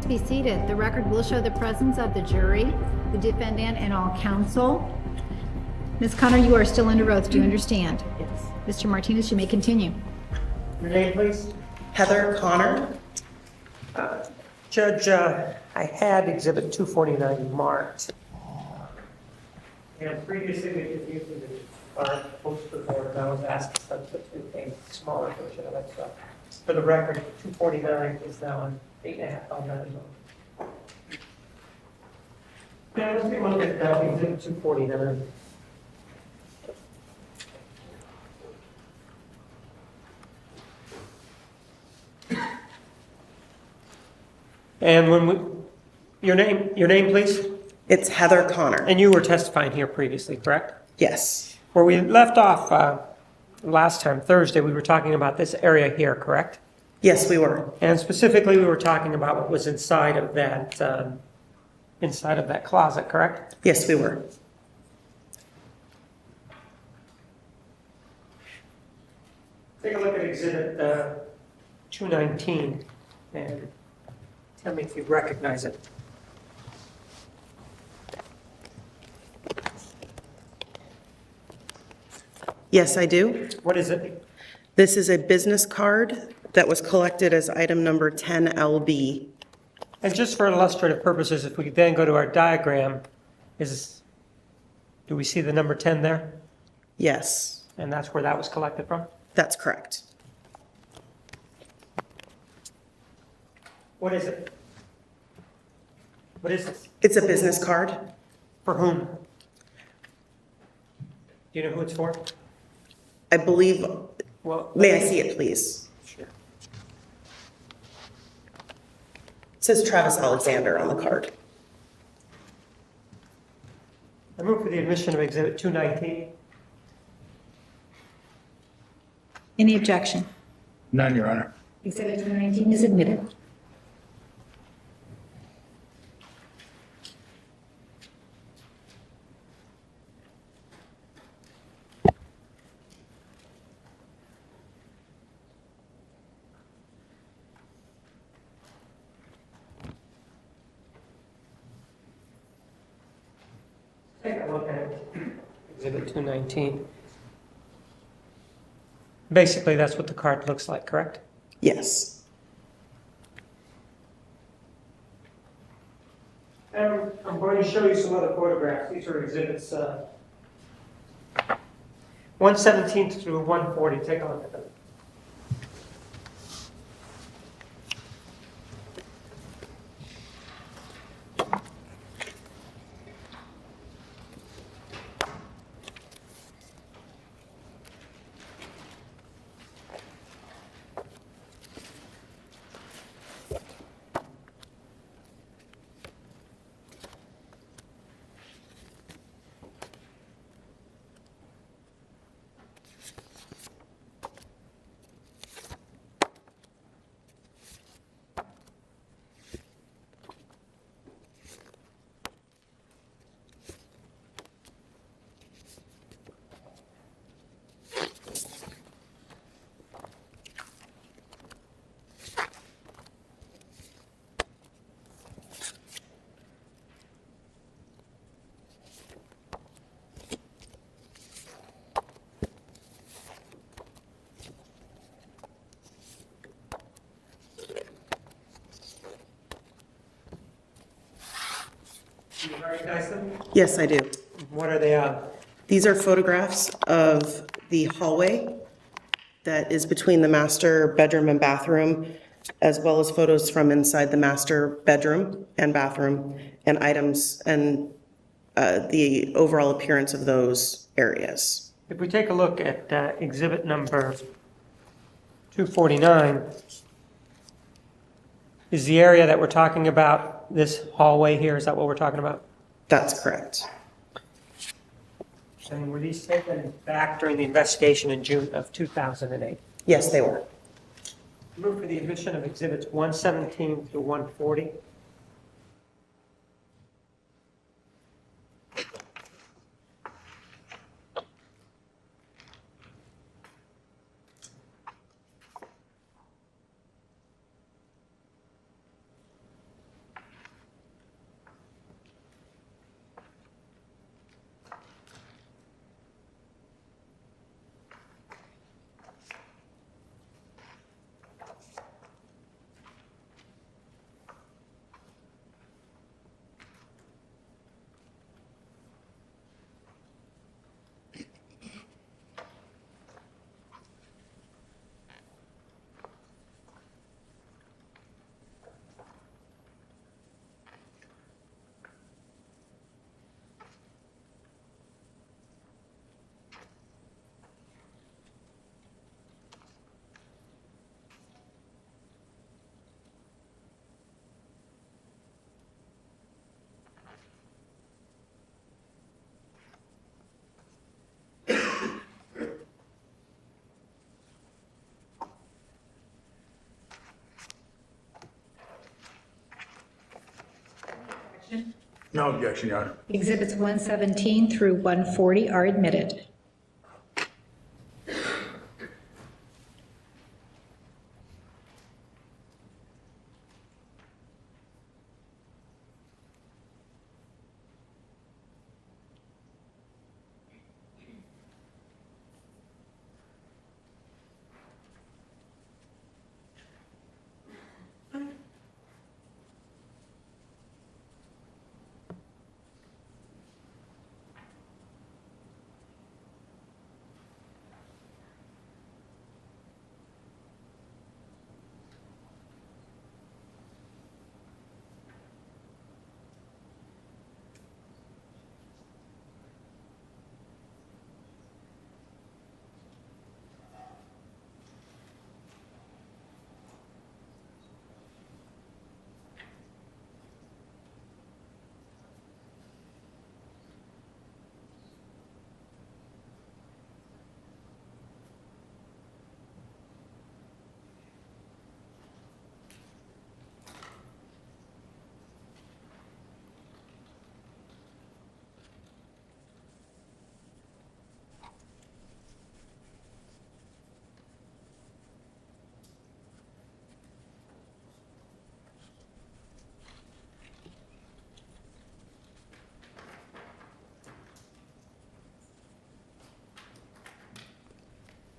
be seated. The record will show the presence of the jury, the defendant, and all counsel. Ms. Connor, you are still under oath. Do you understand? Yes. Mr. Martinez, you may continue. Your name, please? Heather Connor. Judge, I had Exhibit 249 marked. And previously, we did use our poster board, and I was asked to substitute a smaller version of it. So for the record, 249 is now on 8.5 on that as well. Yeah, let's take a look at Exhibit 249. And your name, please? It's Heather Connor. And you were testifying here previously, correct? Yes. Where we left off last time, Thursday, we were talking about this area here, correct? Yes, we were. And specifically, we were talking about what was inside of that closet, correct? Yes, we were. Take a look at Exhibit 219 and tell me if you recognize it. Yes, I do. What is it? This is a business card that was collected as item number 10LB. And just for illustrative purposes, if we could then go to our diagram, do we see the number 10 there? Yes, And that's where that was collected from? that's correct. What is it? What is this? It's a business card. For whom? Do you know who it's for? I believe, Well, may I see it, please? Sure. It says Travis Alexander on the card. I move for the admission of Exhibit 219. Any objection? None, Your Honor. Exhibit 219 is admitted. Take a look at Exhibit 219. Basically, that's what the card looks like, correct? Yes. And I'm going to show you some other photographs. These are Exhibits 117 through 140. Take a look at them. Do you recognize them? Yes, I do. What are they on? These are photographs of the hallway that is between the master bedroom and bathroom, as well as photos from inside the master bedroom and bathroom and items and the overall appearance of those areas. If we take a look at exhibit number 249, is the area that we're talking about this hallway here? Is that what we're talking about? That's correct. And were these taken back during the investigation in June of 2008? Yes, they were. Move for the admission of exhibits 117 to 140. No objection, Your Honor. Exhibits 117 through 140 are admitted.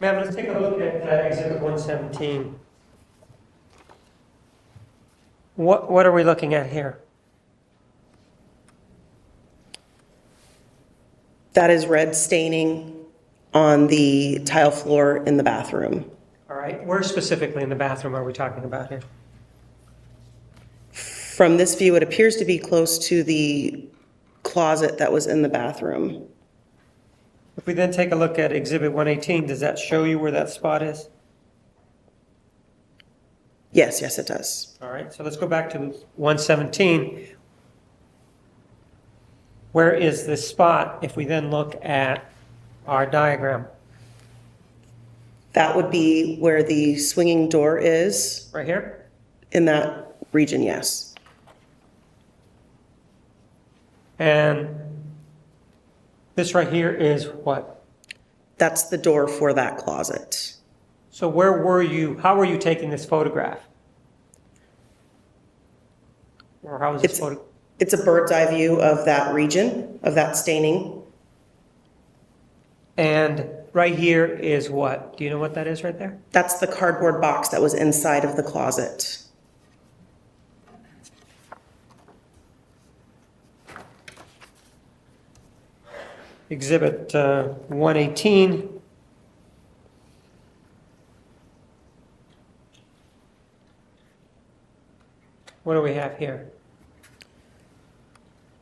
Ma'am, let's take a look at Exhibit 117. What are we looking at here? That is red staining on the tile floor in the bathroom. All right, where specifically in the bathroom are we talking about here? From this view, it appears to be close to the closet that was in the bathroom. If we then take a look at Exhibit 118, does that show you where that spot is? Yes, it does. All right, so let's go back to 117. Where is this spot if we then look at our diagram? That would be where the swinging door is, Right here? in that region, yes. And this right here is what? That's the door for that closet. So where were you, how were you taking this photograph? Or how was this photo? It's a bird's eye view of that region, of that staining. And right here is what? Do you know what that is right there? That's the cardboard box that was inside of the closet. Exhibit 118. What do we have here?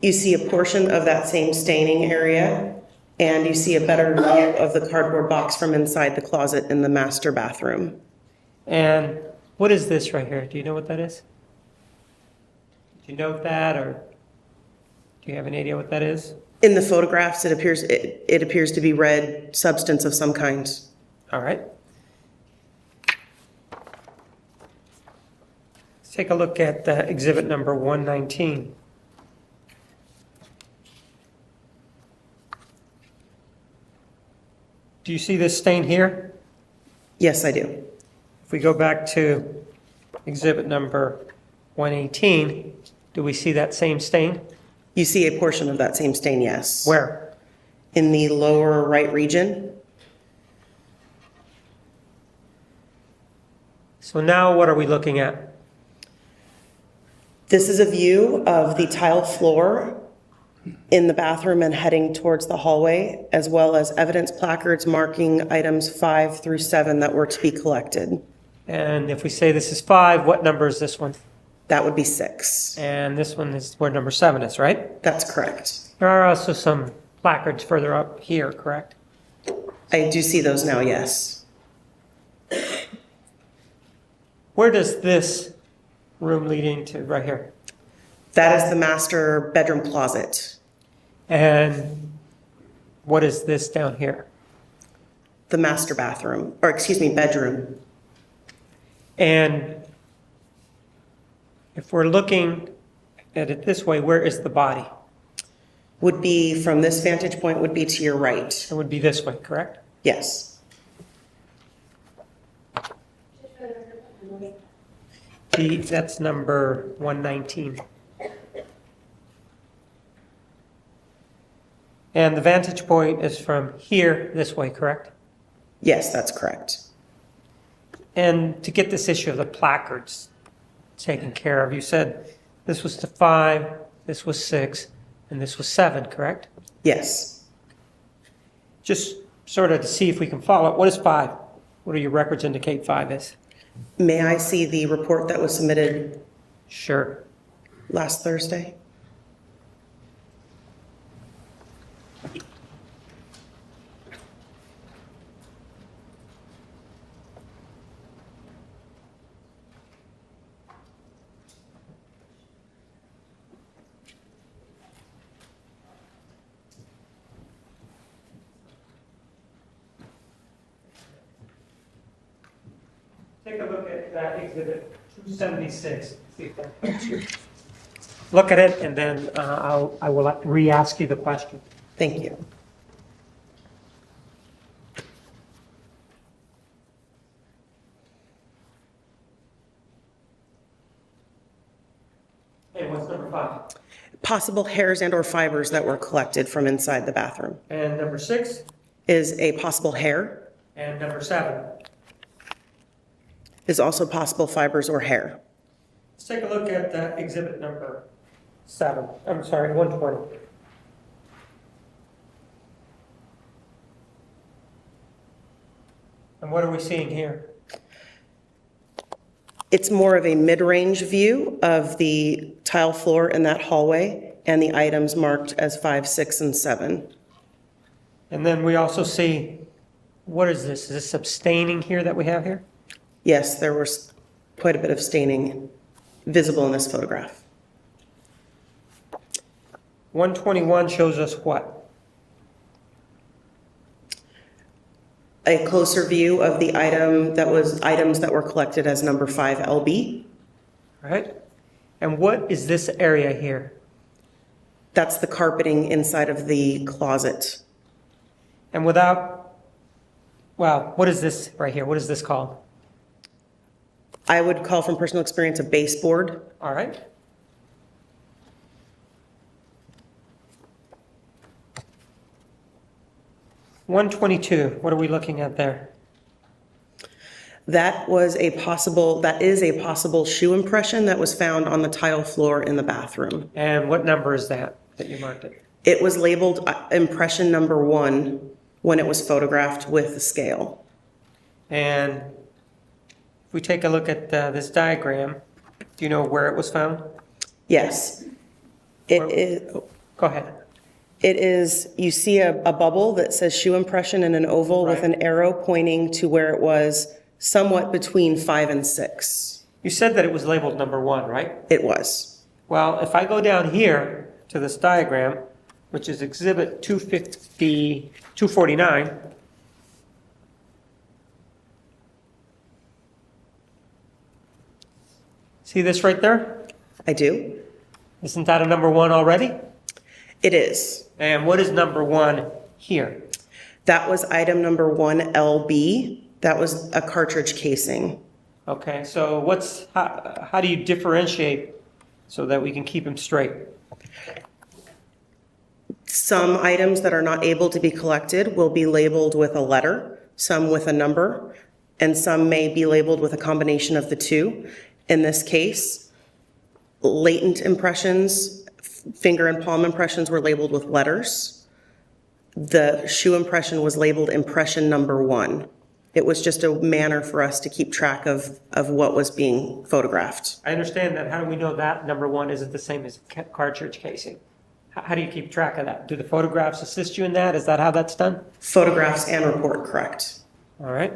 You see a portion of that same staining area, and you see a better view of the cardboard box from inside the closet in the master bathroom. And what is this right here? Do you know what that is? Did you note that, or do you have any idea what that is? In the photographs, it appears to be red substance of some kind. All right. Let's take a look at exhibit number 119. Do you see this stain here? Yes, I do. If we go back to exhibit number 118, do we see that same stain? You see a portion of that same stain, yes. Where? In the lower right region. So now what are we looking at? This is a view of the tile floor in the bathroom and heading towards the hallway, as well as evidence placards marking items 5 through 7 that were to be collected. And if we say this is 5, what number is this one? That would be 6. And this one is where number 7 is, right? That's correct. There are also some placards further up here, correct? I do see those now, yes. Where does this room lead into? Right here. That is the master bedroom closet. And what is this down here? The master bathroom, or excuse me, bedroom. And if we're looking at it this way, where is the body? would be, from this vantage point, would be to your right. It would be this way, correct? Yes. That's number 119. And the vantage point is from here this way, correct? Yes, that's correct. And to get this issue of the placards taken care of, you said this was to 5, this was 6, and this was 7, correct? Yes. Just sort of to see if we can follow it. What is 5? What do your records indicate 5 is? May I see the report that was submitted Sure. last Thursday? Take a look at that exhibit 276. See if that helps you. Look at it, and then I will re-ask you the question. Thank you. And what's number 5? Possible hairs and or fibers that were collected from inside the bathroom. And number 6? Is a possible hair, And number 7? is also possible fibers or hair. Let's take a look at exhibit number 7. I'm sorry, 120. And what are we seeing here? It's more of a mid-range view of the tile floor in that hallway and the items marked as 5, 6, and 7. And then we also see, what is this? Is this some staining here that we have here? Yes, there was quite a bit of staining visible in this photograph. 121 shows us what? A closer view of the items that were collected as number 5 LB. Right? And what is this area here? That's the carpeting inside of the closet. And without, well, what is this right here? What is this called? I would call from personal experience a baseboard. All right. $122, what are we looking at there? That is a possible shoe impression that was found on the tile floor in the bathroom. And what number is that you marked it? It was labeled impression number 1 when it was photographed with the scale. And if we take a look at this diagram, do you know where it was found? Yes. It is, Go ahead. it is, you see a bubble that says shoe impression in an oval with Right. an arrow pointing to where it was somewhat between 5 and 6. You said that it was labeled number 1, right? It was. Well, if I go down here to this diagram, which is exhibit 249, see this right there? I do. Isn't that a number 1 already? It is. And what is number 1 here? That was item number 1 LB. That was a cartridge casing. Okay, so how do you differentiate so that we can keep them straight? Some items that are not able to be collected will be labeled with a letter, some with a number, and some may be labeled with a combination of the two. In this case, latent impressions, finger and palm impressions were labeled with letters. The shoe impression was labeled impression number 1. It was just a manner for us to keep track of what was being photographed. I understand that. How do we know that number 1 isn't the same as cartridge casing? How do you keep track of that? Do the photographs assist you in that? Is that how that's done? Photographs and report, correct. All right.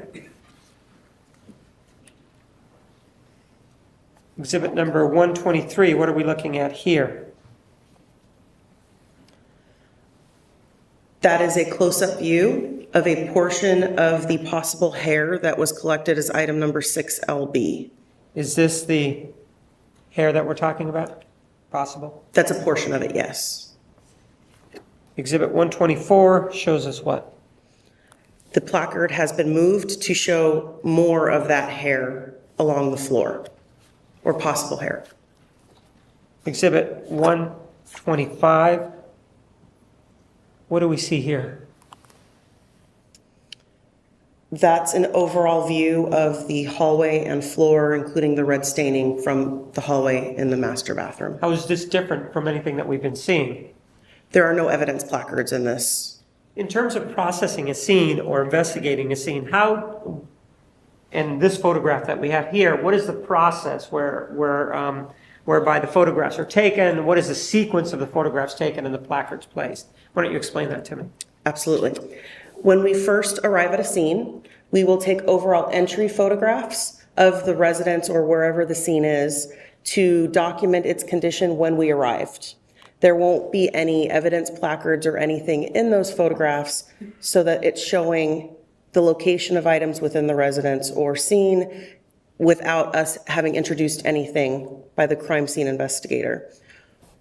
Exhibit number 123, what are we looking at here? That is a close-up view of a portion of the possible hair that was collected as item number 6 LB. Is this the hair that we're talking about? Possible? That's a portion of it, yes. Exhibit 124 shows us what? The placard has been moved to show more of that hair along the floor, or possible hair. Exhibit 125. What do we see here? That's an overall view of the hallway and floor, including the red staining from the hallway in the master bathroom. How is this different from anything that we've been seeing? There are no evidence placards in this. In terms of processing a scene or investigating a scene, how, in this photograph that we have here, what is the process whereby the photographs are taken? What is the sequence of the photographs taken and the placards placed? Why don't you explain that to me? Absolutely. When we first arrive at a scene, we will take overall entry photographs of the residence or wherever the scene is to document its condition when we arrived. There won't be any evidence placards or anything in those photographs so that it's showing the location of items within the residence or scene without us having introduced anything by the crime scene investigator.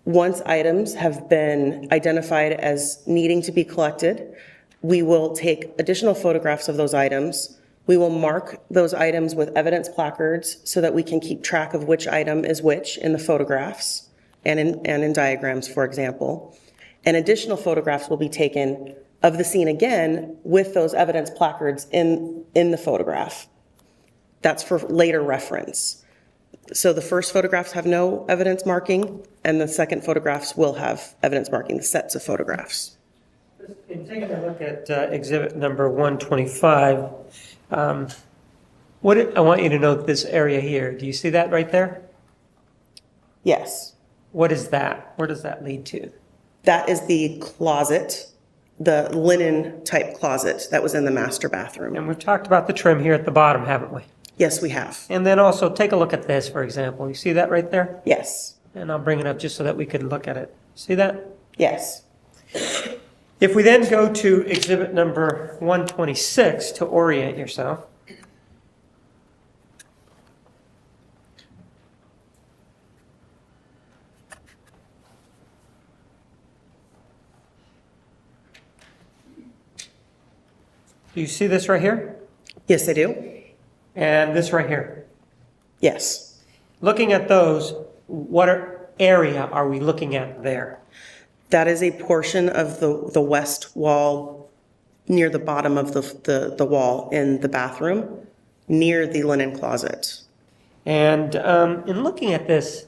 Once items have been identified as needing to be collected, we will take additional photographs of those items. We will mark those items with evidence placards so that we can keep track of which item is which in the photographs and in diagrams, for example. And additional photographs will be taken of the scene again with those evidence placards in the photograph. That's for later reference. So the first photographs have no evidence marking, and the second photographs will have evidence marking, the sets of photographs. In taking a look at exhibit number 125, I want you to note this area here. Do you see that right there? Yes. What is that? Where does that lead to? That is the closet, the linen type closet that was in the master bathroom. And we've talked about the trim here at the bottom, haven't we? Yes, we have. And then also take a look at this, for example. You see that right there? Yes. And I'll bring it up just so that we can look at it. See that? Yes. If we then go to exhibit number 126 to orient yourself. Do you see this right here? Yes, I do. And this right here? Yes. Looking at those, what area are we looking at there? That is a portion of the west wall near the bottom of the wall in the bathroom, near the linen closet. And in looking at this,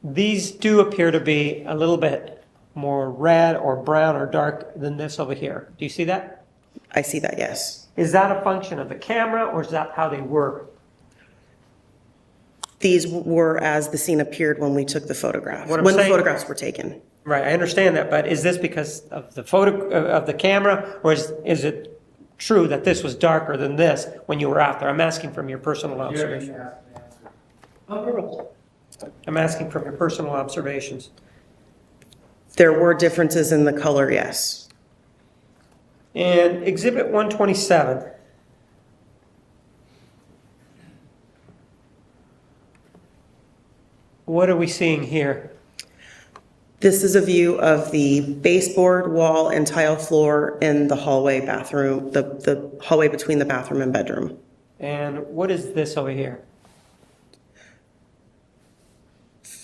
these do appear to be a little bit more red or brown or dark than this over here. Do you see that? I see that, yes. Is that a function of the camera, or is that how they were? These were as the scene appeared when we took the photograph, What I'm when the saying- photographs were taken. Right, I understand that, but is this because of the photo of the camera, or is it true that this was darker than this when you were out there? I'm asking from your personal observation. I'm asking from your personal observations. There were differences in the color, yes. And exhibit 127. What are we seeing here? This is a view of the baseboard, wall, and tile floor in the hallway bathroom, the hallway between the bathroom and bedroom. And what is this over here?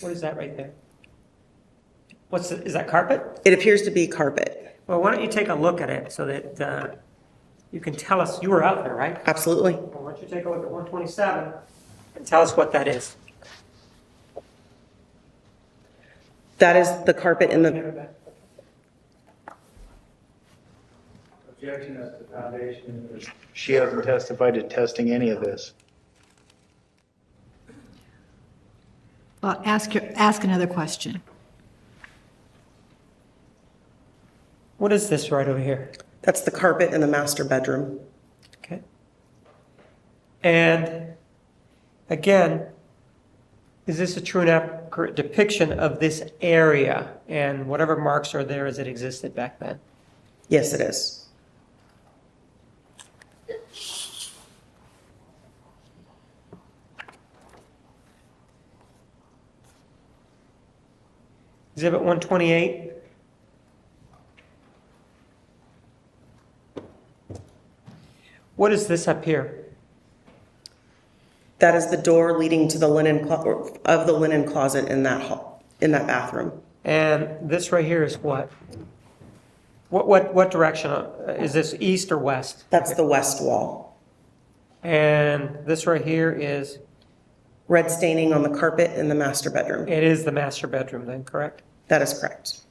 What is that right there? Is that carpet? It appears to be carpet. Well, why don't you take a look at it so that you can tell us, you were out there, right? Absolutely. Well, why don't you take a look at 127 and tell us what that is? That is the carpet in the, Objection as to foundation. She hasn't testified to testing any of this. Well, ask another question. What is this right over here? that's the carpet in the master bedroom. Okay. And again, is this a true and accurate depiction of this area and whatever marks are there as it existed back then? Yes, it is. Exhibit 128. What is this up here? That is the door leading to the of the linen closet in that hall, in that bathroom. And this right here is what? What direction? Is this east or west? That's the west wall. And this right here is, Red staining on the carpet in the master bedroom. it is the master bedroom then, correct? That is correct.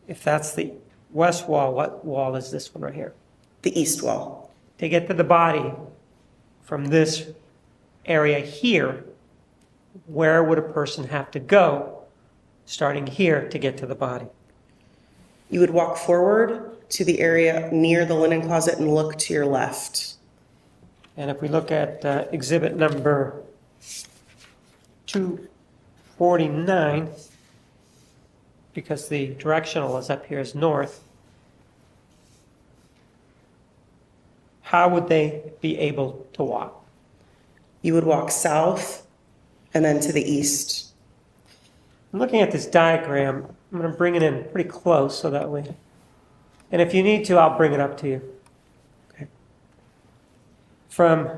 If that's the west wall, what wall is this one right here? The east wall. To get to the body from this area here, where would a person have to go, starting here, to get to the body? You would walk forward to the area near the linen closet and look to your left. And if we look at exhibit number 249, because the directional is up here is north, how would they be able to walk? You would walk south and then to the east. I'm looking at this diagram. I'm going to bring it in pretty close so that way. And if you need to, I'll bring it up to you. Okay. From,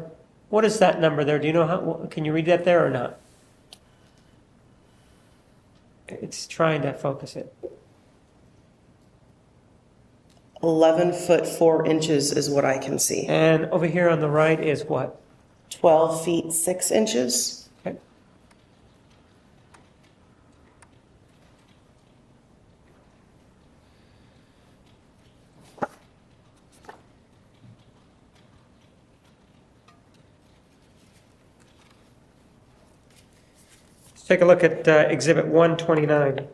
what is that number there? Do you know how, can you read that there or not? It's trying to focus it. 11 foot 4 inches is what I can see. And over here on the right is what? 12 feet 6 inches. Okay. Let's take a look at Exhibit 129.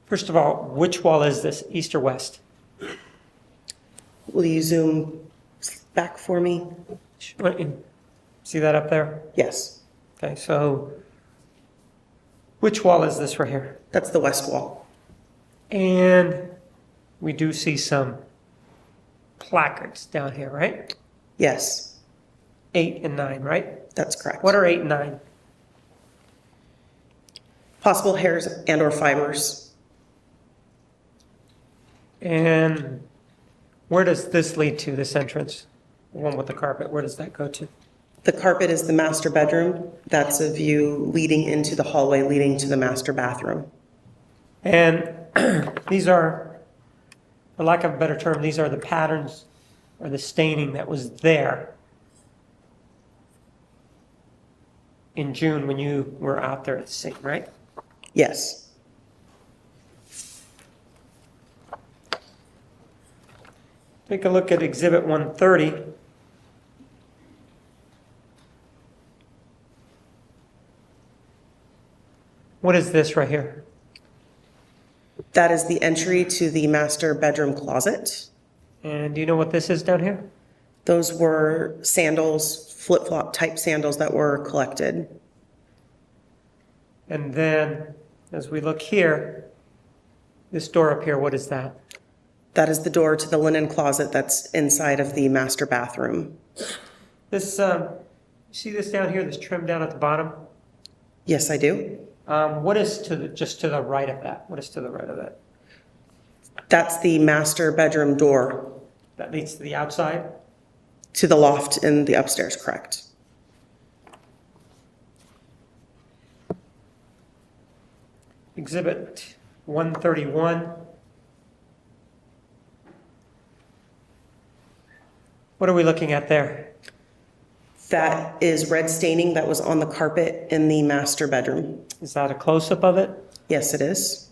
First of all, which wall is this, east or west? Will you zoom back for me? See that up there? Yes, Okay, so which wall is this right here? that's the west wall. And we do see some placards down here, right? Yes, 8 and 9, right? that's correct. What are 8 and 9? Possible hairs and or fibers. And where does this lead to, this entrance? The one with the carpet, where does that go to? The carpet is the master bedroom. That's a view leading into the hallway leading to the master bathroom. And these are, for lack of a better term, these are the patterns or the staining that was there in June when you were out there at the scene, right? Yes. Take a look at Exhibit 130. What is this right here? That is the entry to the master bedroom closet. And do you know what this is down here? Those were sandals, flip-flop type sandals that were collected. And then, as we look here, this door up here, what is that? That is the door to the linen closet that's inside of the master bathroom. This, see this down here, this trim down at the bottom? Yes, I do. What is to the, just to the right of that? What is to the right of that? That's the master bedroom door That leads to the outside? to the loft in the upstairs, correct? Exhibit 131. What are we looking at there? That is red staining that was on the carpet in the master bedroom. Is that a close-up of it? Yes, it is.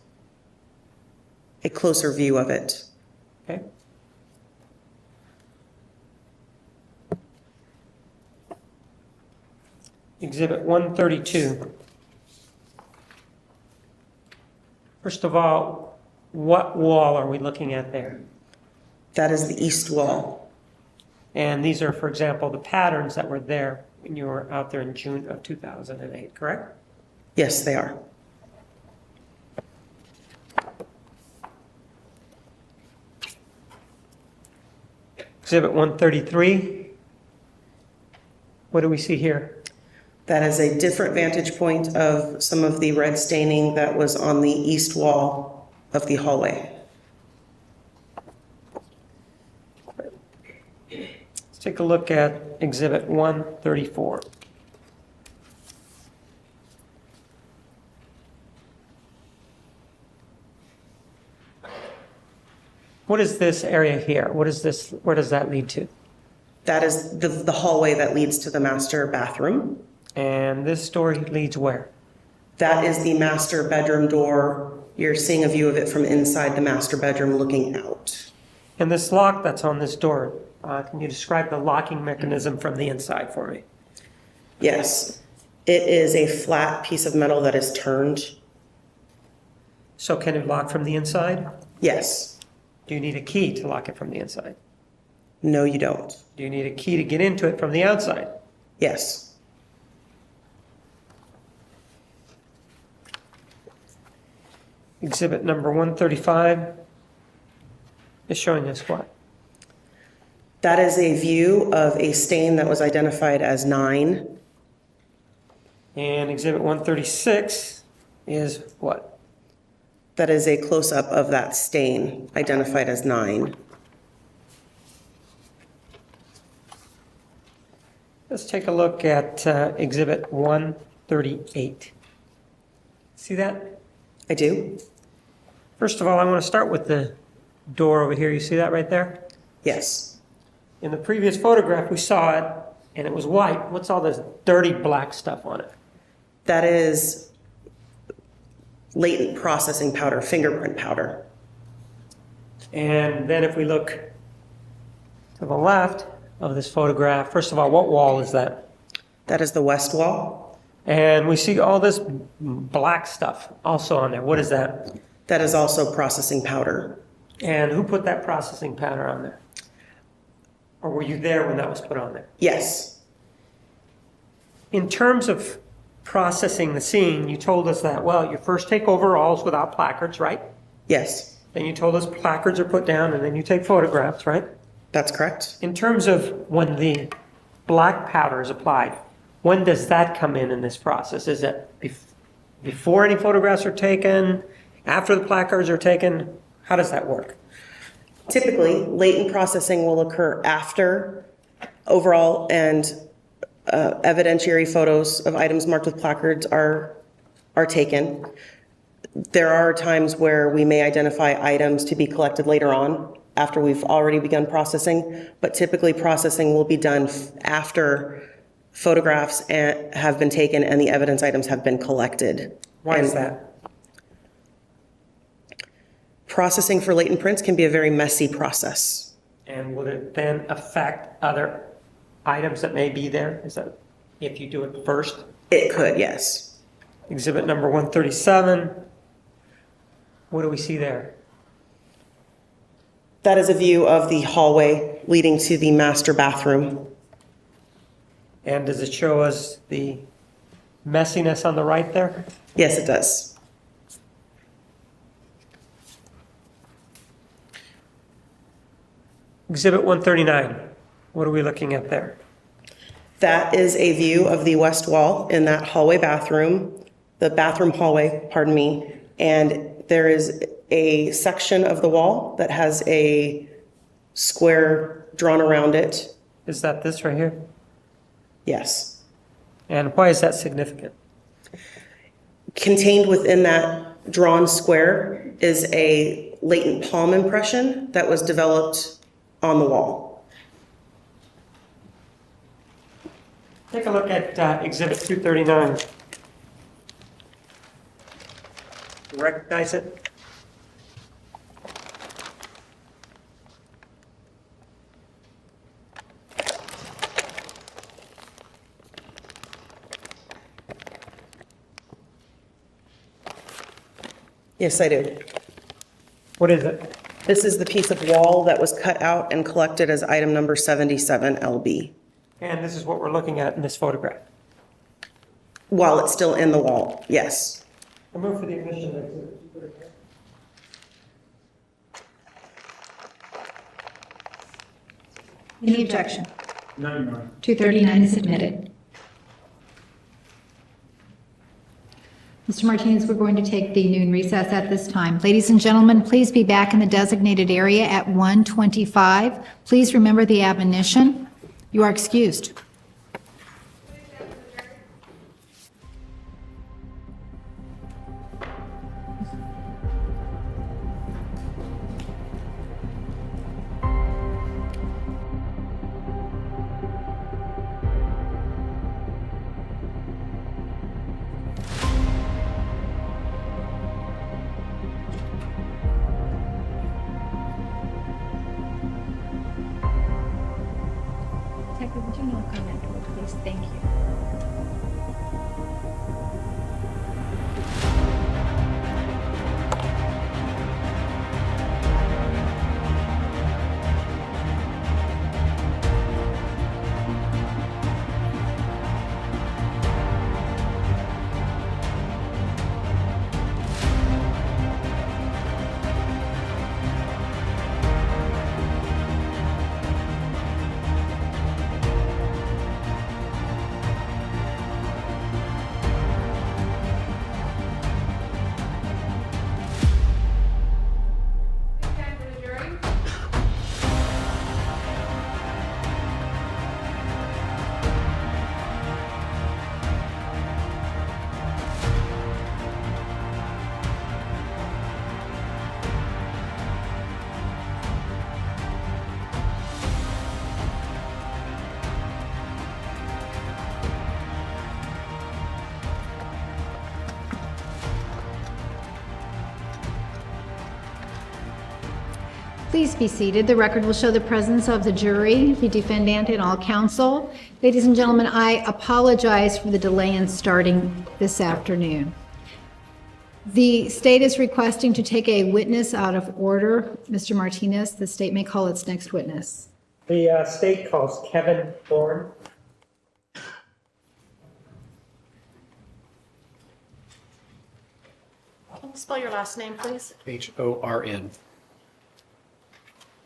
A closer view of it. Okay. Exhibit 132. First of all, what wall are we looking at there? That is the east wall. And these are, for example, the patterns that were there when you were out there in June of 2008, correct? Yes, they are. Exhibit 133. What do we see here? That is a different vantage point of some of the red staining that was on the east wall of the hallway. take a look at Exhibit 134. What is this area here? What is this, where does that lead to? That is the hallway that leads to the master bathroom. And this door leads where? That is the master bedroom door. You're seeing a view of it from inside the master bedroom looking out. And this lock that's on this door, can you describe the locking mechanism from the inside for me? Yes, it is a flat piece of metal that is turned. So can it lock from the inside? Yes. Do you need a key to lock it from the inside? No, you don't. Do you need a key to get into it from the outside? Yes. Exhibit number 135 is showing us what? That is a view of a stain that was identified as 9. And exhibit 136 is what? That is a close-up of that stain identified as 9. Let's take a look at exhibit 138. See that? I do? First of all, I want to start with the door over here. You see that right there? Yes. In the previous photograph, we saw it, and it was white. What's all this dirty black stuff on it? That is latent processing powder, fingerprint powder. And then if we look to the left of this photograph, first of all, what wall is that? That is the west wall. And we see all this black stuff also on there. What is that? That is also processing powder. And who put that processing powder on there? Or were you there when that was put on there? Yes. In terms of processing the scene, you told us that, well, you first take overalls without placards, right? Yes. Then you told us placards are put down, and then you take photographs, right? That's correct. In terms of when the black powder is applied, when does that come in this process? Is it before any photographs are taken, after the placards are taken? How does that work? Typically, latent processing will occur after overall and evidentiary photos of items marked with placards are taken. There are times where we may identify items to be collected later on after we've already begun processing, but typically processing will be done after photographs have been taken and the evidence items have been collected. Why is that? Processing for latent prints can be a very messy process. And would it then affect other items that may be there? Is that if you do it first? It could, yes. Exhibit number 137. What do we see there? That is a view of the hallway leading to the master bathroom. And does it show us the messiness on the right there? Yes, it does. Exhibit 139. What are we looking at there? That is a view of the west wall in that hallway bathroom, the bathroom hallway, pardon me. And there is a section of the wall that has a square drawn around it. Is that this right here? Yes. And why is that significant? Contained within that drawn square is a latent palm impression that was developed on the wall. Take a look at Exhibit 239. You recognize it? Yes, I do. What is it? This is the piece of wall that was cut out and collected as item number 77 LB. And this is what we're looking at in this photograph. While it's still in the wall, yes. I move for the admission of Exhibit 239. Any objection? None, Your Honor. 239 is admitted. Mr. Martinez, we're going to take the noon recess at this time. Ladies and gentlemen, please be back in the designated area at 1:25. Please remember the admonition. You are excused. Detective, would you knock on that door, please? Thank you. Please be seated. The record will show the presence of the jury, the defendant, and all counsel. Ladies and gentlemen, I apologize for the delay in starting this afternoon. The state is requesting to take a witness out of order. Mr. Martinez, the state may call its next witness. The state calls Kevin Horn. Can you spell your last name, please? H-O-R-N.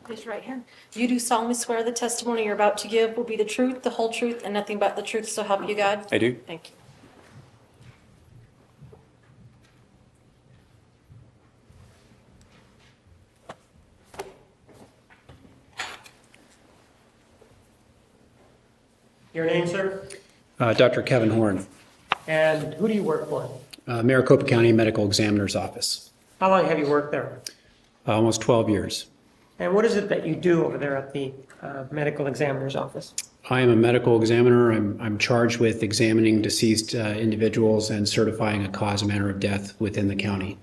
Raise your right hand. You do solemnly swear the testimony you're about to give will be the truth, the whole truth, and nothing but the truth, so help you God? I do. Thank you. Your name, sir? Dr. Kevin Horn, And who do you work for? Maricopa County Medical Examiner's Office. How long have you worked there? Almost 12 years. And what is it that you do over there at the medical examiner's office? I am a medical examiner. I'm charged with examining deceased individuals and certifying a cause and manner of death within the county.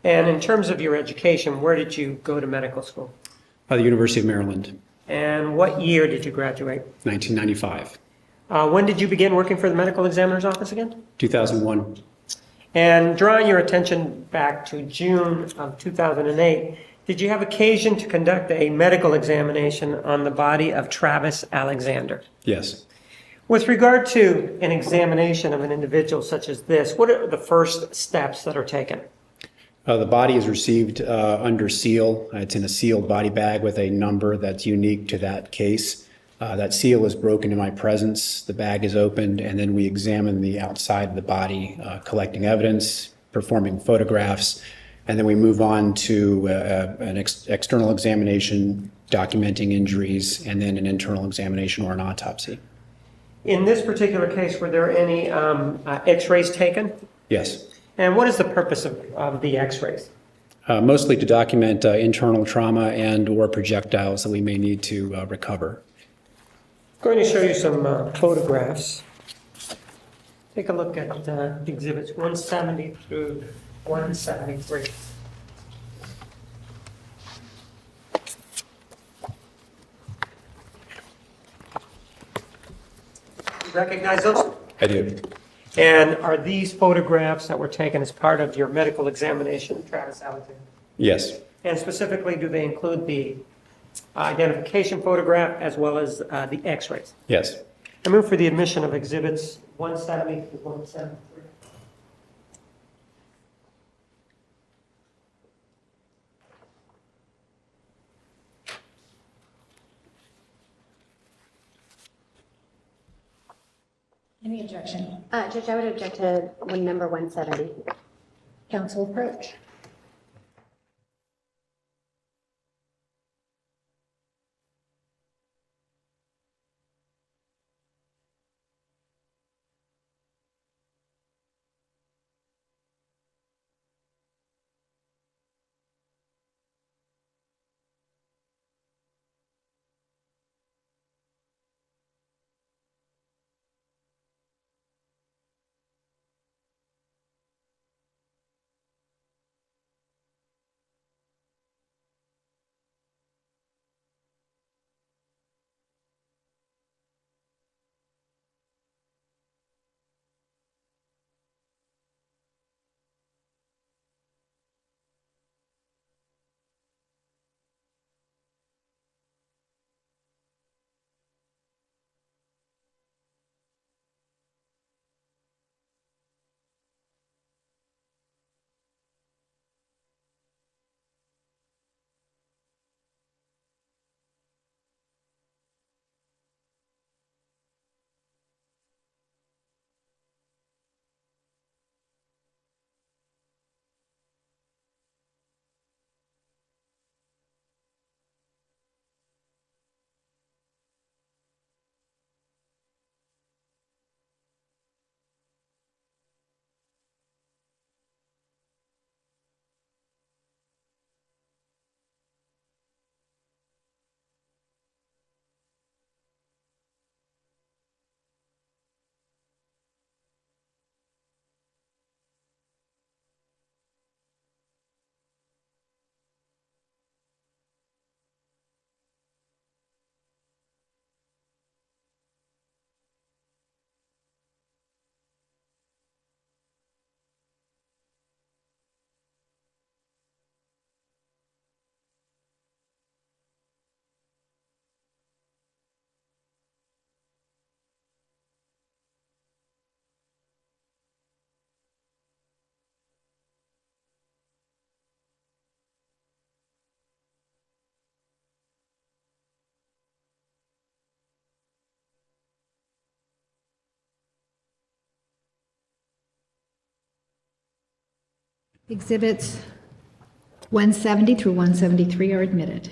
And in terms of your education, where did you go to medical school? The University of Maryland, And what year did you graduate? 1995. When did you begin working for the medical examiner's office again? 2001. And drawing your attention back to June of 2008, did you have occasion to conduct a medical examination on the body of Travis Alexander? Yes. With regard to an examination of an individual such as this, what are the first steps that are taken? The body is received under seal. It's in a sealed body bag with a number that's unique to that case. That seal is broken in my presence. The bag is opened, and then we examine the outside of the body, collecting evidence, performing photographs, and then we move on to an external examination, documenting injuries, and then an internal examination or an autopsy. In this particular case, were there any x-rays taken? Yes. And what is the purpose of the x-rays? Mostly to document internal trauma and or projectiles that we may need to recover. I'm going to show you some photographs. Take a look at exhibits 170 through 173. You recognize those? I do. And are these photographs that were taken as part of your medical examination of Travis Alexander? Yes. And specifically, do they include the identification photograph as well as the x-rays? Yes. I move for the admission of exhibits 170 to 173. Any objection? Judge, I would object to number 170. Counsel approach. Exhibits 170 through 173 are admitted.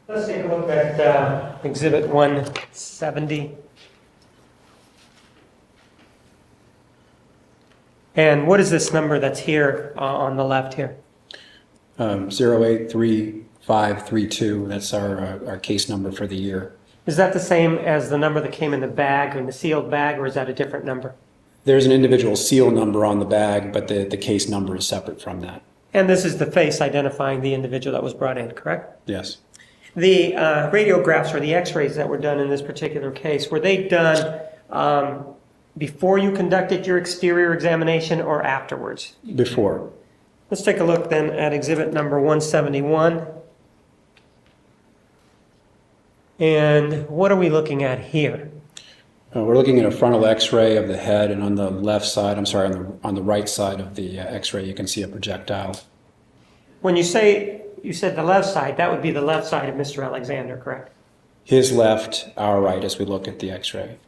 Let's take a look at Exhibit 170. And what is this number that's here on the left here? 083532, that's our case number for the year. Is that the same as the number that came in the bag, in the sealed bag, or is that a different number? There's an individual seal number on the bag, but the case number is separate from that. And this is the face identifying the individual that was brought in, correct? Yes. The radiographs or the x-rays that were done in this particular case, were they done before you conducted your exterior examination or afterwards? Before. Let's take a look then at exhibit number 171. And what are we looking at here? We're looking at a frontal x-ray of the head, and on the left side, on the right side of the x-ray, you can see a projectile. When you said the left side, that would be the left side of Mr. Alexander, correct? His left, our right, as we look at the x-ray.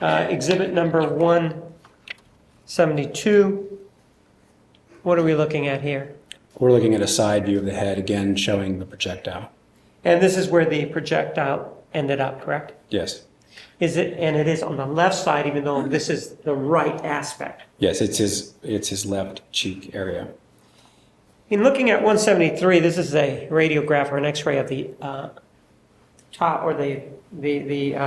Exhibit number 172. What are we looking at here? We're looking at a side view of the head, again showing the projectile. And this is where the projectile ended up, correct? Yes. And it is on the left side, even though this is the right aspect. Yes, it's his left cheek area. In looking at 173, this is a radiograph or an x-ray of the top or the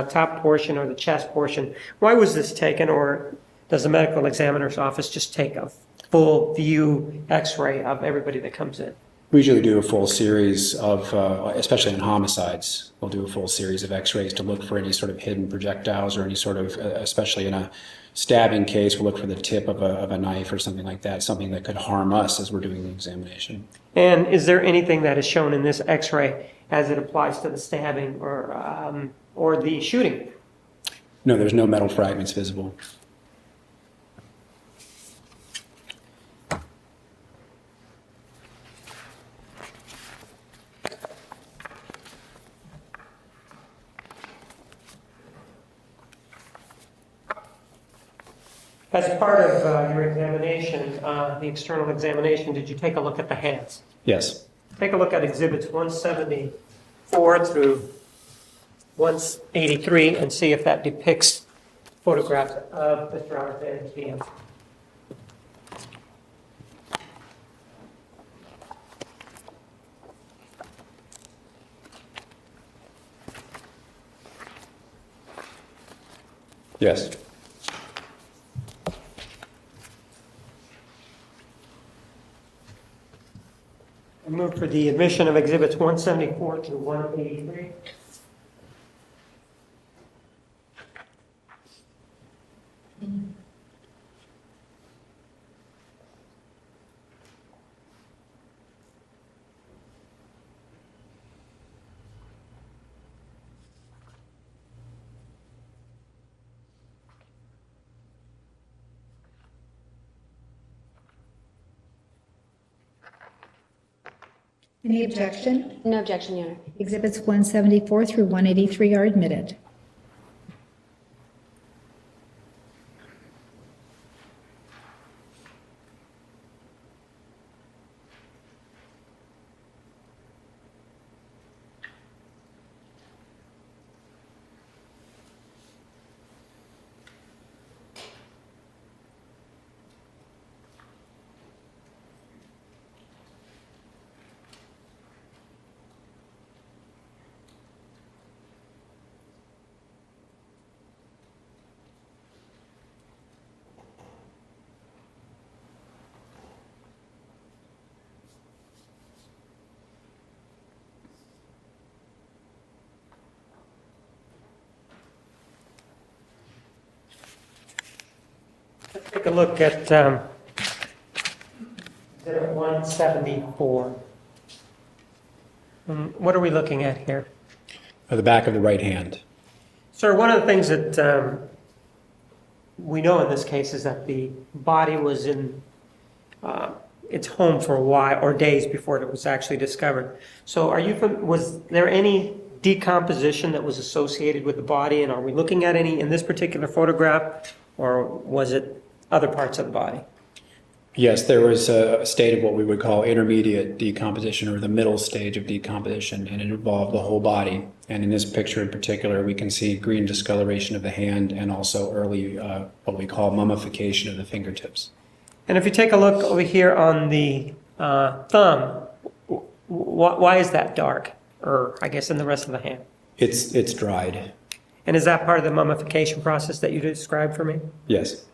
top portion or the chest portion. Why was this taken, or does the medical examiner's office just take a full view x-ray of everybody that comes in? We usually do a full series of, especially in homicides, we'll do a full series of x-rays to look for any sort of hidden projectiles or any sort of, especially in a stabbing case, we'll look for the tip of a knife or something like that, something that could harm us as we're doing the examination. And is there anything that is shown in this x-ray as it applies to the stabbing or the shooting? No, there's no metal fragments visible. As part of your examination, the external examination, did you take a look at the hands? Yes. Take a look at exhibits 174 through 183 and see if that depicts photographs of Mr. Alexander's hands. Yes. I move for the admission of exhibits 174 through 183. Any objection? No objection, Your Honor. Exhibits 174 through 183 are admitted. Let's take a look at exhibit 174. What are we looking at here? The back of the right hand. Sir, one of the things that we know in this case is that the body was in its home for a while, or days before it was actually discovered. So was there any decomposition that was associated with the body, and are we looking at any in this particular photograph, or was it other parts of the body? Yes, there was a state of what we would call intermediate decomposition, or the middle stage of decomposition, and it involved the whole body. And in this picture in particular, we can see green discoloration of the hand and also early what we call mummification of the fingertips. And if you take a look over here on the thumb, why is that dark? Or I guess in the rest of the hand? It's dried. And is that part of the mummification process that you described for me? Yes.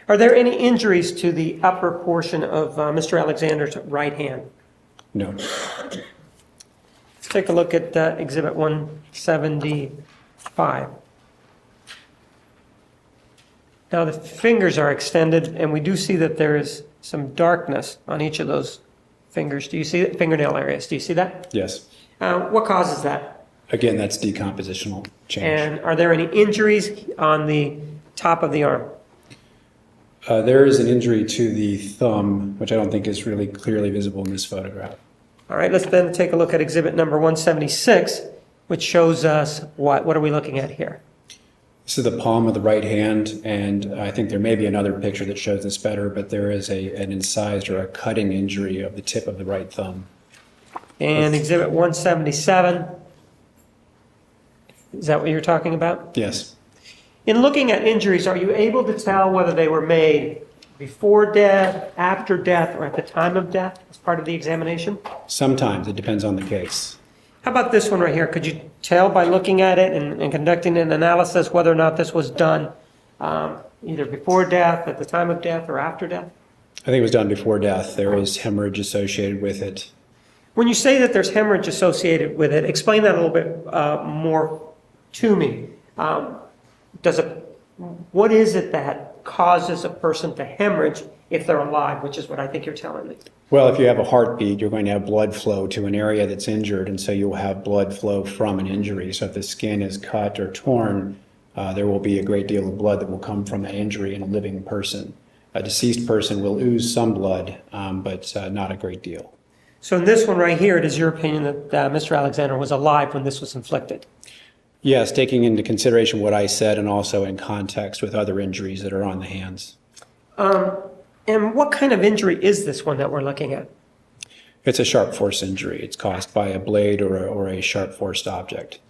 Are there any injuries to the upper portion of Mr. Alexander's right hand? No. Let's take a look at Exhibit 175. Now the fingers are extended, and we do see that there is some darkness on each of those fingers. Do you see it? Fingernail areas. Do you see that? Yes. What causes that? Again, that's decompositional change. And are there any injuries on the top of the arm? There is an injury to the thumb, which I don't think is really clearly visible in this photograph. All right, let's then take a look at exhibit number 176, which shows us what? What are we looking at here? This is the palm of the right hand, and I think there may be another picture that shows this better, but there is an incised or a cutting injury of the tip of the right thumb. And exhibit 177, is that what you're talking about? Yes. In looking at injuries, are you able to tell whether they were made before death, after death, or at the time of death as part of the examination? Sometimes. It depends on the case. How about this one right here? Could you tell by looking at it and conducting an analysis whether or not this was done either before death, at the time of death, or after death? I think it was done before death. There was hemorrhage associated with it. When you say that there's hemorrhage associated with it, explain that a little bit more to me. What is it that causes a person to hemorrhage if they're alive, which is what I think you're telling me? Well, if you have a heartbeat, you're going to have blood flow to an area that's injured, and so you'll have blood flow from an injury. So if the skin is cut or torn, there will be a great deal of blood that will come from that injury in a living person. A deceased person will ooze some blood, but not a great deal. So in this one right here, it is your opinion that Mr. Alexander was alive when this was inflicted? Yes, taking into consideration what I said and also in context with other injuries that are on the hands. And what kind of injury is this one that we're looking at? It's a sharp force injury. It's caused by a blade or a sharp forced object.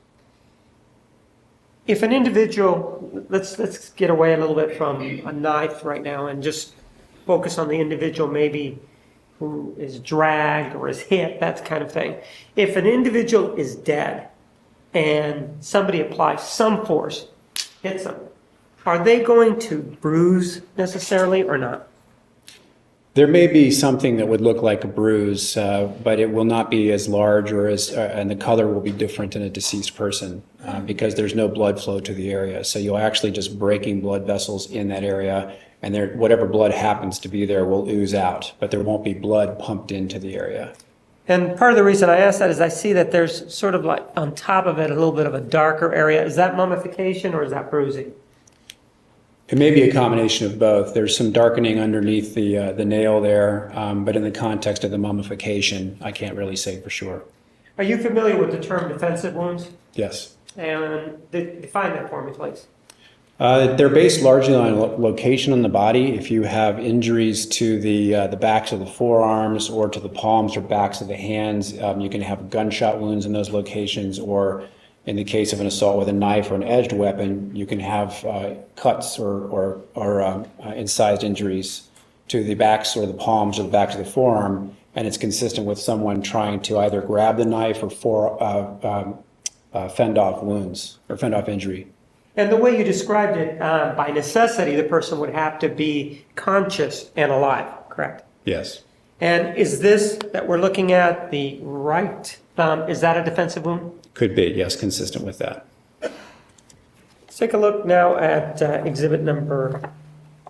If an individual, let's get away a little bit from a knife right now and just focus on the individual maybe who is dragged or is hit, that kind of thing. If an individual is dead and somebody applies some force, hits them, are they going to bruise necessarily or not? There may be something that would look like a bruise, but it will not be as large and the color will be different in a deceased person because there's no blood flow to the area. So you're actually just breaking blood vessels in that area, and whatever blood happens to be there will ooze out, but there won't be blood pumped into the area. And part of the reason I ask that is I see that there's sort of like on top of it a little bit of a darker area. Is that mummification or is that bruising? It may be a combination of both. There's some darkening underneath the nail there, but in the context of the mummification, I can't really say for sure. Are you familiar with the term defensive wounds? Yes. And define that for me, please. They're based largely on location on the body. If you have injuries to the backs of the forearms or to the palms or backs of the hands, you can have gunshot wounds in those locations, or in the case of an assault with a knife or an edged weapon, you can have cuts or incised injuries to the backs or the palms or the backs of the forearm, and it's consistent with someone trying to either grab the knife or fend off wounds or fend off injury. And the way you described it, by necessity, the person would have to be conscious and alive, correct? Yes. And is this that we're looking at, the right thumb, is that a defensive wound? Could be, yes, consistent with that. Let's take a look now at exhibit number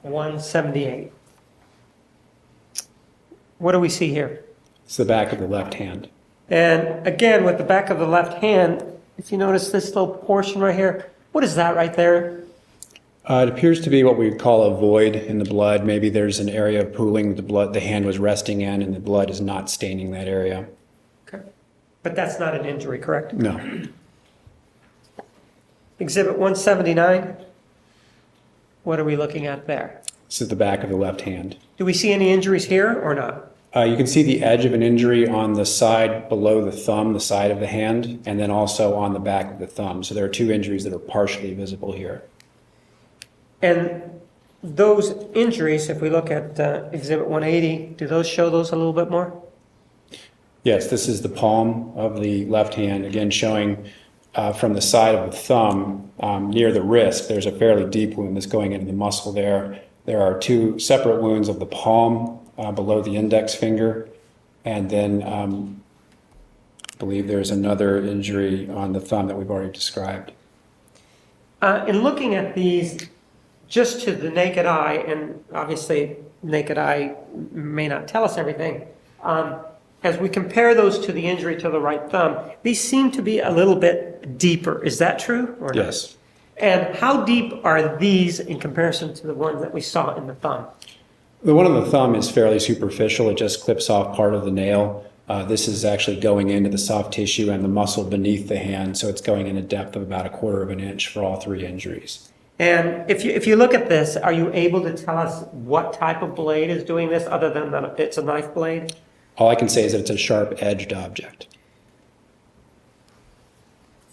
178. What do we see here? It's the back of the left hand. And again, with the back of the left hand, if you notice this little portion right here, what is that right there? It appears to be what we would call a void in the blood. Maybe there's an area of pooling the hand was resting in, and the blood is not staining that area. Okay. But that's not an injury, correct? No. Exhibit 179, what are we looking at there? This is the back of the left hand. Do we see any injuries here or not? You can see the edge of an injury on the side below the thumb, the side of the hand, and then also on the back of the thumb. So there are two injuries that are partially visible here. And those injuries, if we look at Exhibit 180, do those show those a little bit more? Yes, this is the palm of the left hand, again showing from the side of the thumb near the wrist. There's a fairly deep wound that's going into the muscle there. There are two separate wounds of the palm below the index finger, and then I believe there's another injury on the thumb that we've already described. In looking at these just to the naked eye, and obviously naked eye may not tell us everything, as we compare those to the injury to the right thumb, these seem to be a little bit deeper. Is that true or not? Yes. And how deep are these in comparison to the ones that we saw in the thumb? The one on the thumb is fairly superficial. It just clips off part of the nail. This is actually going into the soft tissue and the muscle beneath the hand, so it's going in a depth of about 1/4 of an inch for all three injuries. And if you look at this, are you able to tell us what type of blade is doing this other than that it's a knife blade? All I can say is that it's a sharp-edged object.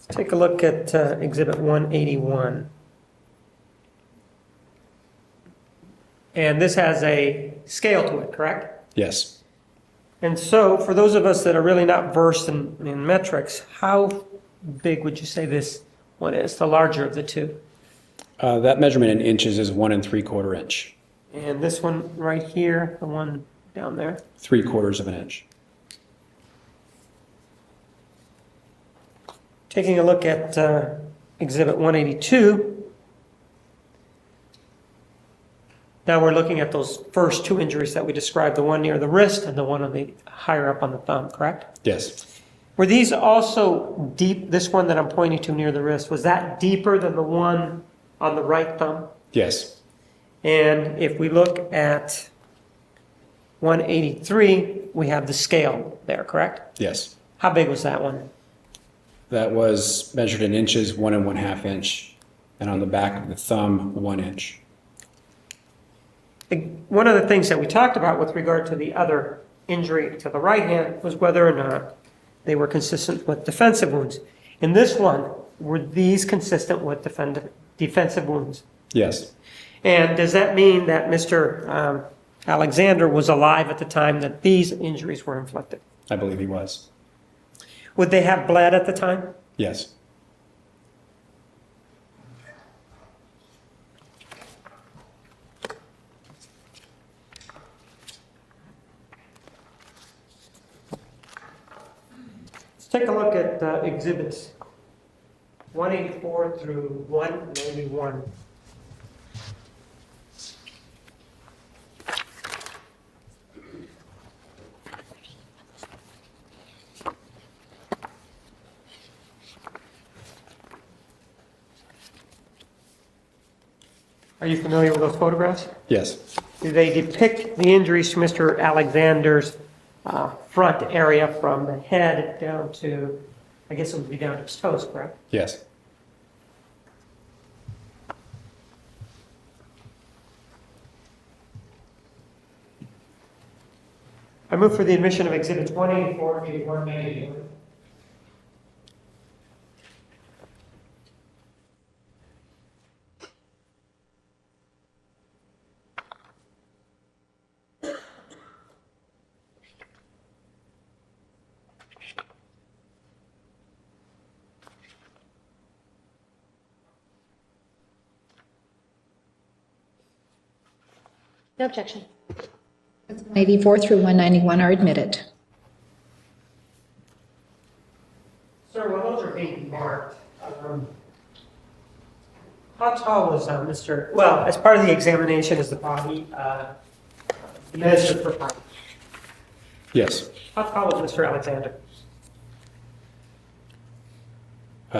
Let's take a look at Exhibit 181. And this has a scale to it, correct? Yes. And so for those of us that are really not versed in metrics, how big would you say this one is, the larger of the two? That measurement in inches is 1 3/4 inch. And this one right here, the one down there? 3/4 of an inch. Taking a look at Exhibit 182, now we're looking at those first two injuries that we described, the one near the wrist and the one on the higher up on the thumb, correct? Yes. Were these also deep, this one that I'm pointing to near the wrist, was that deeper than the one on the right thumb? Yes. And if we look at 183, we have the scale there, correct? Yes. How big was that one? That was measured in inches, 1 1/2 inch, and on the back of the thumb, 1 inch. One of the things that we talked about with regard to the other injury to the right hand was whether or not they were consistent with defensive wounds. In this one, were these consistent with defensive wounds? Yes. And does that mean that Mr. Alexander was alive at the time that these injuries were inflicted? I believe he was. Would they have bled at the time? Yes. Let's take a look at exhibits 184 through 191. Are you familiar with those photographs? Yes. Do they depict the injuries to Mr. Alexander's front area from the head down to, I guess it would be down to his toes, correct? Yes. I move for the admission of exhibits 184, 81, 92. No objection. 84 through 191 are admitted. Sir, while those are being marked, how tall was Mr., well, as part of the examination, is the body measured for height? Yes. How tall was Mr. Alexander?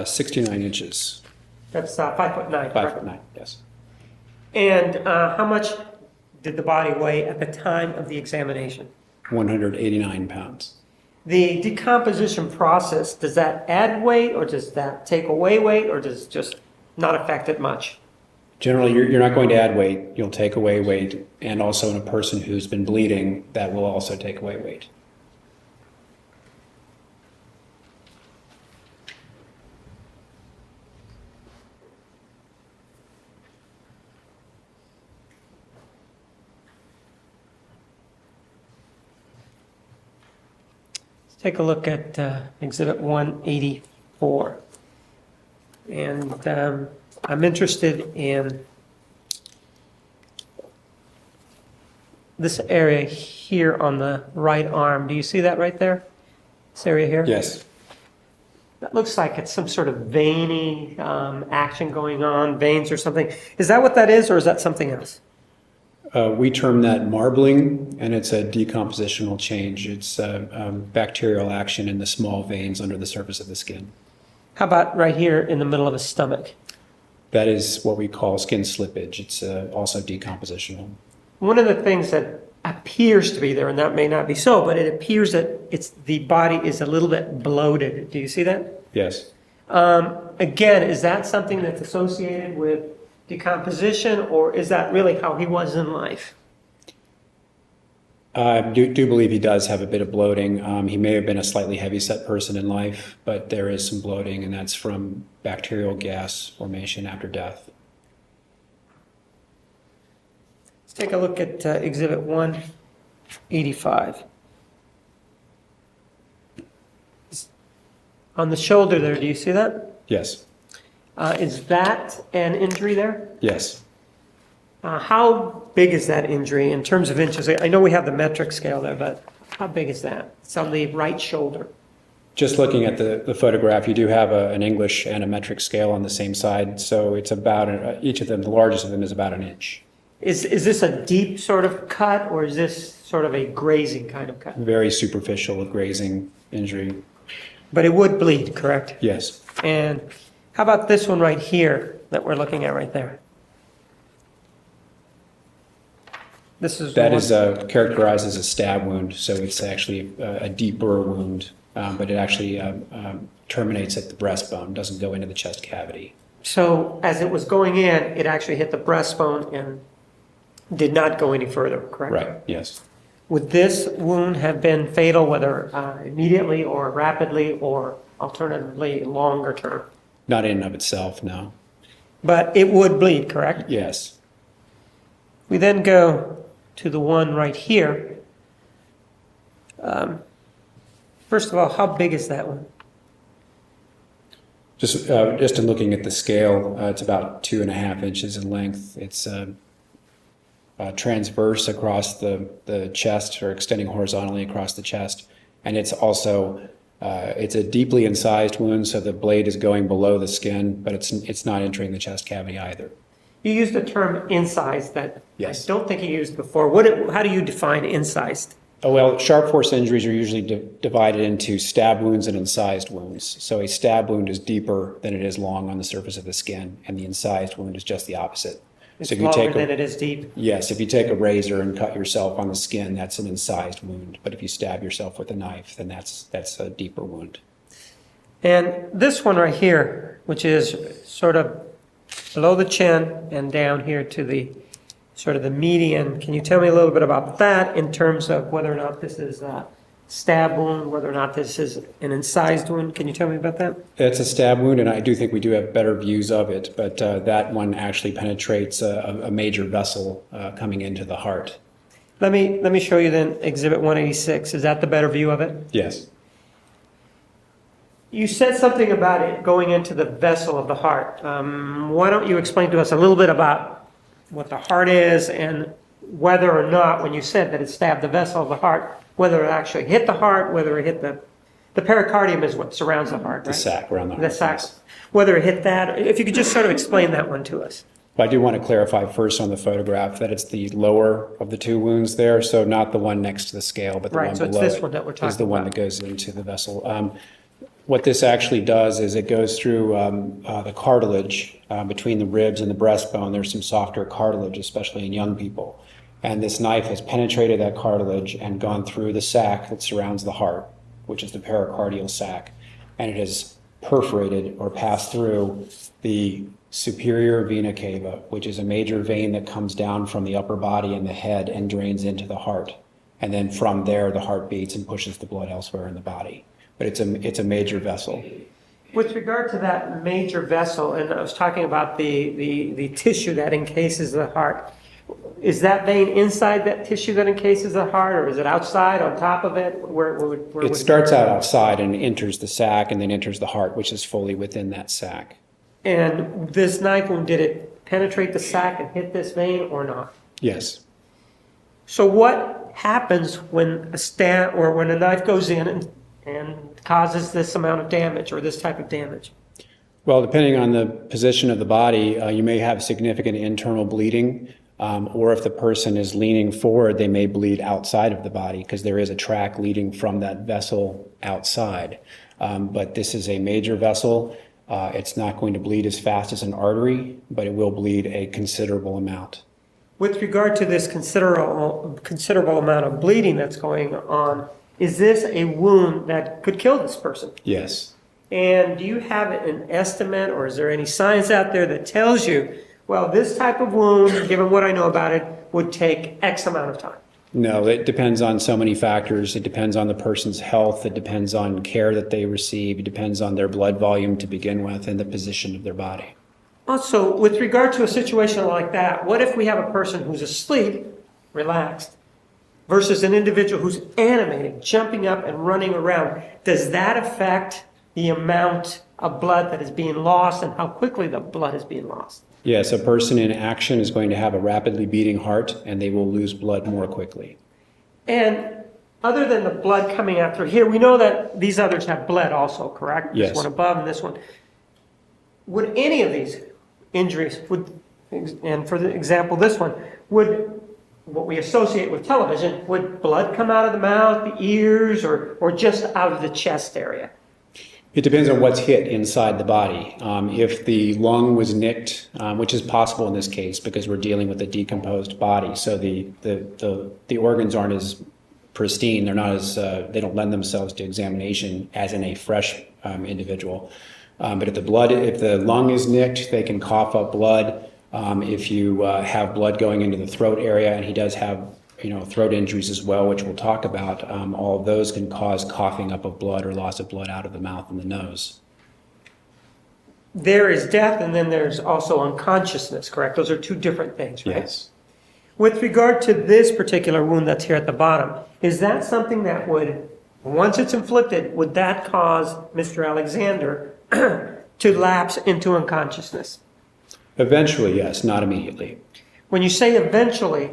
69 inches. That's 5'9", correct? 5'9", yes. And how much did the body weigh at the time of the examination? 189 pounds. The decomposition process, does that add weight, or does that take away weight, or does it just not affect it much? Generally, you're not going to add weight. You'll take away weight. And also in a person who's been bleeding, that will also take away weight. Take a look at Exhibit 184. And I'm interested in this area here on the right arm. Do you see that right there? This area here? Yes. That looks like it's some sort of veiny action going on, veins or something. Is that what that is, or is that something else? We term that marbling, and it's a decompositional change. It's bacterial action in the small veins under the surface of the skin. How about right here in the middle of his stomach? That is what we call skin slippage. It's also decompositional. One of the things that appears to be there, and that may not be so, but it appears that the body is a little bit bloated. Do you see that? Yes. Again, is that something that's associated with decomposition, or is that really how he was in life? I do believe he does have a bit of bloating. He may have been a slightly heavy-set person in life, but there is some bloating, and that's from bacterial gas formation after death. Let's take a look at Exhibit 185. On the shoulder there, do you see that? Yes. Is that an injury there? Yes. How big is that injury in terms of inches? I know we have the metric scale there, but how big is that? It's on the right shoulder. Just looking at the photograph, you do have an English and a metric scale on the same side, so it's about, each of them, the largest of them is about an inch. Is this a deep sort of cut, or is this sort of a grazing kind of cut? Very superficial with grazing injury. But it would bleed, correct? Yes. And how about this one right here that we're looking at right there? That is characterized as a stab wound, so it's actually a deeper wound, but it actually terminates at the breastbone, doesn't go into the chest cavity. So as it was going in, it actually hit the breastbone and did not go any further, correct? Right, yes. Would this wound have been fatal, whether immediately or rapidly, or alternatively longer term? Not in and of itself, no. But it would bleed, correct? Yes. We then go to the one right here. First of all, how big is that one? Just in looking at the scale, it's about 2.5 inches in length. It's transverse across the chest, or extending horizontally across the chest. And it's also, it's a deeply incised wound, so the blade is going below the skin, but it's not entering the chest cavity either. You used the term incised that Yes. I don't think you used before. How do you define incised? Oh, well, sharp force injuries are usually divided into stab wounds and incised wounds. So a stab wound is deeper than it is long on the surface of the skin, and the incised wound is just the opposite. It's So if you longer take than it is deep. Yes, if you take a razor and cut yourself on the skin, that's an incised wound. But if you stab yourself with a knife, then that's a deeper wound. And this one right here, which is sort of below the chin and down here to the sort of the median, can you tell me a little bit about that in terms of whether or not this is a stab wound, whether or not this is an incised wound? Can you tell me about that? It's a stab wound, and I do think we do have better views of it, but that one actually penetrates a major vessel coming into the heart. Let me show you then Exhibit 186. Is that the better view of it? Yes. You said something about it going into the vessel of the heart. Why don't you explain to us a little bit about what the heart is, and whether or not, when you said that it stabbed the vessel of the heart, whether it actually hit the heart, whether it hit the pericardium is what surrounds the heart, right? The sac around the heart. The sac. Whether it hit that, if you could just sort of explain that one to us. But I do want to clarify first on the photograph that it's the lower of the two wounds there, so not the one next to the scale, but the Right, one so below it's this it one that we're is the talking one about. that goes into the vessel. What this actually does is it goes through the cartilage between the ribs and the breastbone. There's some softer cartilage, especially in young people. And this knife has penetrated that cartilage and gone through the sac that surrounds the heart, which is the pericardial sac. And it has perforated or passed through the superior vena cava, which is a major vein that comes down from the upper body and the head and drains into the heart. And then from there, the heart beats and pushes the blood elsewhere in the body. But it's a major vessel. With regard to that major vessel, and I was talking about the tissue that encases the heart, is that vein inside that tissue that encases the heart, or is it outside, on top of it? Where It starts out outside and enters the sac and then enters the heart, which is fully within that sac. And this knife wound, did it penetrate the sac and hit this vein or not? Yes. So what happens when when a knife goes in and causes this amount of damage or this type of damage? Well, depending on the position of the body, you may have significant internal bleeding, or if the person is leaning forward, they may bleed outside of the body because there is a track leading from that vessel outside. But this is a major vessel. It's not going to bleed as fast as an artery, but it will bleed a considerable amount. With regard to this considerable amount of bleeding that's going on, is this a wound that could kill this person? Yes. And do you have an estimate, or is there any science out there that tells you, well, this type of wound, given what I know about it, would take X amount of time? No, it depends on so many factors. It depends on the person's health. It depends on care that they receive. It depends on their blood volume to begin with and the position of their body. Also, with regard to a situation like that, what if we have a person who's asleep, relaxed, versus an individual who's animated, jumping up and running around? Does that affect the amount of blood that is being lost and how quickly the blood is being lost? Yes, a person in action is going to have a rapidly beating heart and they will lose blood more quickly. And other than the blood coming out through here, we know that these others have bled also, correct? Yes. This one above and this one. Would any of these injuries, and for the example, this one, would what we associate with television, would blood come out of the mouth, the ears, or just out of the chest area? It depends on what's hit inside the body. If the lung was nicked, which is possible in this case because we're dealing with a decomposed body, so the organs aren't as pristine, they're not as they don't lend themselves to examination as in a fresh individual. But if the lung is nicked, they can cough up blood. If you have blood going into the throat area, and he does have throat injuries as well, which we'll talk about, all of those can cause coughing up of blood or loss of blood out of the mouth and the nose. There is death, and then there's also unconsciousness, correct? Those are two different things, right? Yes. With regard to this particular wound that's here at the bottom, is that something that would, once it's inflicted, would that cause Mr. Alexander to lapse into unconsciousness? Eventually, yes, not immediately. When you say eventually,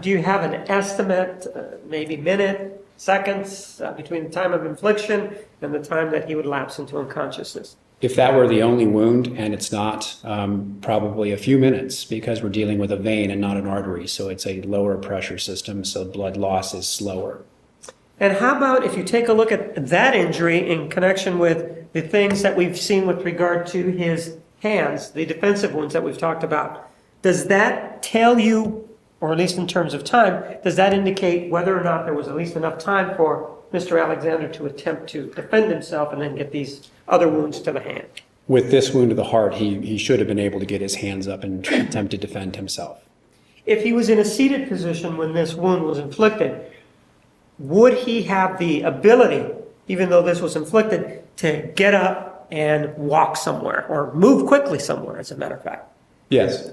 do you have an estimate, maybe minute, seconds, between the time of infliction and the time that he would lapse into unconsciousness? If that were the only wound, and it's not, probably a few minutes, because we're dealing with a vein and not an artery, so it's a lower pressure system, so blood loss is slower. And how about if you take a look at that injury in connection with the things that we've seen with regard to his hands, the defensive wounds that we've talked about? Does that tell you, or at least in terms of time, does that indicate whether or not there was at least enough time for Mr. Alexander to attempt to defend himself and then get these other wounds to the hand? With this wound to the heart, he should have been able to get his hands up and attempt to defend himself. If he was in a seated position when this wound was inflicted, would he have the ability, even though this was inflicted, to get up and walk somewhere or move quickly somewhere, as a matter of fact? Yes.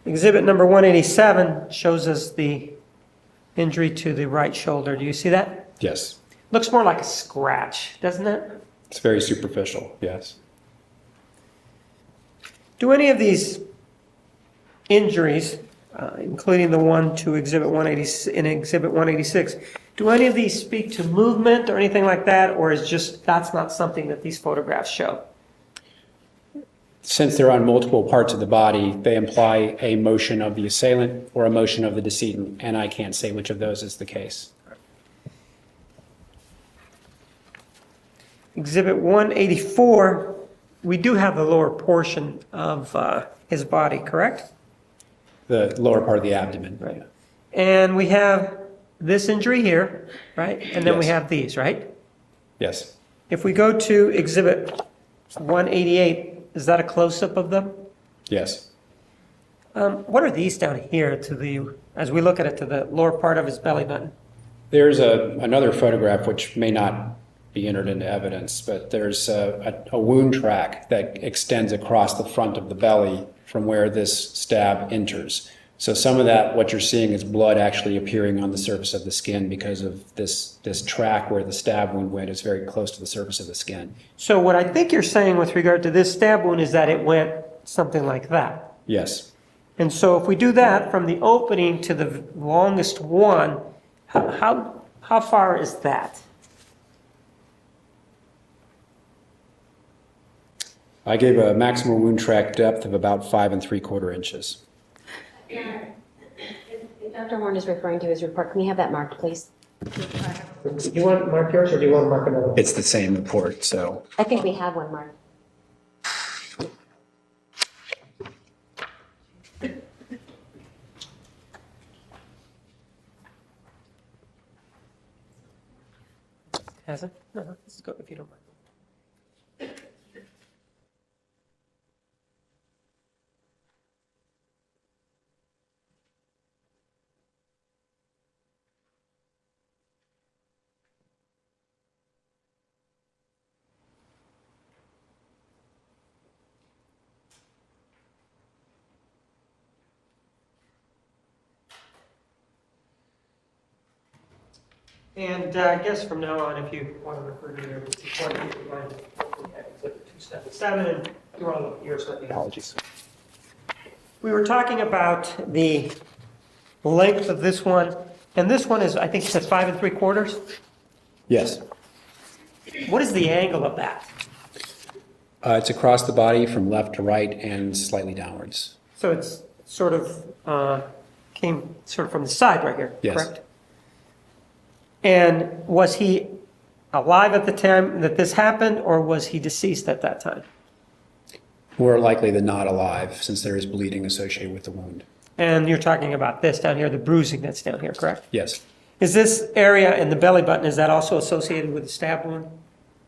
Exhibit number 187 shows us the injury to the right shoulder. Do you see that? Yes. Looks more like a scratch, doesn't it? It's very superficial, yes. Do any of these injuries, including the one to Exhibit 186, do any of these speak to movement or anything like that, or is just that's not something that these photographs show? Since they're on multiple parts of the body, they imply a motion of the assailant or a motion of the decedent, and I can't say which of those is the case. Exhibit 184, we do have the lower portion of his body, correct? The lower part of the abdomen. Right. And we have this injury here, right? And then we Yes. have these, right? Yes. If we go to Exhibit 188, is that a close-up of them? Yes. What are these down here to the, as we look at it, to the lower part of his belly button? There's another photograph which may not be entered into evidence, but there's a wound track that extends across the front of the belly from where this stab enters. So some of that, what you're seeing is blood actually appearing on the surface of the skin because of this track where the stab wound went is very close to the surface of the skin. So what I think you're saying with regard to this stab wound is that it went something like that. Yes. And so if we do that from the opening to the longest one, how far is that? I gave a maximum wound track depth of about 5 3/4 inches. If Dr. Horn is referring to his report, can we have that marked, please? Do you want to mark yours or do you want to mark another one? It's the same report, so. I think we have one marked. Has it? No, let's go if you don't mind. And I guess from now on, if you want to refer to your report, you can find Exhibit 277 and do all of yours. Apologies. We were talking about the length of this one, and this one is, I think it says 5 3/4. Yes. What is the angle of that? It's across the body from left to right and slightly downwards. So it's sort of came sort of from the side right here, Yes. correct? And was he alive at the time that this happened, or was he deceased at that time? More likely than not alive, since there is bleeding associated with the wound. And you're talking about this down here, the bruising that's down here, correct? Yes. Is this area in the belly button, is that also associated with the stab wound?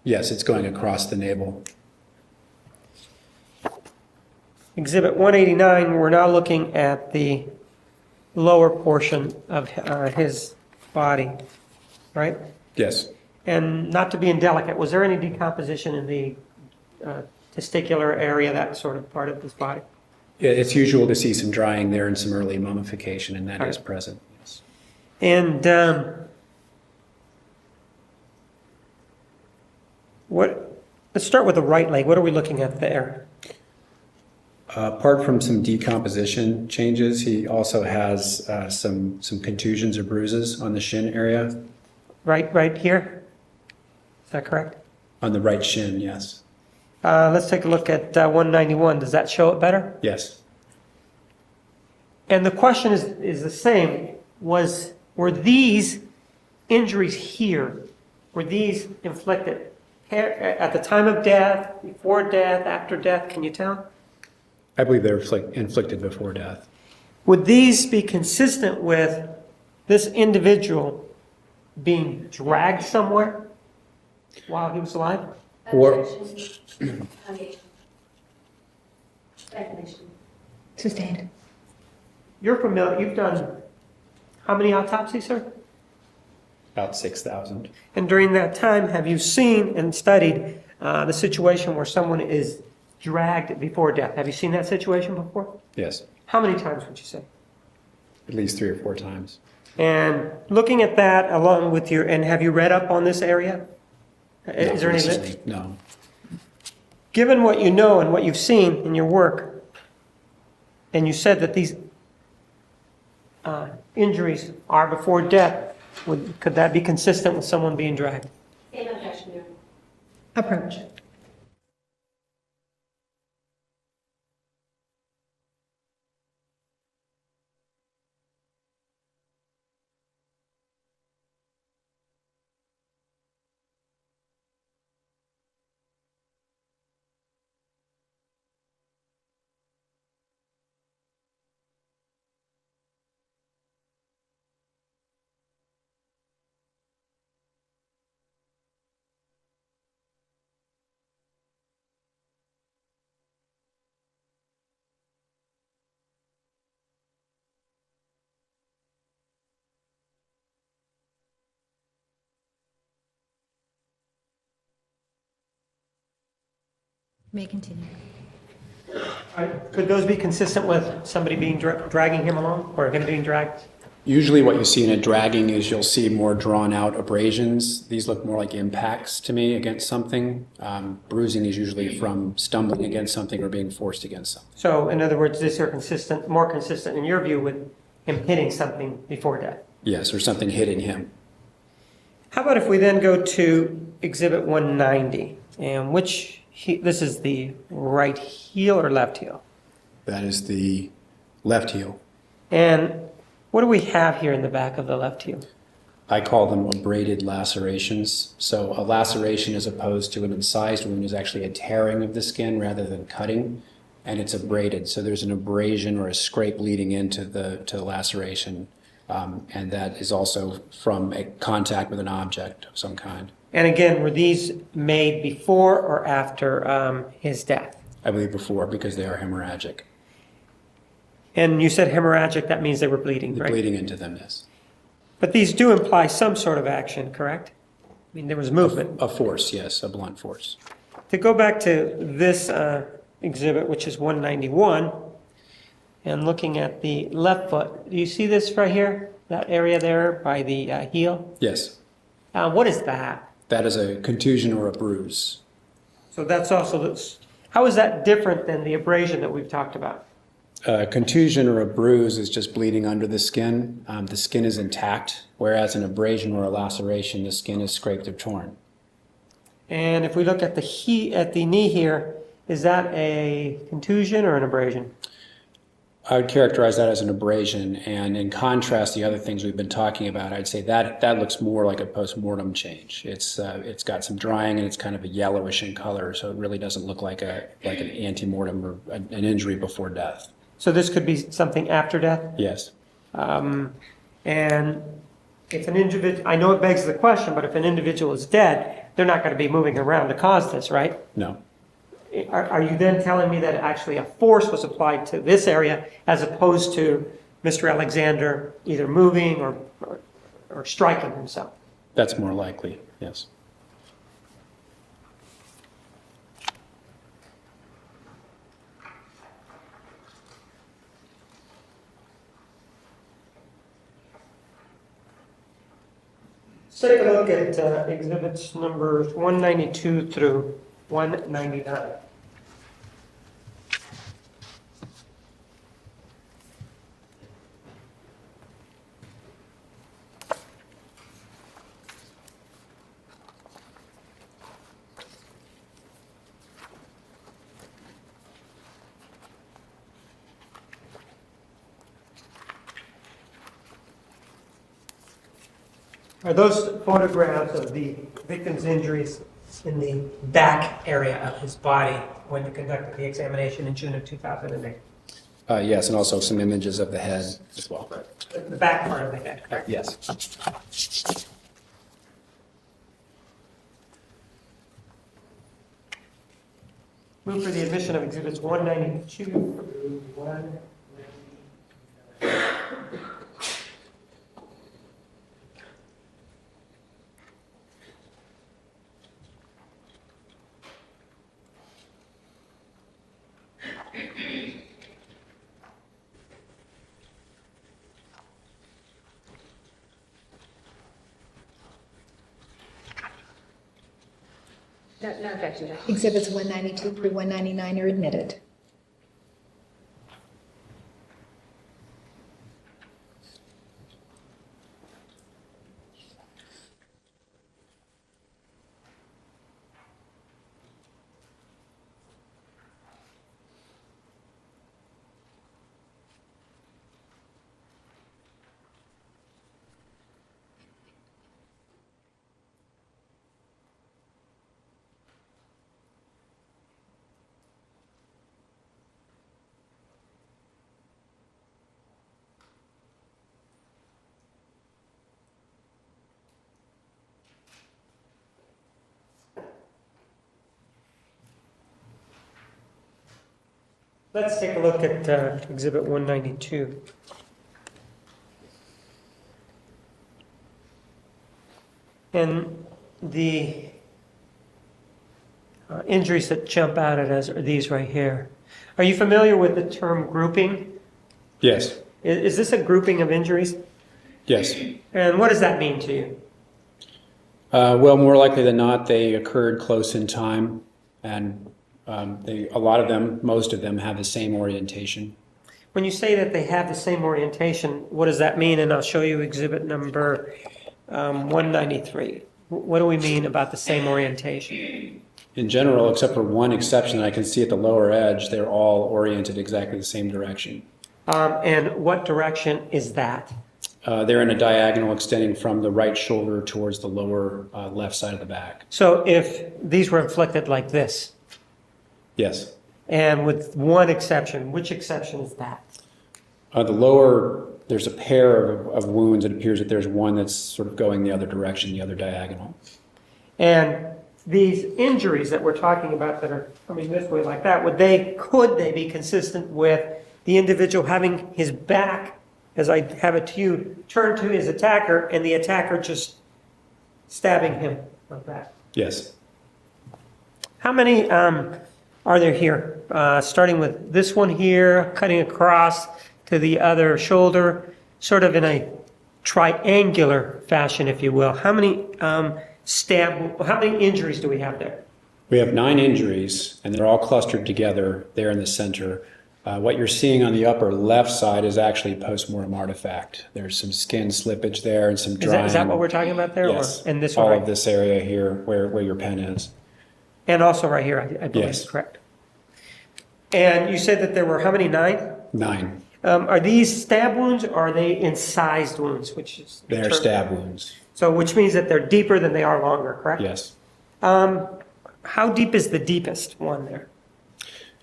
Yes, it's going across the navel. Exhibit 189, we're now looking at the lower portion of his body, right? Yes. And not to be indelicate, was there any decomposition in the testicular area, that sort of part of his body? It's usual to see some drying there and some early mummification, and that is present. Yes. And let's start with the right leg. What are we looking at there? Apart from some decomposition changes, he also has some contusions or bruises on the shin area. Right here? Is that correct? On the right shin, yes. Let's take a look at 191. Does that show it better? Yes. And the question is the same. Were these injuries here, were these inflicted at the time of death, before death, after death? Can you tell? I believe they were inflicted before death. Would these be consistent with this individual being dragged somewhere while he was alive? Or, Sustained. You're familiar, you've done how many autopsies, sir? about 6,000. And during that time, have you seen and studied the situation where someone is dragged before death? Have you seen that situation before? Yes. How many times would you say? At least 3 or 4 times. And looking at that along with and have you read up on this area? Is there any? Recently, no. Given what you know and what you've seen in your work, and you said that these injuries are before death, could that be consistent with someone being dragged? Same objection, Your Honor. Approach. May continue. Could those be consistent with somebody being dragging him along or him being dragged? Usually what you see in a dragging is you'll see more drawn out abrasions. These look more like impacts to me against something. Bruising is usually from stumbling against something or being forced against something. So in other words, these are consistent, more consistent in your view with him hitting something before death? Yes, or something hitting him. How about if we then go to Exhibit 190, and this is the right heel or left heel? That is the left heel. And what do we have here in the back of the left heel? I call them abraded lacerations. So a laceration as opposed to an incised wound is actually a tearing of the skin rather than cutting, and it's abraded. So there's an abrasion or a scrape leading into the laceration, and that is also from a contact with an object of some kind. And again, were these made before or after his death? I believe before, because they are hemorrhagic. And you said hemorrhagic, that means they were bleeding, The right? bleeding into them, yes. But these do imply some sort of action, correct? I mean, there was movement. A force, yes, a blunt force. To go back to this exhibit, which is 191, and looking at the left foot, do you see this right here? That area there by the heel? Yes, What is that? that is a contusion or a bruise. So that's also this. How is that different than the abrasion that we've talked about? A contusion or a bruise is just bleeding under the skin. The skin is intact, whereas an abrasion or a laceration, the skin is scraped or torn. And if we look at the knee here, is that a contusion or an abrasion? I would characterize that as an abrasion, and in contrast, the other things we've been talking about, I'd say that looks more like a post-mortem change. It's got some drying and it's kind of a yellowish in color, so it really doesn't look like an ante-mortem or an injury before death. So this could be something after death? Yes. And if an individual, I know it begs the question, but if an individual is dead, they're not going to be moving around to cause this, right? No. Are you then telling me that actually a force was applied to this area as opposed to Mr. Alexander either moving or striking himself? That's more likely, yes. Let's take a look at exhibits numbers 192 through 199. Are those photographs of the victim's injuries in the back area of his body when you conducted the examination in June of 2008? Yes, and also some images of the head as well. The back part of the head, correct? Yes. Move for the admission of exhibits 192 through 190. No objection, Judge. Exhibits 192 through 199 are admitted. Let's take a look at exhibit 192. And injuries that jump out at us are these right here. Are you familiar with the term grouping? Yes, Is this a grouping of injuries? yes. And what does that mean to you? Well, more likely than not, they occurred close in time, and a lot of them, most of them, have the same orientation. When you say that they have the same orientation, what does that mean? And I'll show you exhibit number 193. What do we mean about the same orientation? In general, except for one exception that I can see at the lower edge, they're all oriented exactly the same direction. And what direction is that? They're in a diagonal extending from the right shoulder towards the lower left side of the back. So if these were inflicted like this, Yes. and with one exception, which exception is that? The lower, there's a pair of wounds. It appears that there's one that's sort of going the other direction, the other diagonal. And these injuries that we're talking about that are coming this way like that, could they be consistent with the individual having his back, as I have it to you, turned to his attacker and the attacker just stabbing him like that? Yes. How many are there here? Starting with this one here, cutting across to the other shoulder, sort of in a triangular fashion, if you will. How many how many injuries do we have there? We have 9 injuries, and they're all clustered together there in the center. What you're seeing on the upper left side is actually a post-mortem artifact. There's some skin slippage there and some drying. Is that what we're talking about there? Yes. Or in this one? All Right? of this area here where your pen is. And also right here, I believe. Yes. Correct. And you said that there were how many? 9? 9. Are these stab wounds or are they incised wounds? Which is the They're term? stab wounds. So which means that they're deeper than they are longer, correct? Yes. How deep is the deepest one there?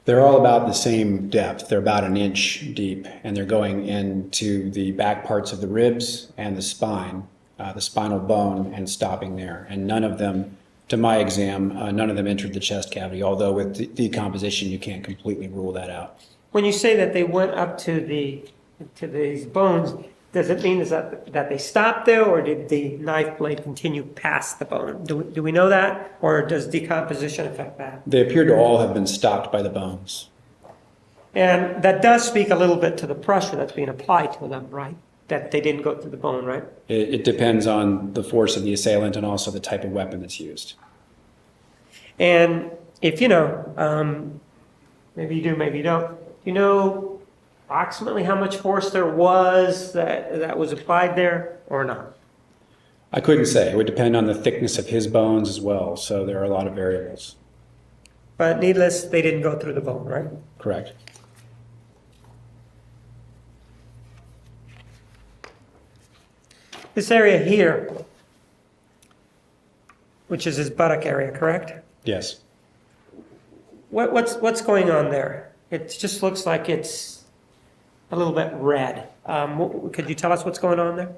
They're all about the same depth. They're about an inch deep, and they're going into the back parts of the ribs and the spine, the spinal bone, and stopping there. And none of them, to my exam, none of them entered the chest cavity, although with decomposition, you can't completely rule that out. When you say that they went up to these bones, does it mean that they stopped there, or did the knife blade continue past the bone? Do we know that, or does decomposition affect that? They appear to all have been stopped by the bones. And that does speak a little bit to the pressure that's being applied to them, right? That they didn't go through the bone, right? It depends on the force of the assailant and also the type of weapon that's used. And if you know, maybe you do, maybe you don't, you know approximately how much force there was that was applied there or not? I couldn't say. It would depend on the thickness of his bones as well, so there are a lot of variables. But needless, they didn't go through the bone, right? Correct. This area here, which is his buttock area, correct? Yes. What's going on there? It just looks like it's a little bit red. Could you tell us what's going on there?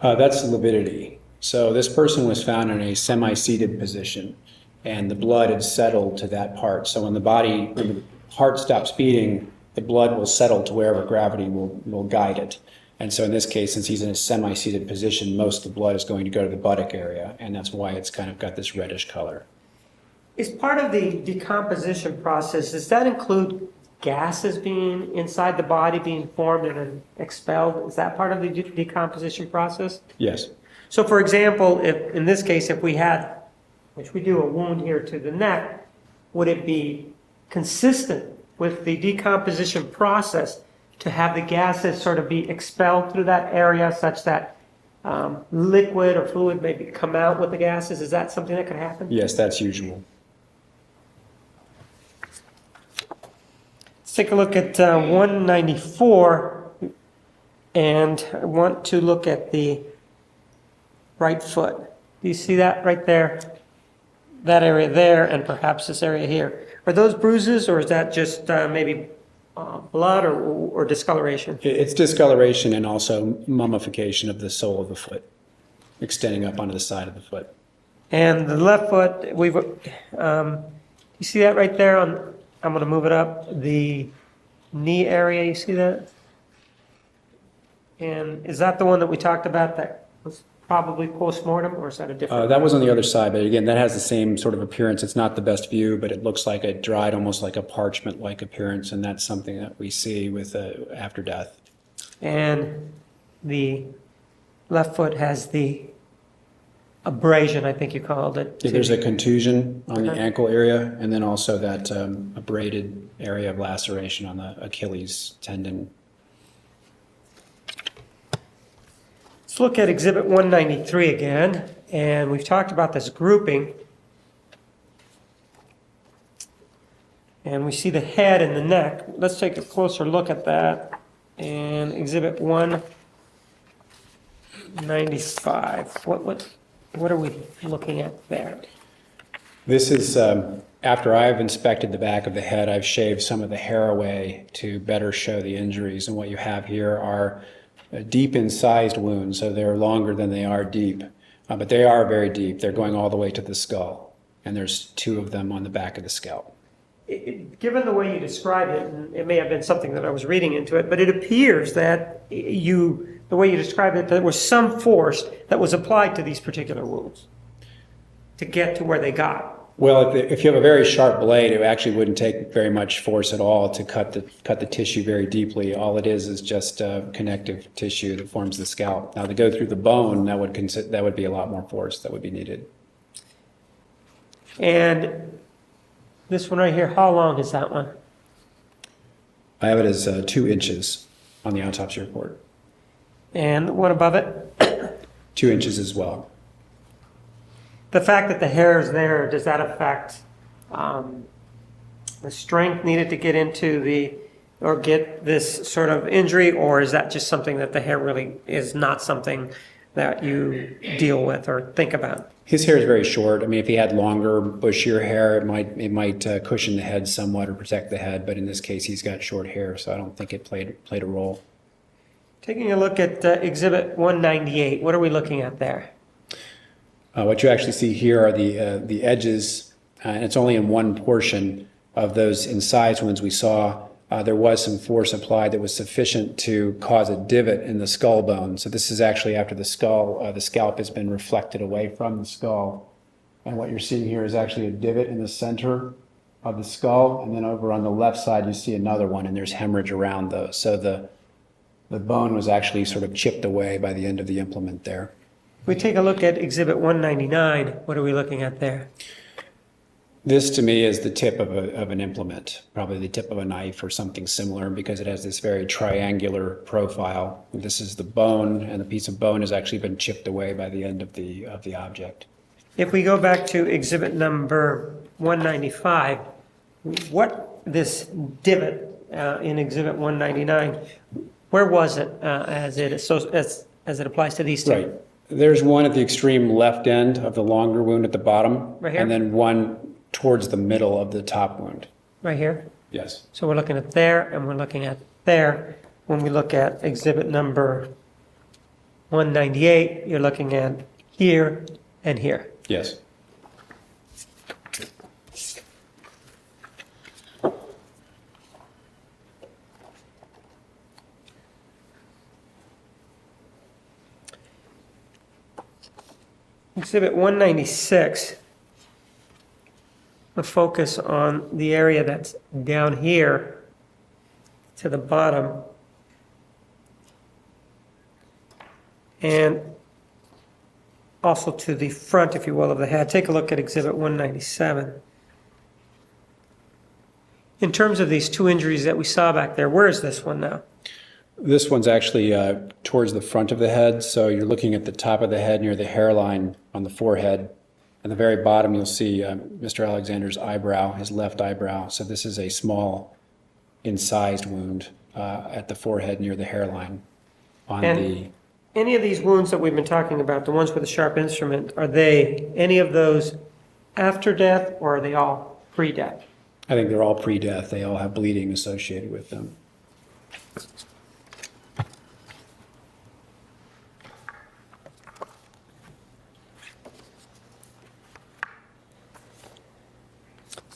That's lividity. So this person was found in a semi-seated position, and the blood had settled to that part. So when the heart stops beating, the blood will settle to wherever gravity will guide it. And so in this case, since he's in a semi-seated position, most of the blood is going to go to the buttock area, and that's why it's kind of got this reddish color. Is part of the decomposition process, does that include gases being inside the body being formed and then expelled? Is that part of the decomposition process? Yes. So for example, if in this case, if we had, which we do, a wound here to the neck, would it be consistent with the decomposition process to have the gases sort of be expelled through that area such that liquid or fluid maybe come out with the gases? Is that something that could happen? Yes, that's usual. Let's take a look at 194, and I want to look at the right foot. Do you see that right there? That area there, and perhaps this area here. Are those bruises, or is that just maybe blood or discoloration? It's discoloration and also mummification of the sole of the foot, extending up onto the side of the foot. And the left foot, you see that right there on, I'm going to move it up, the knee area, you see that? And is that the one that we talked about that was probably post-mortem, or is that a different? That was on the other side, but again, that has the same sort of appearance. It's not the best view, but it looks like it dried, almost like a parchment-like appearance, and that's something that we see with after death. And the left foot has the abrasion, I think you called it. Yeah, there's a contusion on the Okay. ankle area, and then also that abraded area of laceration on the Achilles tendon. Let's look at Exhibit 193 again, and we've talked about this grouping. And we see the head and the neck. Let's take a closer look at that. And Exhibit 195, what are we looking at there? This is, after I've inspected the back of the head, I've shaved some of the hair away to better show the injuries. And what you have here are deep incised wounds, so they're longer than they are deep. But they are very deep. They're going all the way to the skull. And there's 2 of them on the back of the scalp. Given the way you described it, and it may have been something that I was reading into it, but it appears that the way you described it, there was some force that was applied to these particular wounds to get to where they got. Well, if you have a very sharp blade, it actually wouldn't take very much force at all to cut the tissue very deeply. All it is just connective tissue that forms the scalp. Now, to go through the bone, that would be a lot more force that would be needed. And this one right here, how long is that one? I have it as 2 inches on the autopsy report. And the one above it? 2 inches as well. The fact that the hair is there, does that affect the strength needed to get into or get this sort of injury, or is that just something that the hair really is not something that you deal with or think about? His hair is very short. I mean, if he had longer, bushier hair, it might cushion the head somewhat or protect the head. But in this case, he's got short hair, so I don't think it played a role. Taking a look at Exhibit 198, what are we looking at there? What you actually see here are the edges, and it's only in one portion of those incised wounds we saw. There was some force applied that was sufficient to cause a divot in the skull bone. So this is actually after the scalp has been reflected away from the skull. And what you're seeing here is actually a divot in the center of the skull. And then over on the left side, you see another one, and there's hemorrhage around those. So the bone was actually sort of chipped away by the end of the implement there. We take a look at Exhibit 199, what are we looking at there? This to me is the tip of an implement, probably the tip of a knife or something similar, because it has this very triangular profile. This is the bone, and the piece of bone has actually been chipped away by the end of the object. If we go back to Exhibit number 195, what this divot in Exhibit 199, where was it as it applies to these two? Right. There's one at the extreme left end of the longer wound at the bottom, Right here? and then one towards the middle of the top wound. Right here? Yes. So we're looking at there, and we're looking at there. When we look at Exhibit number 198, you're looking at here and here. Yes. Exhibit 196, the focus on the area that's down here to the bottom. And also to the front, if you will, of the head. Take a look at Exhibit 197. In terms of these 2 injuries that we saw back there, where is this one now? This one's actually towards the front of the head, so you're looking at the top of the head near the hairline on the forehead. At the very bottom, you'll see Mr. Alexander's eyebrow, his left eyebrow. So this is a small incised wound at the forehead near the hairline. Any of these wounds that we've been talking about, the ones with the sharp instrument, are they any of those after death, or are they all pre-death? I think they're all pre-death. They all have bleeding associated with them.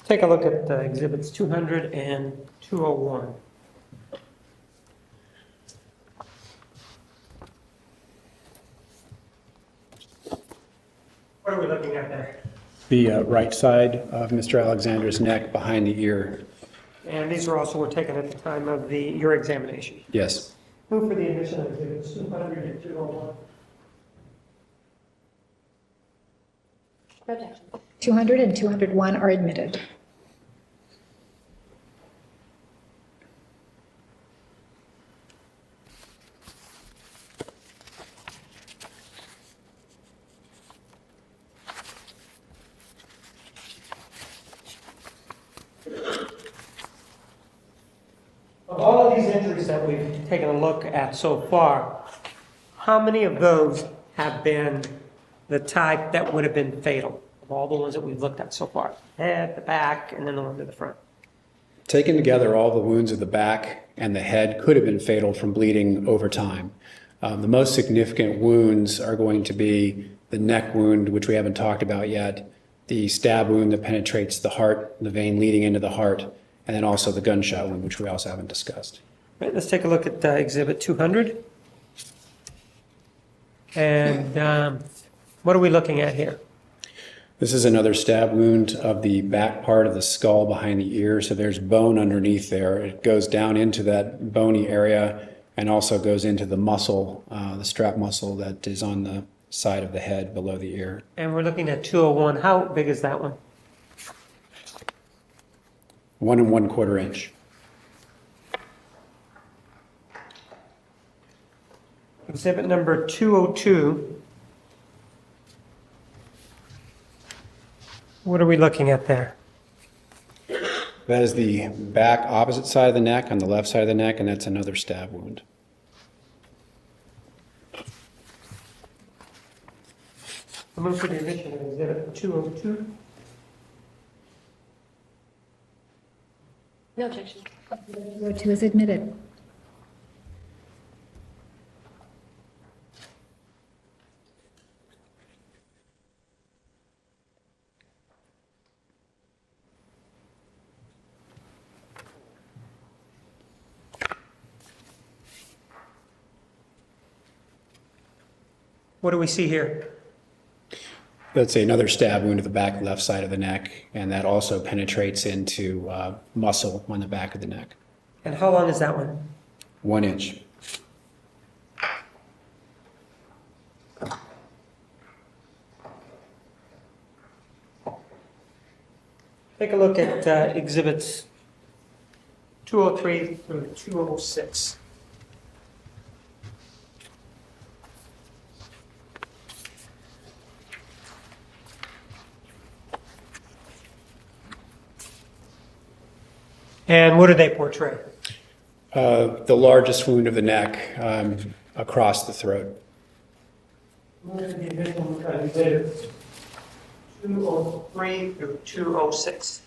Take a look at Exhibits 200 and 201. What are we looking at there? The right side of Mr. Alexander's neck behind the ear. And these were taken at the time of your examination. Yes. Move for the admission of exhibits 200 and 201. No objection. 200 and 201 are admitted. Of all of these injuries that we've taken a look at so far, how many of those have been the type that would have been fatal? Of all the ones that we've looked at so far, head, the back, and then the one to the front. Taken together, all the wounds of the back and the head could have been fatal from bleeding over time. The most significant wounds are going to be the neck wound, which we haven't talked about yet, the stab wound that penetrates the heart, the vein leading into the heart, and then also the gunshot wound, which we also haven't discussed. Right, let's take a look at exhibit 200. And what are we looking at here? This is another stab wound of the back part of the skull behind the ear. So there's bone underneath there. It goes down into that bony area and also goes into the muscle, the strap muscle that is on the side of the head below the ear. And we're looking at 201. How big is that one? 1 1/4 inch. Exhibit number 202. What are we looking at there? That is the back opposite side of the neck, on the left side of the neck, and that's another stab wound. I move for the admission of exhibit 202. No objection. 202 is admitted. What do we see here? That's another stab wound to the back left side of the neck, and that also penetrates into muscle on the back of the neck. And how long is that one? 1 inch. Take a look at exhibits 203 through 206. And what do they portray? The largest wound of the neck across the throat. Exhibits 203 through 206.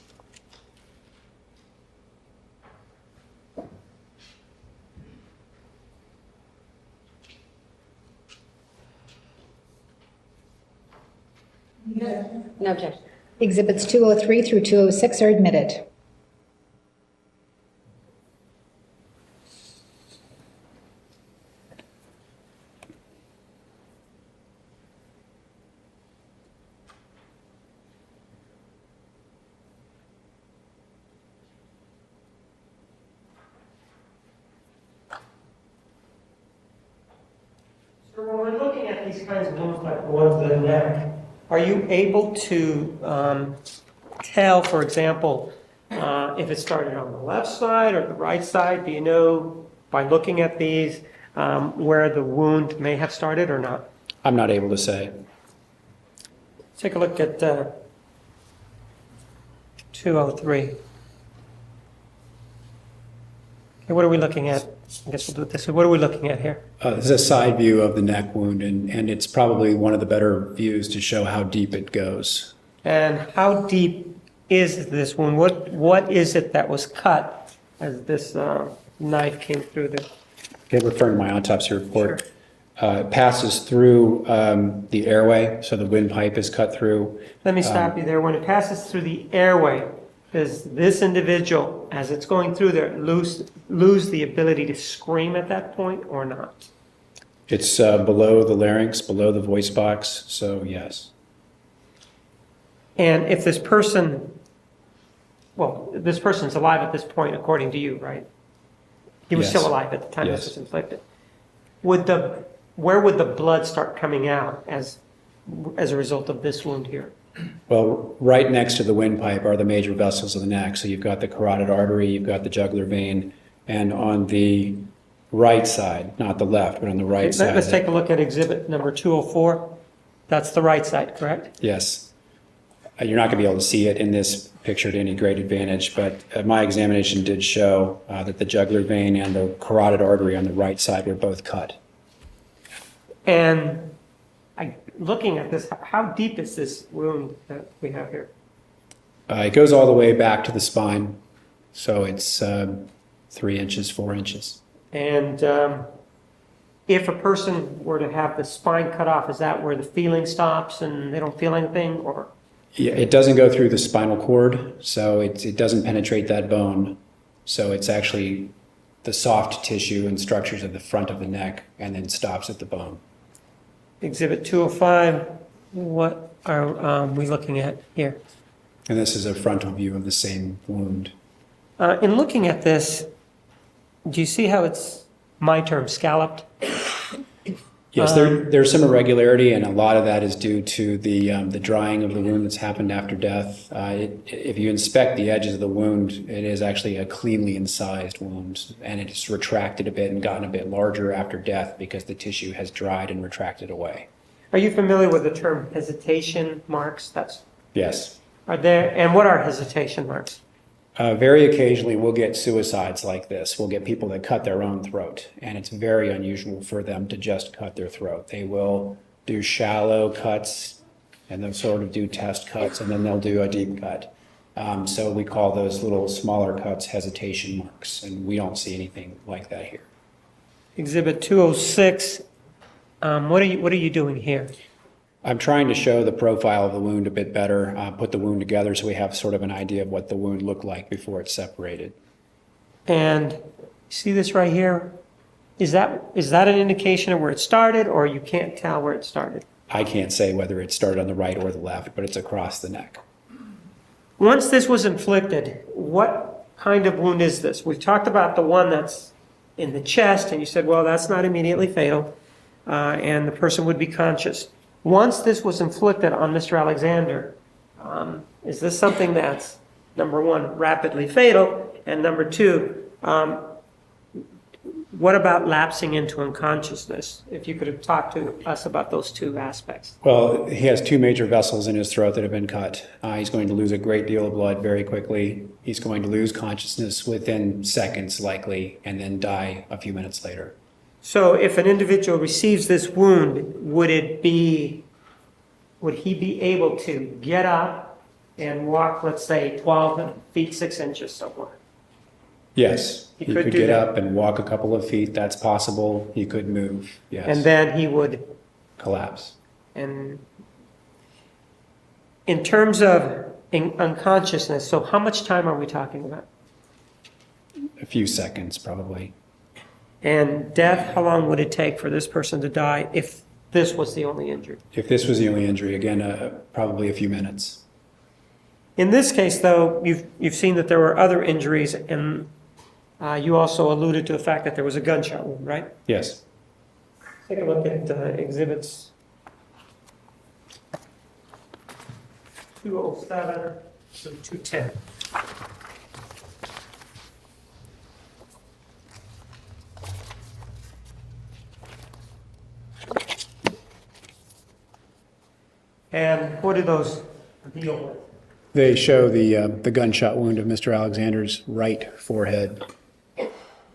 No objection. Exhibits 203 through 206 are admitted. So when we're looking at these kinds of wounds like the ones in the neck, are you able to tell, for example, if it started on the left side or the right side? Do you know by looking at these where the wound may have started or not? I'm not able to say. Take a look at 203. Okay, what are we looking at? I guess we'll do it this way. What are we looking at here? This is a side view of the neck wound, and it's probably one of the better views to show how deep it goes. And how deep is this wound? What is it that was cut as this knife came through the... Okay, referring to my autopsy report, it passes through the airway, so the windpipe is cut through. Let me stop you there. When it passes through the airway, does this individual, as it's going through there, lose the ability to scream at that point or not? It's below the larynx, below the voice box, so yes. And if this person, well, this person's alive at this point, according to you, right? He was Yes. still alive at the time this Yes. was inflicted. Where would the blood start coming out as a result of this wound here? Well, right next to the windpipe are the major vessels of the neck. So you've got the carotid artery, you've got the jugular vein, and on the right side, not the left, but on the right side. Let's take a look at exhibit number 204. That's the right side, correct? Yes. You're not going to be able to see it in this picture to any great advantage, but my examination did show that the jugular vein and the carotid artery on the right side were both cut. And looking at this, how deep is this wound that we have here? It goes all the way back to the spine, so it's 3 inches, 4 inches. And if a person were to have the spine cut off, is that where the feeling stops and they don't feel anything, or? Yeah, it doesn't go through the spinal cord, so it doesn't penetrate that bone. So it's actually the soft tissue and structures of the front of the neck and then stops at the bone. Exhibit 205, what are we looking at here? And this is a frontal view of the same wound. In looking at this, do you see how it's, my term, scalloped? Yes, there's some irregularity, and a lot of that is due to the drying of the wound that's happened after death. If you inspect the edges of the wound, it is actually a cleanly incised wound, and it's retracted a bit and gotten a bit larger after death because the tissue has dried and retracted away. Are you familiar with the term hesitation marks? Yes. And what are hesitation marks? Very occasionally, we'll get suicides like this. We'll get people that cut their own throat, and it's very unusual for them to just cut their throat. They will do shallow cuts, and they'll sort of do test cuts, and then they'll do a deep cut. So we call those little smaller cuts hesitation marks, and we don't see anything like that here. Exhibit 206, what are you doing here? I'm trying to show the profile of the wound a bit better, put the wound together so we have sort of an idea of what the wound looked like before it's separated. And see this right here? Is that an indication of where it started, or you can't tell where it started? I can't say whether it started on the right or the left, but it's across the neck. Once this was inflicted, what kind of wound is this? We've talked about the one that's in the chest, and you said, well, that's not immediately fatal, and the person would be conscious. Once this was inflicted on Mr. Alexander, is this something that's, number one, rapidly fatal, and number two, what about lapsing into unconsciousness? If you could have talked to us about those two aspects. Well, he has 2 major vessels in his throat that have been cut. He's going to lose a great deal of blood very quickly. He's going to lose consciousness within seconds, likely, and then die a few minutes later. So if an individual receives this wound, would he be able to get up and walk, let's say, 12 feet 6 inches somewhere? Yes, He he could could do get that. up and walk a couple of feet. That's possible. He could move, yes. And then he would, Collapse. and in terms of unconsciousness, so how much time are we talking about? A few seconds, probably. And death, how long would it take for this person to die if this was the only injury? If this was the only injury, again, probably a few minutes. In this case, though, you've seen that there were other injuries, and you also alluded to the fact that there was a gunshot wound, right? Yes. Take a look at exhibits 207 through 210. And what do those deal with? They show the gunshot wound of Mr. Alexander's right forehead.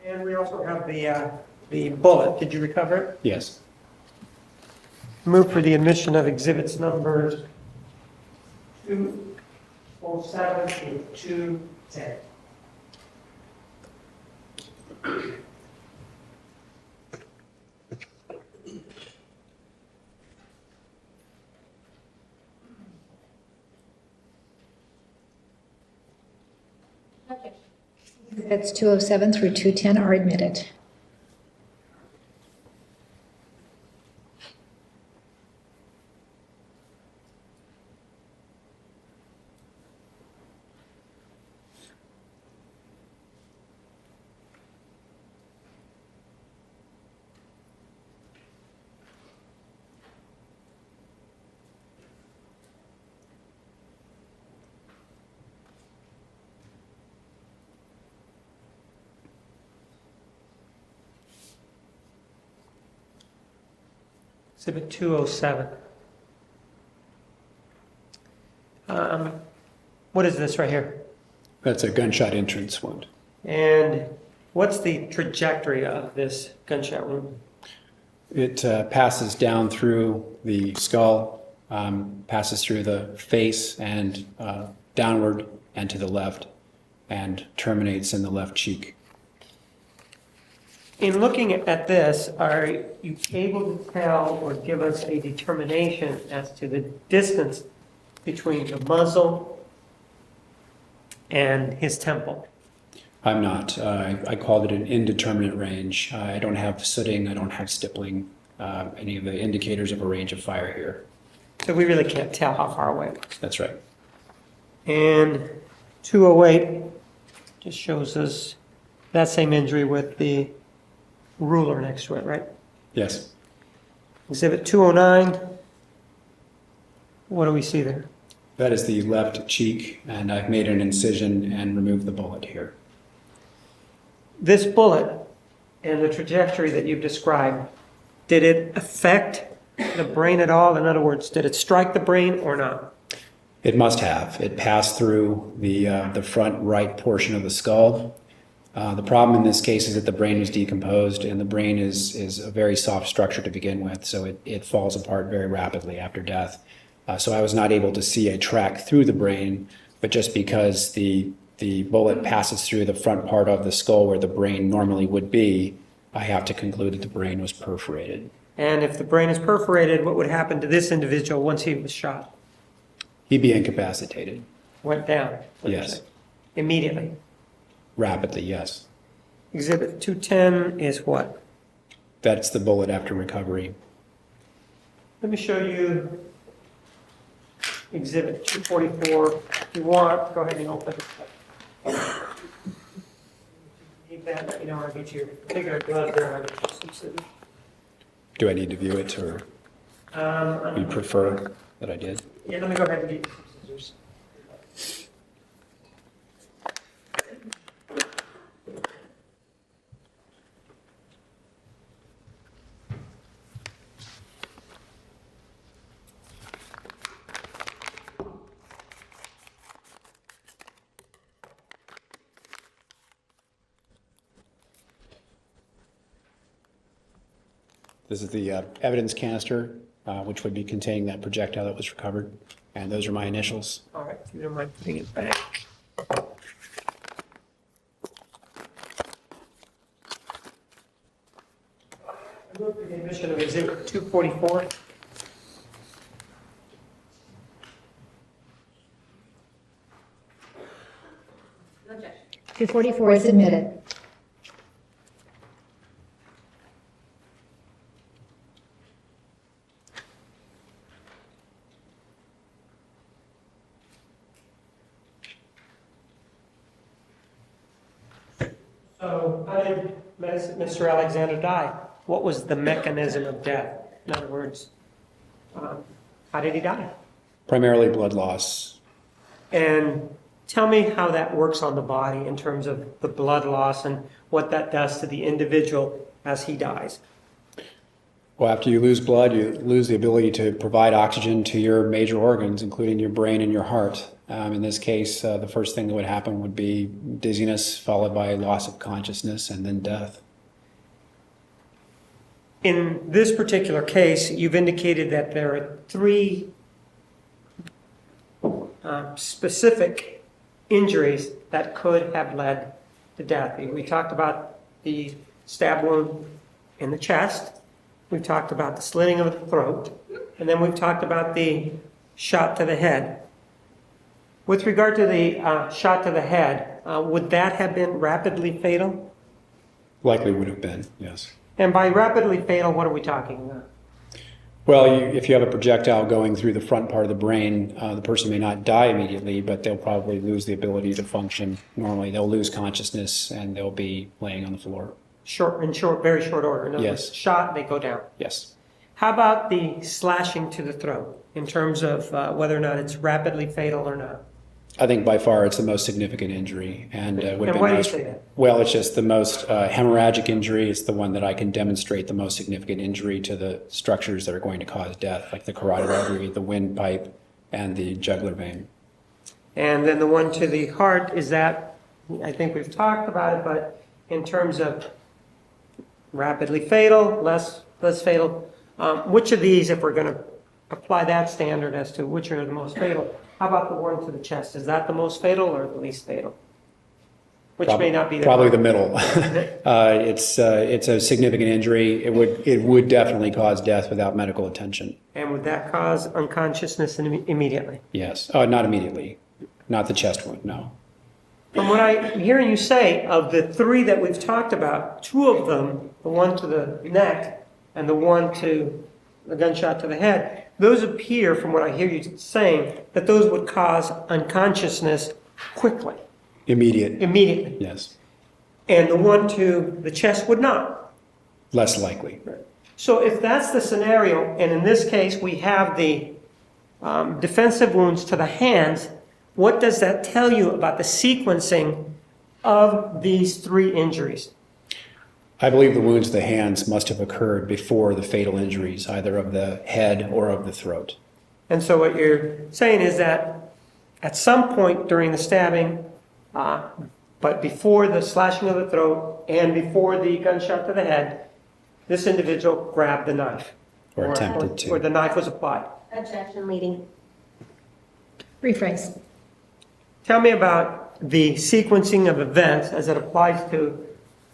And we also have the bullet. Did you recover it? Yes. Move for the admission of exhibits numbers 207 through 210. That's 207 through 210 are admitted. Exhibit 207. What is this right here? That's a gunshot entrance wound. And what's the trajectory of this gunshot wound? It passes down through the skull, passes through the face and downward and to the left, and terminates in the left cheek. In looking at this, are you able to tell or give us a determination as to the distance between the muzzle and his temple? I'm not. I called it an indeterminate range. I don't have sooting, I don't have stippling, any of the indicators of a range of fire here. So we really can't tell how far away it was. That's right. And 208 just shows us that same injury with the ruler next to it, right? Yes. Exhibit 209, what do we see there? That is the left cheek, and I've made an incision and removed the bullet here. This bullet and the trajectory that you've described, did it affect the brain at all? In other words, did it strike the brain or not? It must have. It passed through the front right portion of the skull. The problem in this case is that the brain was decomposed, and the brain is a very soft structure to begin with, so it falls apart very rapidly after death. So I was not able to see a track through the brain, but just because the bullet passes through the front part of the skull where the brain normally would be, I have to conclude that the brain was perforated. And if the brain is perforated, what would happen to this individual once he was shot? He'd be incapacitated. Went down? what you're Yes. saying. Immediately. Rapidly, yes. Exhibit 210 is what? That's the bullet after recovery. Let me show you Exhibit 244. If you want, go ahead and open it. Need that, let me know, I'll get you, take a glove there. I'll get you some scissors. Do I need to view it, or you prefer that I did? Yeah, let me go ahead and get you some scissors. This is the evidence canister, which would be containing that projectile that was recovered. And those are my initials. All right, if you don't mind putting it back. I move for the admission of Exhibit 244. No objection. 244 is admitted. So how did Mr. Alexander die? What was the mechanism of death? In other words, how did he die? Primarily blood loss. And tell me how that works on the body in terms of the blood loss and what that does to the individual as he dies. Well, after you lose blood, you lose the ability to provide oxygen to your major organs, including your brain and your heart. In this case, the first thing that would happen would be dizziness, followed by loss of consciousness, and then death. In this particular case, you've indicated that there are three specific injuries that could have led to death. We talked about the stab wound in the chest. We've talked about the slitting of the throat. And then we've talked about the shot to the head. With regard to the shot to the head, would that have been rapidly fatal? Likely would have been, yes. And by rapidly fatal, what are we talking about? Well, if you have a projectile going through the front part of the brain, the person may not die immediately, but they'll probably lose the ability to function normally. They'll lose consciousness, and they'll be laying on the floor. Very short order. In other Yes. words, shot, they go down. Yes. How about the slashing to the throat in terms of whether or not it's rapidly fatal or not? I think by far it's the most significant injury and would And be why do you most, say that? well, it's just the most hemorrhagic injury. It's the one that I can demonstrate the most significant injury to the structures that are going to cause death, like the carotid artery, the windpipe, and the jugular vein. And then the one to the heart, is that, I think we've talked about it, but in terms of rapidly fatal, less fatal, which of these, if we're going to apply that standard as to which are the most fatal, how about the one to the chest? Is that the most fatal or the least fatal? Which may not be. Probably the middle. It's a significant injury. It would definitely cause death without medical attention. And would that cause unconsciousness immediately? Yes. Not immediately. Not the chest wound, no. From what I'm hearing you say, of the three that we've talked about, two of them, the one to the neck and the one to the gunshot to the head, those appear, from what I hear you saying, that those would cause unconsciousness quickly, Immediately, yes. and the one to the chest would not. Less likely. So if that's the scenario, and in this case we have the defensive wounds to the hands, what does that tell you about the sequencing of these three injuries? I believe the wounds to the hands must have occurred before the fatal injuries, either of the head or of the throat. And so what you're saying is that at some point during the stabbing, but before the slashing of the throat and before the gunshot to the head, this individual grabbed the knife. Or attempted to. Or the knife was applied. Objection, leading. Rephrase. Tell me about the sequencing of events as it applies to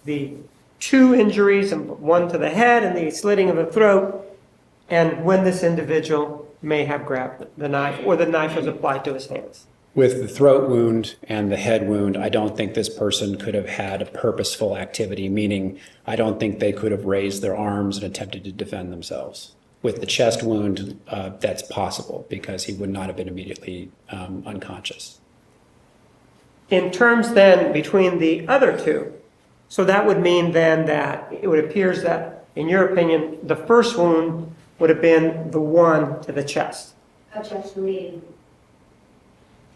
the two injuries, and one to the head and the slitting of the throat, and when this individual may have grabbed the knife or the knife was applied to his hands. With the throat wound and the head wound, I don't think this person could have had a purposeful activity, meaning I don't think they could have raised their arms and attempted to defend themselves. With the chest wound, that's possible because he would not have been immediately unconscious. In terms then between the other two, so that would mean then that it would appear that, in your opinion, the first wound would have been the one to the chest. Objection, leading.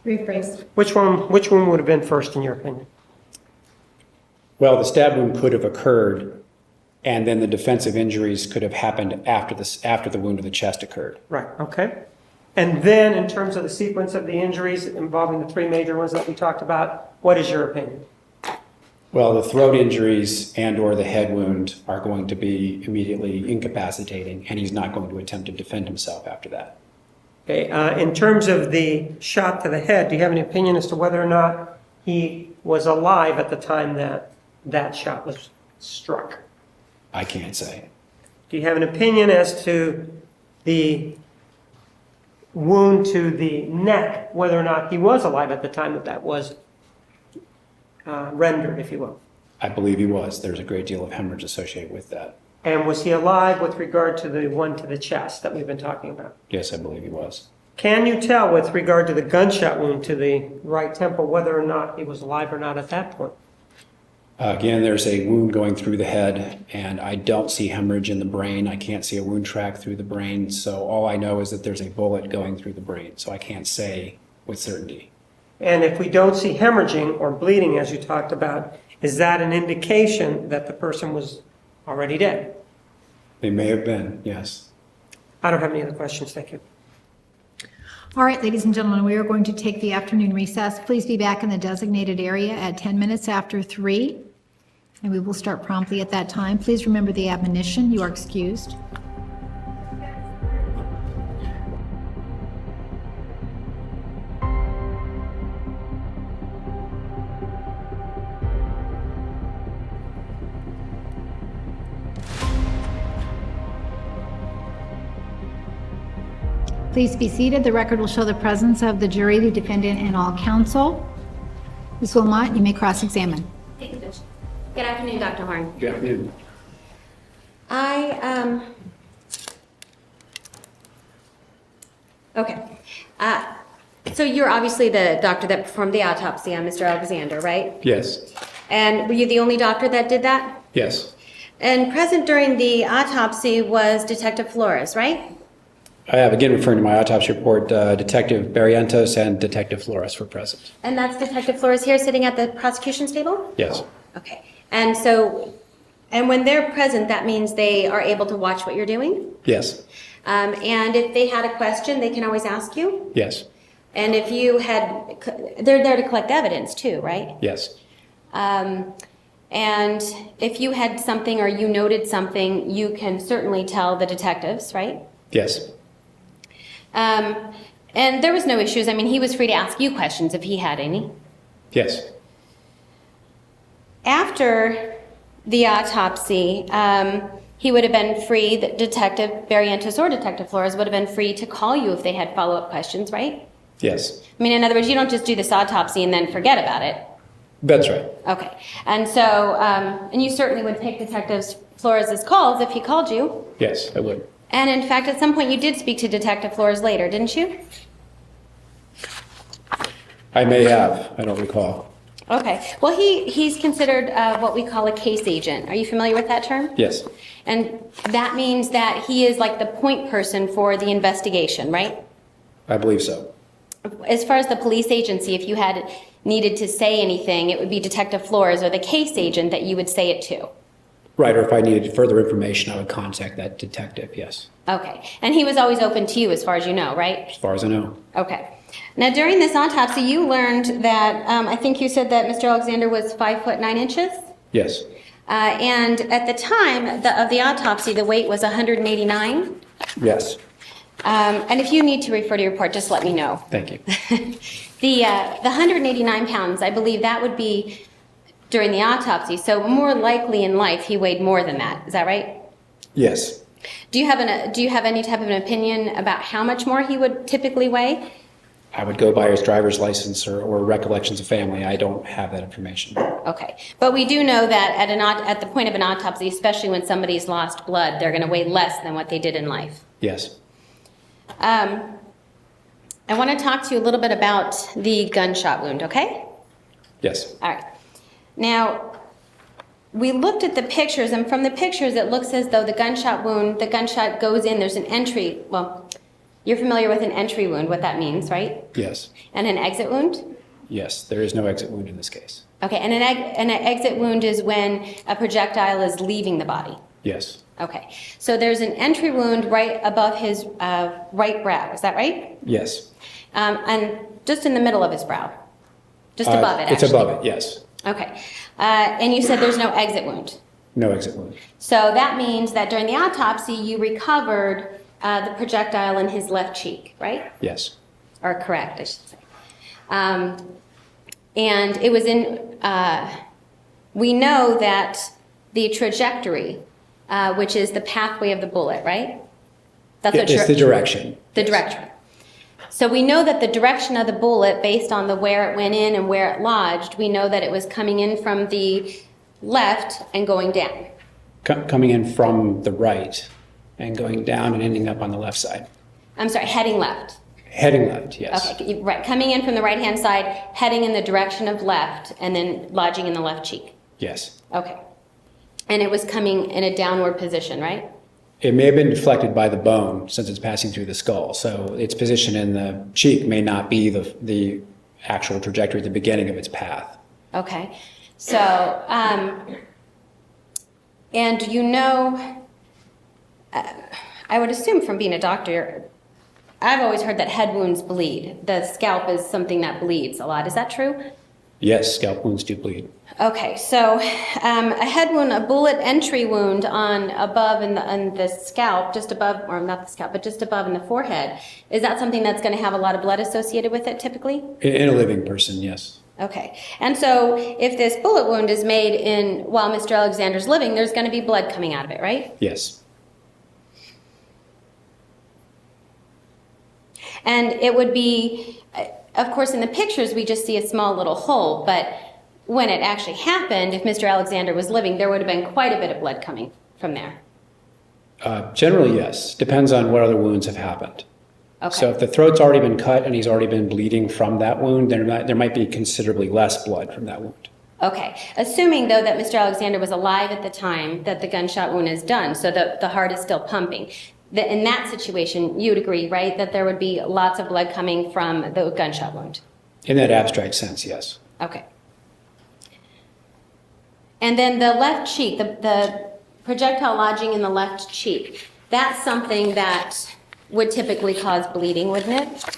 Rephrase. Which one would have been first in your opinion? Well, the stab wound could have occurred, and then the defensive injuries could have happened after the wound to the chest occurred. Right, okay. And then in terms of the sequence of the injuries involving the three major ones that we talked about, what is your opinion? Well, the throat injuries and or the head wound are going to be immediately incapacitating, and he's not going to attempt to defend himself after that. Okay, in terms of the shot to the head, do you have any opinion as to whether or not he was alive at the time that that shot was struck? I can't say. Do you have an opinion as to the wound to the neck, whether or not he was alive at the time that that was rendered, if you will? I believe he was. There's a great deal of hemorrhage associated with that. And was he alive with regard to the one to the chest that we've been talking about? Yes, I believe he was. Can you tell with regard to the gunshot wound to the right temple whether or not he was alive or not at that point? Again, there's a wound going through the head, and I don't see hemorrhage in the brain. I can't see a wound track through the brain, so all I know is that there's a bullet going through the brain, so I can't say with certainty. And if we don't see hemorrhaging or bleeding, as you talked about, is that an indication that the person was already dead? They may have been, yes. I don't have any other questions, thank you. All right, ladies and gentlemen, we are going to take the afternoon recess. Please be back in the designated area at 10 minutes after 3, and we will start promptly at that time. Please remember the admonition. You are excused. Please be seated. The record will show the presence of the jury, the defendant, and all counsel. Ms. Wilmot, you may cross-examine. Thank you, Judge. Good afternoon, Dr. Horn. Good afternoon. Okay. So you're obviously the doctor that performed the autopsy on Mr. Alexander, right? Yes, And were you the only doctor that did that? yes, And present during the autopsy was Detective Flores, right? I have, again, referring to my autopsy report, Detective Barrientos and Detective Flores were present. And that's Detective Flores here sitting at the prosecution's table? Yes. Okay. And when they're present, that means they are able to watch what you're doing? Yes. And if they had a question, they can always ask you? Yes. And if you had, they're there to collect evidence too, right? Yes. And if you had something or you noted something, you can certainly tell the detectives, right? Yes. And there was no issues. I mean, he was free to ask you questions if he had any. Yes. After the autopsy, he would have been free, the Detective Barrientos or Detective Flores would have been free to call you if they had follow-up questions, right? Yes. I mean, in other words, you don't just do this autopsy and then forget about it. That's right. Okay. And so, and you certainly would take Detective Flores' calls if he called you. Yes, I would. And in fact, at some point you did speak to Detective Flores later, didn't you? I may have. I don't recall. Okay. Well, he's considered what we call a case agent. Are you familiar with that term? Yes. And that means that he is like the point person for the investigation, right? I believe so. As far as the police agency, if you had needed to say anything, it would be Detective Flores or the case agent that you would say it to. Right, or if I needed further information, I would contact that detective, yes. Okay. And he was always open to you as far as you know, right? As far as I know. Okay. Now, during this autopsy, you learned that, I think you said that Mr. Alexander was 5'9". Yes. And at the time of the autopsy, the weight was 189. Yes. And if you need to refer to your report, just let me know. Thank you. The 189 pounds, I believe that would be during the autopsy. So more likely in life, he weighed more than that. Is that right? Yes. Do you have any type of an opinion about how much more he would typically weigh? I would go by his driver's license or recollections of family. I don't have that information. Okay. But we do know that at the point of an autopsy, especially when somebody's lost blood, they're going to weigh less than what they did in life. Yes. I want to talk to you a little bit about the gunshot wound, okay? Yes. All right. Now, we looked at the pictures, and from the pictures, it looks as though the gunshot goes in, there's an entry. Well, you're familiar with an entry wound, what that means, right? Yes. And an exit wound? Yes. There is no exit wound in this case. Okay, and an exit wound is when a projectile is leaving the body. Yes. Okay, so there's an entry wound right above his right brow, is that right? Yes. And just in the middle of his brow? Just above it, It's actually. above it, yes. Okay, and you said there's no exit wound. No exit wound. So that means that during the autopsy, you recovered the projectile in his left cheek, right? Yes. Or correct, I should say. And it was we know that the trajectory, which is the pathway of the bullet, right? That's what It's the direction. The direction. So we know that the direction of the bullet, based on where it went in and where it lodged, we know that it was coming in from the left and going down. Coming in from the right and going down and ending up on the left side. I'm sorry, heading left. Heading left, yes. Okay, right. Coming in from the right-hand side, heading in the direction of left, and then lodging in the left cheek. Yes. Okay. And it was coming in a downward position, right? It may have been deflected by the bone since it's passing through the skull. So its position in the cheek may not be the actual trajectory at the beginning of its path. Okay. So, and you know, I would assume from being a doctor, I've always heard that head wounds bleed. The scalp is something that bleeds a lot. Is that true? Yes, scalp wounds do bleed. Okay, so a head wound, a bullet entry wound above in the scalp, just above, or not the scalp, but just above in the forehead, is that something that's going to have a lot of blood associated with it typically? In a living person, yes. Okay, and so if this bullet wound is made while Mr. Alexander's living, there's going to be blood coming out of it, right? Yes. And it would be, of course, in the pictures, we just see a small little hole, but when it actually happened, if Mr. Alexander was living, there would have been quite a bit of blood coming from there. Generally, yes. Depends on what other wounds have happened. Okay. So if the throat's already been cut and he's already been bleeding from that wound, there might be considerably less blood from that wound. Okay. Assuming, though, that Mr. Alexander was alive at the time that the gunshot wound is done, so the heart is still pumping, that in that situation, you would agree, right, that there would be lots of blood coming from the gunshot wound? In that abstract sense, yes. Okay. And then the left cheek, the projectile lodging in the left cheek, that's something that would typically cause bleeding, wouldn't it?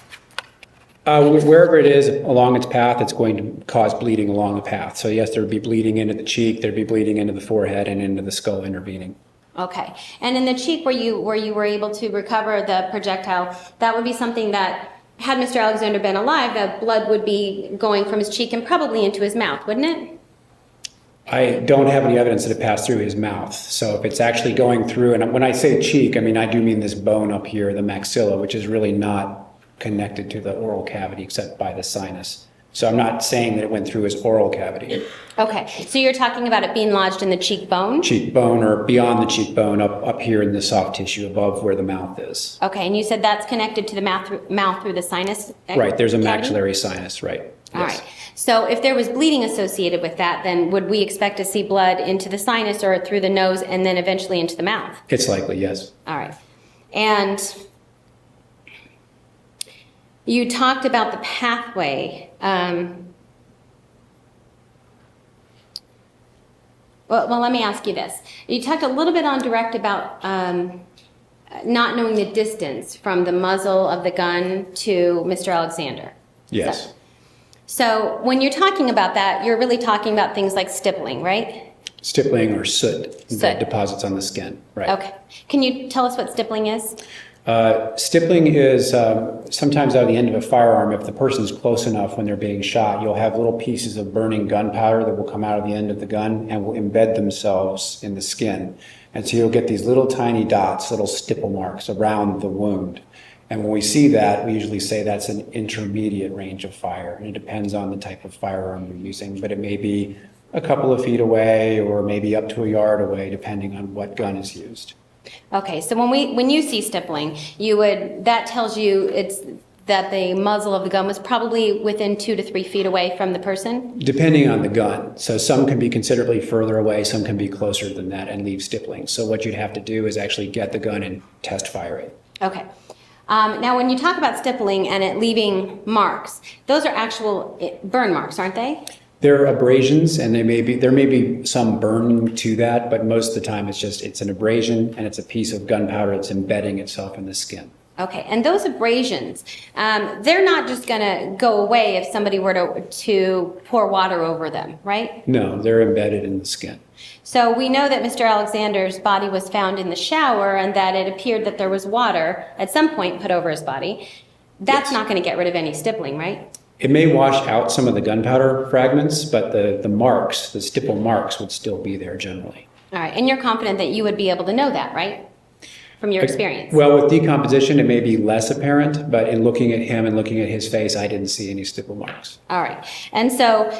Wherever it is along its path, it's going to cause bleeding along the path. So yes, there would be bleeding into the cheek, there'd be bleeding into the forehead and into the skull intervening. Okay. And in the cheek where you were able to recover the projectile, that would be something that, had Mr. Alexander been alive, the blood would be going from his cheek and probably into his mouth, wouldn't it? I don't have any evidence that it passed through his mouth. So if it's actually going through, and when I say cheek, I mean, I do mean this bone up here, the maxilla, which is really not connected to the oral cavity except by the sinus. So I'm not saying that it went through his oral cavity. Okay. So you're talking about it being lodged in the cheekbone? Cheekbone or beyond the cheekbone, up here in the soft tissue above where the mouth is. Okay. And you said that's connected to the mouth through the sinus? Right. There's a cavity? maxillary sinus, right. All Yes. right. So if there was bleeding associated with that, then would we expect to see blood into the sinus or through the nose and then eventually into the mouth? It's likely, yes. All right. And you talked about the pathway. Well, let me ask you this. You talked a little bit on direct about not knowing the distance from the muzzle of the gun to Mr. Alexander. Yes. So when you're talking about that, you're really talking about things like stippling, right? Stippling or soot that Soot. deposits on the skin, right. Okay. Can you tell us what stippling is? Stippling is sometimes out of the end of a firearm. If the person's close enough when they're being shot, you'll have little pieces of burning gunpowder that will come out of the end of the gun and will embed themselves in the skin. And so you'll get these little tiny dots, little stipple marks around the wound. And when we see that, we usually say that's an intermediate range of fire. And it depends on the type of firearm you're using, but it may be a couple of feet away or maybe up to a yard away, depending on what gun is used. Okay, so when you see stippling, that tells you it's that the muzzle of the gun was probably within 2 to 3 feet away from the person? Depending on the gun. So some can be considerably further away, some can be closer than that and leave stippling. So what you'd have to do is actually get the gun and test fire it. Okay. Now, when you talk about stippling and it leaving marks, those are actual burn marks, aren't they? There are abrasions, and there may be some burn to that, but most of the time it's an abrasion and it's a piece of gunpowder that's embedding itself in the skin. Okay, and those abrasions, they're not just going to go away if somebody were to pour water over them, right? No, they're embedded in the skin. So we know that Mr. Alexander's body was found in the shower and that it appeared that there was water at some point put over his body. That's Yes. not going to get rid of any stippling, right? It may wash out some of the gunpowder fragments, but the marks, the stipple marks, would still be there generally. All right, and you're confident that you would be able to know that, right? From your experience? Well, with decomposition, it may be less apparent, but in looking at him and looking at his face, I didn't see any stipple marks. All right, and so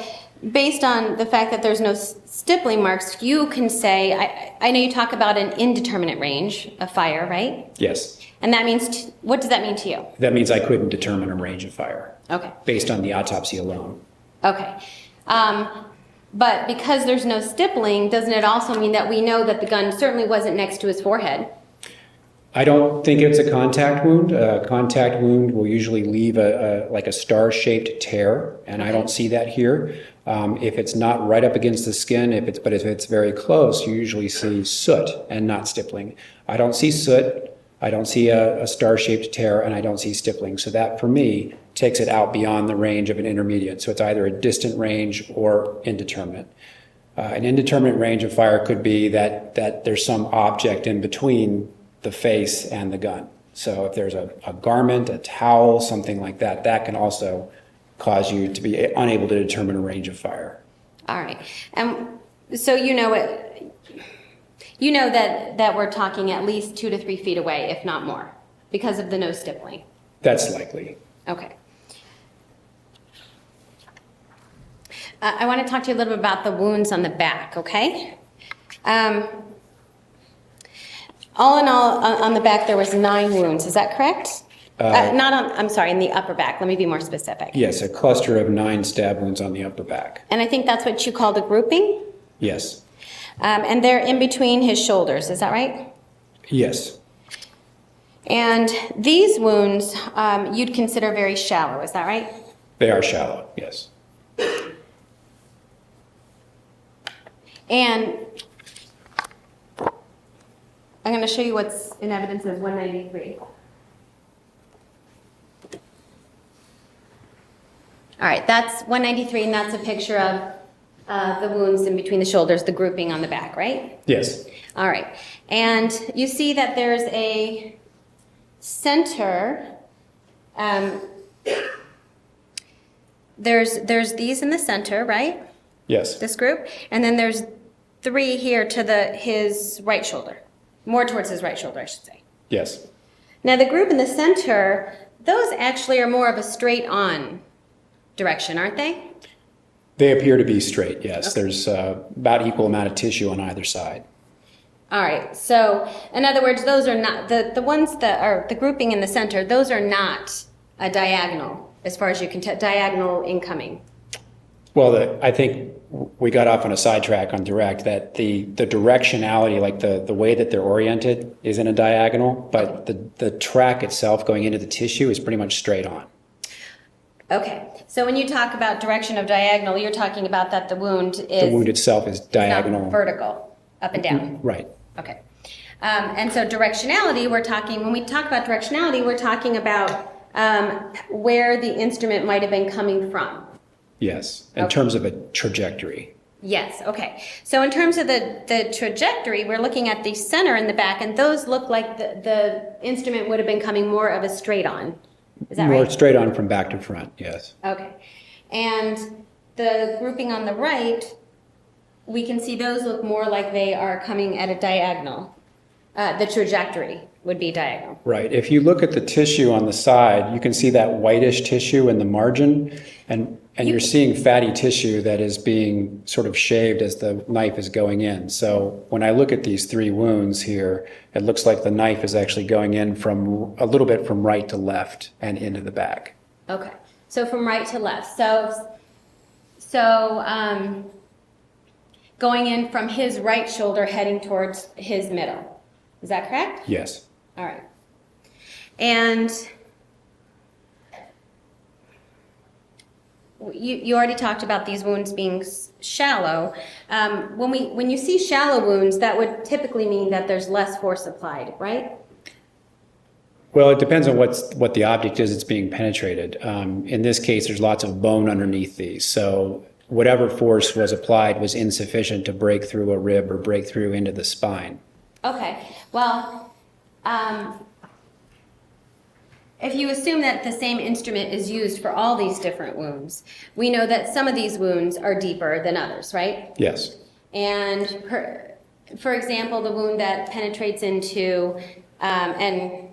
based on the fact that there's no stippling marks, you can say, I know you talk about an indeterminate range of fire, right? Yes. And that means, what does that mean to you? That means I couldn't determine a range of fire Okay. based on the autopsy alone. Okay. But because there's no stippling, doesn't it also mean that we know that the gun certainly wasn't next to his forehead? I don't think it's a contact wound. A contact wound will usually leave like a star-shaped tear, and I don't see that here. If it's not right up against the skin, but if it's very close, you usually see soot and not stippling. I don't see soot. I don't see a star-shaped tear, and I don't see stippling. So that, for me, takes it out beyond the range of an intermediate. So it's either a distant range or indeterminate. An indeterminate range of fire could be that there's some object in between the face and the gun. So if there's a garment, a towel, something like that, that can also cause you to be unable to determine a range of fire. All right. And so you know that we're talking at least 2 to 3 feet away, if not more, because of the no stippling. That's likely. Okay. I want to talk to you a little bit about the wounds on the back, okay? All in all, on the back, there was 9 wounds. Is that correct? I'm sorry, in the upper back. Let me be more specific. Yes, a cluster of 9 stab wounds on the upper back. And I think that's what you called a grouping? Yes. And they're in between his shoulders. Is that right? Yes. And these wounds, you'd consider very shallow, is that right? They are shallow, yes. And I'm going to show you what's in evidence as 193. All right, that's 193, and that's a picture of the wounds in between the shoulders, the grouping on the back, right? Yes, All right, and you see that there's a center. There's these in the center, right? yes, This group, and then there's 3 here to his right shoulder, more towards his right shoulder, I should say. yes. Now the group in the center, those actually are more of a straight on direction, aren't they? They appear to be straight, yes. There's about equal amount of tissue on either side. All right, so in other words, those are not, the ones that are, the grouping in the center, those are not a diagonal, as far as you can tell, diagonal incoming. Well, I think we got off on a sidetrack on direct, that the directionality, like the way that they're oriented isn't a diagonal, but the track itself going into the tissue is pretty much straight on. Okay, so when you talk about direction of diagonal, you're talking about that the wound is The wound itself is not diagonal. vertical, up and down. Right, Okay. And so directionality, when we talk about directionality, we're talking about where the instrument might have been coming from. yes, in Okay. terms of a trajectory. Yes, okay. So in terms of the trajectory, we're looking at the center and the back, and those look like the instrument would have been coming more of a straight on. Is that More right? straight on from back to front, yes. Okay. And the grouping on the right, we can see those look more like they are coming at a diagonal. The trajectory would be diagonal. Right. If you look at the tissue on the side, you can see that whitish tissue in the margin, and you're seeing fatty tissue that is being sort of shaved as the knife is going in. So when I look at these 3 wounds here, it looks like the knife is actually going in from a little bit from right to left and into the back. Okay. So from right to left. Going in from his right shoulder heading towards his middle. Is that correct? Yes. All right. And you already talked about these wounds being shallow. When you see shallow wounds, that would typically mean that there's less force applied, right? Well, it depends on what the object is that's being penetrated. In this case, there's lots of bone underneath these. So whatever force was applied was insufficient to break through a rib or break through into the spine. Okay. Well, if you assume that the same instrument is used for all these different wounds, we know that some of these wounds are deeper than others, right? Yes. And for example, the wound that penetrates into and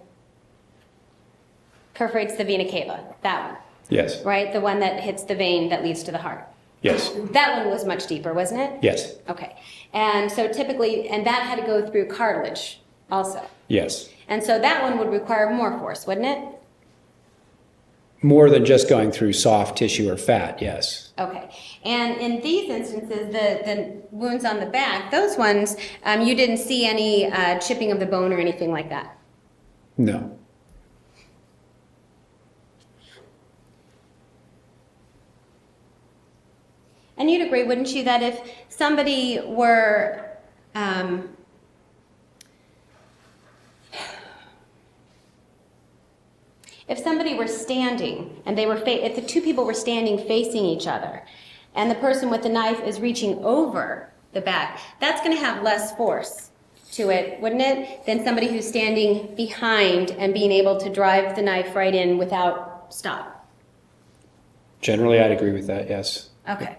perforates the vena cava, that one, Yes. right? The one that hits the vein that leads to the heart. Yes. That one was much deeper, wasn't it? Yes. Okay. And so typically, and that had to go through cartilage also. Yes. And so that one would require more force, wouldn't it? More than just going through soft tissue or fat, yes. Okay. And in these instances, the wounds on the back, those ones, you didn't see any chipping of the bone or anything like that. No. And you'd agree, wouldn't you, that if somebody were standing and if the 2 people were standing facing each other and the person with the knife is reaching over the back, that's going to have less force to it, wouldn't it, than somebody who's standing behind and being able to drive the knife right in without stop? Generally, I'd agree with that, yes. Okay.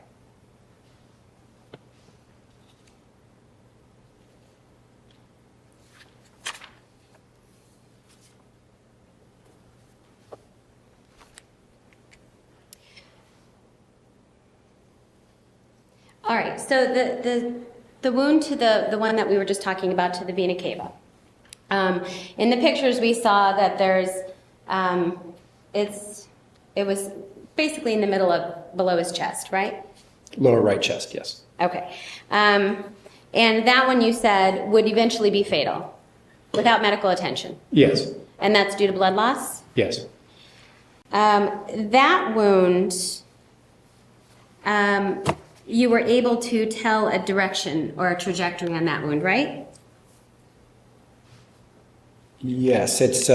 All right, so the wound to the one that we were just talking about, to the vena cava. In the pictures we saw that there's, it was basically in the middle of below his chest, right? Lower right chest, yes. Okay. And that one you said would eventually be fatal without medical attention. Yes. And that's due to blood loss? Yes. That wound, you were able to tell a direction or a trajectory on that wound, right? Yes, it's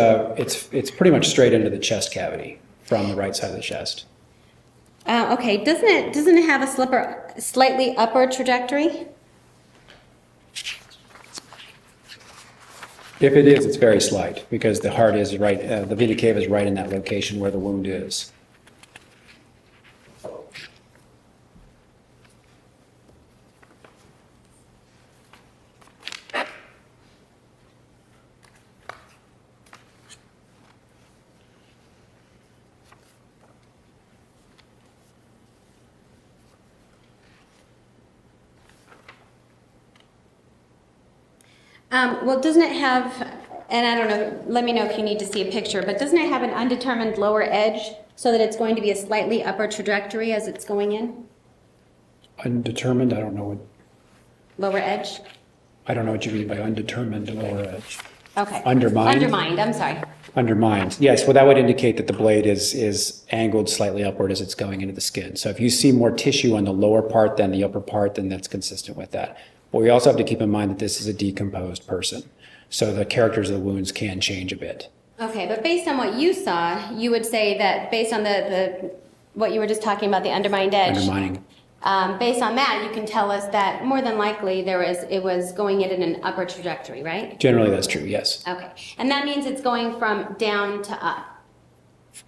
pretty much straight into the chest cavity from the right side of the chest. Okay, doesn't it have a slightly upward trajectory? If it is, it's very slight because the heart is right, the vena cava is right in that location where the wound is. Well, doesn't it have, and I don't know, let me know if you need to see a picture, but doesn't it have an undetermined lower edge so that it's going to be a slightly upper trajectory as it's going in? Undetermined, I don't know Lower edge? what you mean by undetermined lower edge. Okay. Undermined? Undermined, I'm sorry. Undermined, yes, well, that would indicate that the blade is angled slightly upward as it's going into the skin. So if you see more tissue on the lower part than the upper part, then that's consistent with that. But we also have to keep in mind that this is a decomposed person. So the characters of the wounds can change a bit. Okay, but based on what you saw, you would say that based on the what you were just talking about, the undermined edge. Undermining. Based on that, you can tell us that more than likely it was going in an upper trajectory, right? Generally, that's true, yes. Okay, and that means it's going from down to up.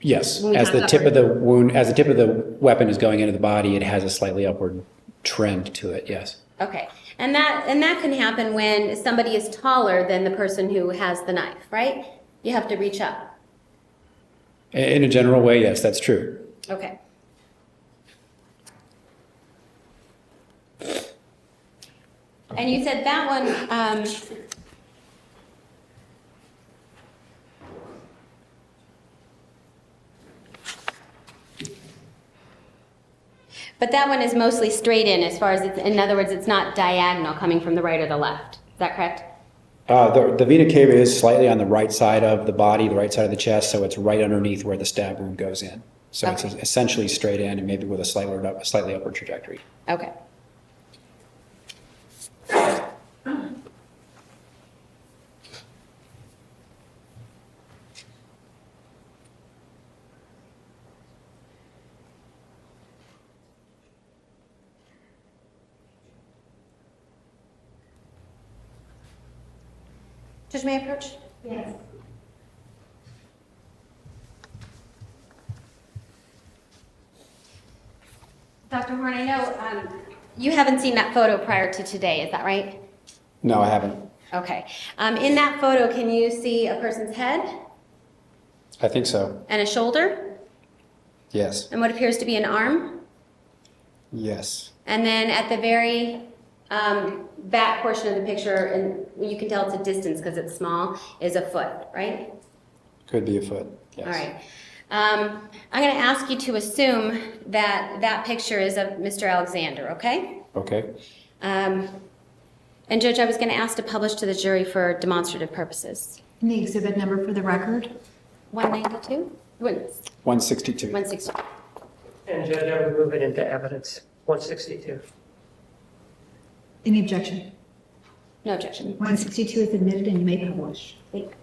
Yes, When we as talk the tip of upward. the wound, as the tip of the weapon is going into the body, it has a slightly upward trend to it, yes. Okay, and that can happen when somebody is taller than the person who has the knife, right? You have to reach up. In a general way, yes, that's true. Okay. And you said that one, but that one is mostly straight in as far as in other words, it's not diagonal coming from the right or the left. Is that correct? The vena cava is slightly on the right side of the body, the right side of the chest, so it's right underneath where the stab wound goes in. So Okay. it's essentially straight in and maybe with a slightly upward trajectory. Okay. Judge, may I approach? Yes. Dr. Horn, I know you haven't seen that photo prior to today, is that right? No, I haven't. Okay. In that photo, can you see a person's head I think so. and a shoulder Yes. and what appears to be an arm? Yes. And then at the very back portion of the picture, and you can tell it's a distance because it's small, is a foot, right? Could be a foot. Yes. All right. I'm going to ask you to assume that that picture is of Mr. Alexander, okay? Okay. And Judge, I was going to ask to publish to the jury for demonstrative purposes. And the exhibit number for the record? 192? 162. 160. And Judge, I would move it into evidence, 162. Any objection? No objection. 162 is admitted and you may publish. Thank you.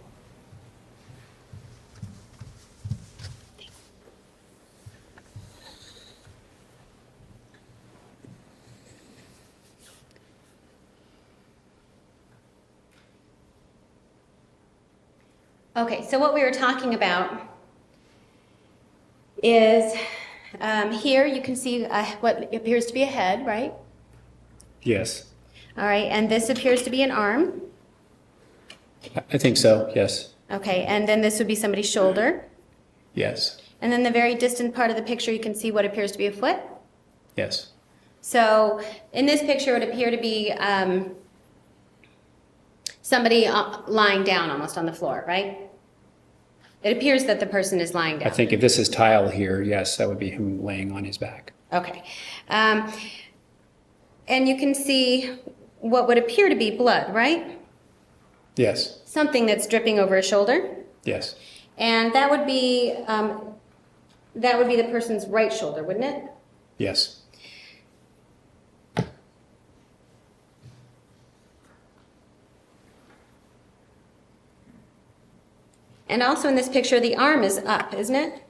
Okay, so what we were talking about is here you can see what appears to be a head, right? Yes. All right, and this appears to be an arm. I think so. Yes. Okay, and then this would be somebody's shoulder. Yes. And then the very distant part of the picture, you can see what appears to be a foot. Yes. So in this picture, it would appear to be somebody lying down almost on the floor, right? It appears that the person is lying down. I think if this is tile here, yes, that would be him laying on his back. Okay. And you can see what would appear to be blood, right? Yes. Something that's dripping over his shoulder. Yes. And that would be the person's right shoulder, wouldn't it? Yes. And also in this picture, the arm is up, isn't it?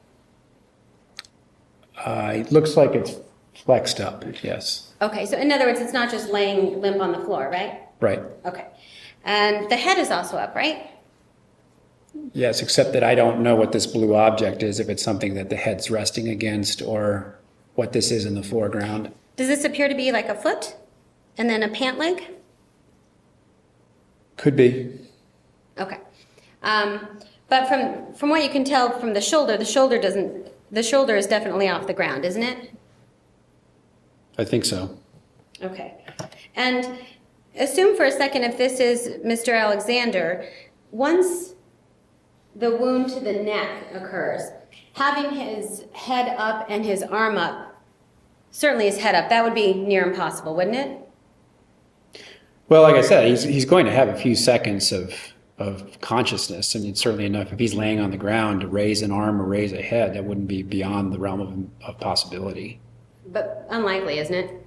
It looks like it's flexed up, yes. Okay, so in other words, it's not just laying limp on the floor, right? Right. Okay. And the head is also up, right? Yes, except that I don't know what this blue object is, if it's something that the head's resting against or what this is in the foreground. Does this appear to be like a foot and then a pant leg? Could be. Okay. But from what you can tell from the shoulder is definitely off the ground, isn't it? I think so. Okay. And assume for a second if this is Mr. Alexander, once the wound to the neck occurs, having his head up and his arm up, certainly his head up, that would be near impossible, wouldn't it? Well, like I said, he's going to have a few seconds of consciousness, and it's certainly enough if he's laying on the ground to raise an arm or raise a head. That wouldn't be beyond the realm of possibility. But unlikely, isn't it?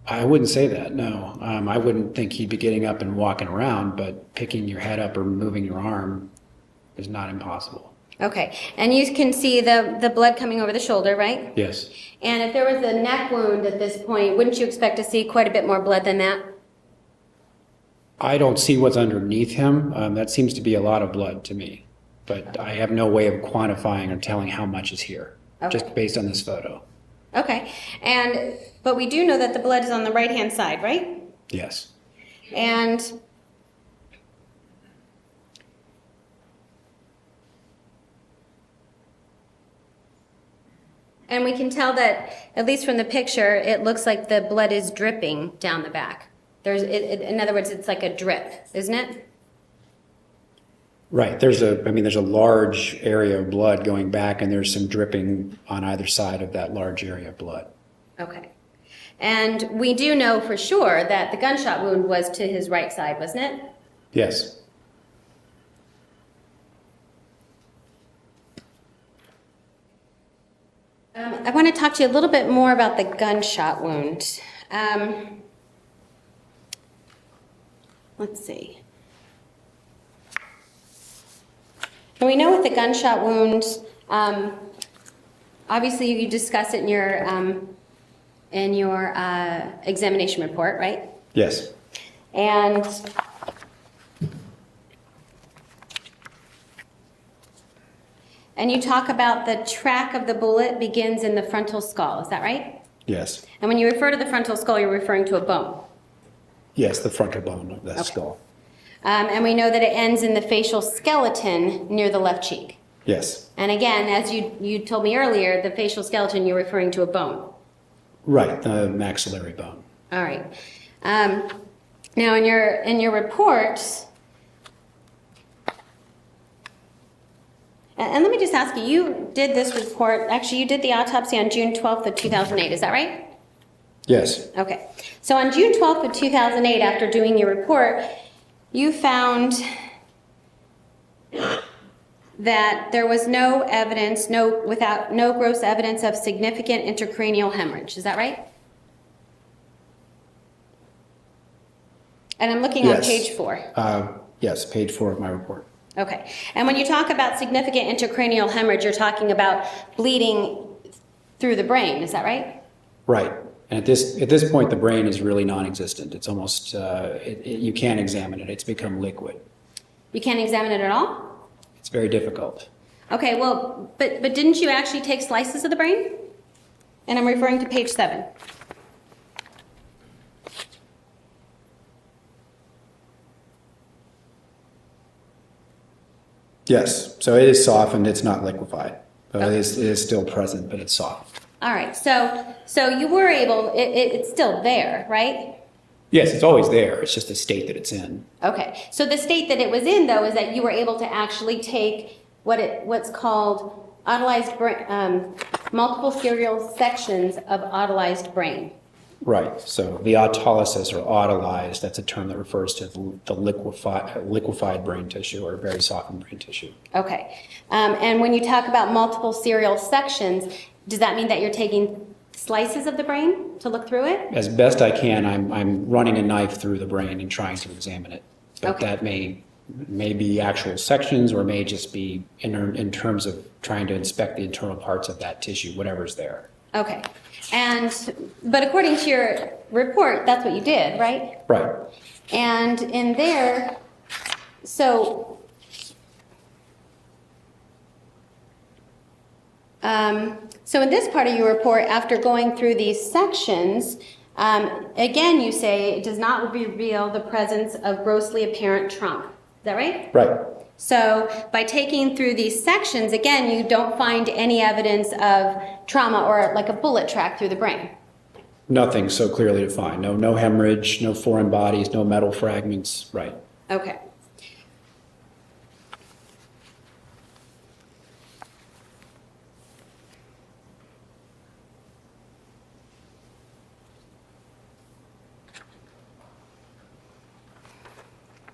I wouldn't say that, no. I wouldn't think he'd be getting up and walking around, but picking your head up or moving your arm is not impossible. Okay. And you can see the blood coming over the shoulder, right? Yes. And if there was a neck wound at this point, wouldn't you expect to see quite a bit more blood than that? I don't see what's underneath him. That seems to be a lot of blood to me, but I have no way of quantifying or telling how much is here, just based on this photo. Okay. But we do know that the blood is on the right-hand side, right? Yes. And we can tell that, at least from the picture, it looks like the blood is dripping down the back. In other words, it's like a drip, isn't it? Right. There's a large area of blood going back, and there's some dripping on either side of that large area of blood. Okay. And we do know for sure that the gunshot wound was to his right side, wasn't it? Yes. I want to talk to you a little bit more about the gunshot wound. Let's see. And we know with the gunshot wound, obviously you discuss it in your examination report, right? Yes. And you talk about the track of the bullet begins in the frontal skull, is that right? Yes. And when you refer to the frontal skull, you're referring to a bone. Yes, the frontal bone of the skull. And we know that it ends in the facial skeleton near the left cheek. Yes. And again, as you told me earlier, the facial skeleton, you're referring to a bone. Right, the maxillary bone. All right. Now, in your report, and let me just ask you, you did this report, actually you did the autopsy on June 12th of 2008, is that right? Yes. Okay. So on June 12th of 2008, after doing your report, you found that there was no evidence, no gross evidence of significant intracranial hemorrhage. Is that right? And I'm looking on page 4. Yes, page 4 of my report. Okay. And when you talk about significant intracranial hemorrhage, you're talking about bleeding through the brain. Is that right? Right. And at this point, the brain is really non-existent. It's almost, you can't examine it. It's become liquid. You can't examine it at all? It's very difficult. Okay, well, but didn't you actually take slices of the brain? And I'm referring to page 7. Yes. So it is softened. It's not liquefied. It is still present, but it's soft. All right, so you were able, it's still there, right? Yes, it's always there. It's just the state that it's in. Okay, so the state that it was in, though, is that you were able to actually take what's called autolyzed brain, multiple serial sections of autolyzed brain. Right, so the autolysis or autolyzed, that's a term that refers to the liquefied brain tissue or very softened brain tissue. Okay. And when you talk about multiple serial sections, does that mean that you're taking slices of the brain to look through it? As best I can, I'm running a knife through the brain and trying to examine it. But Okay. that may be actual sections or may just be in terms of trying to inspect the internal parts of that tissue, whatever's there. Okay. But according to your report, that's what you did, right? Right. And in there, so, so in this part of your report, after going through these sections, again, you say it does not reveal the presence of grossly apparent trauma. Is that right? Right. So by taking through these sections, again, you don't find any evidence of trauma or like a bullet track through the brain. Nothing so clearly defined. No hemorrhage, no foreign bodies, no metal fragments. Right. Okay.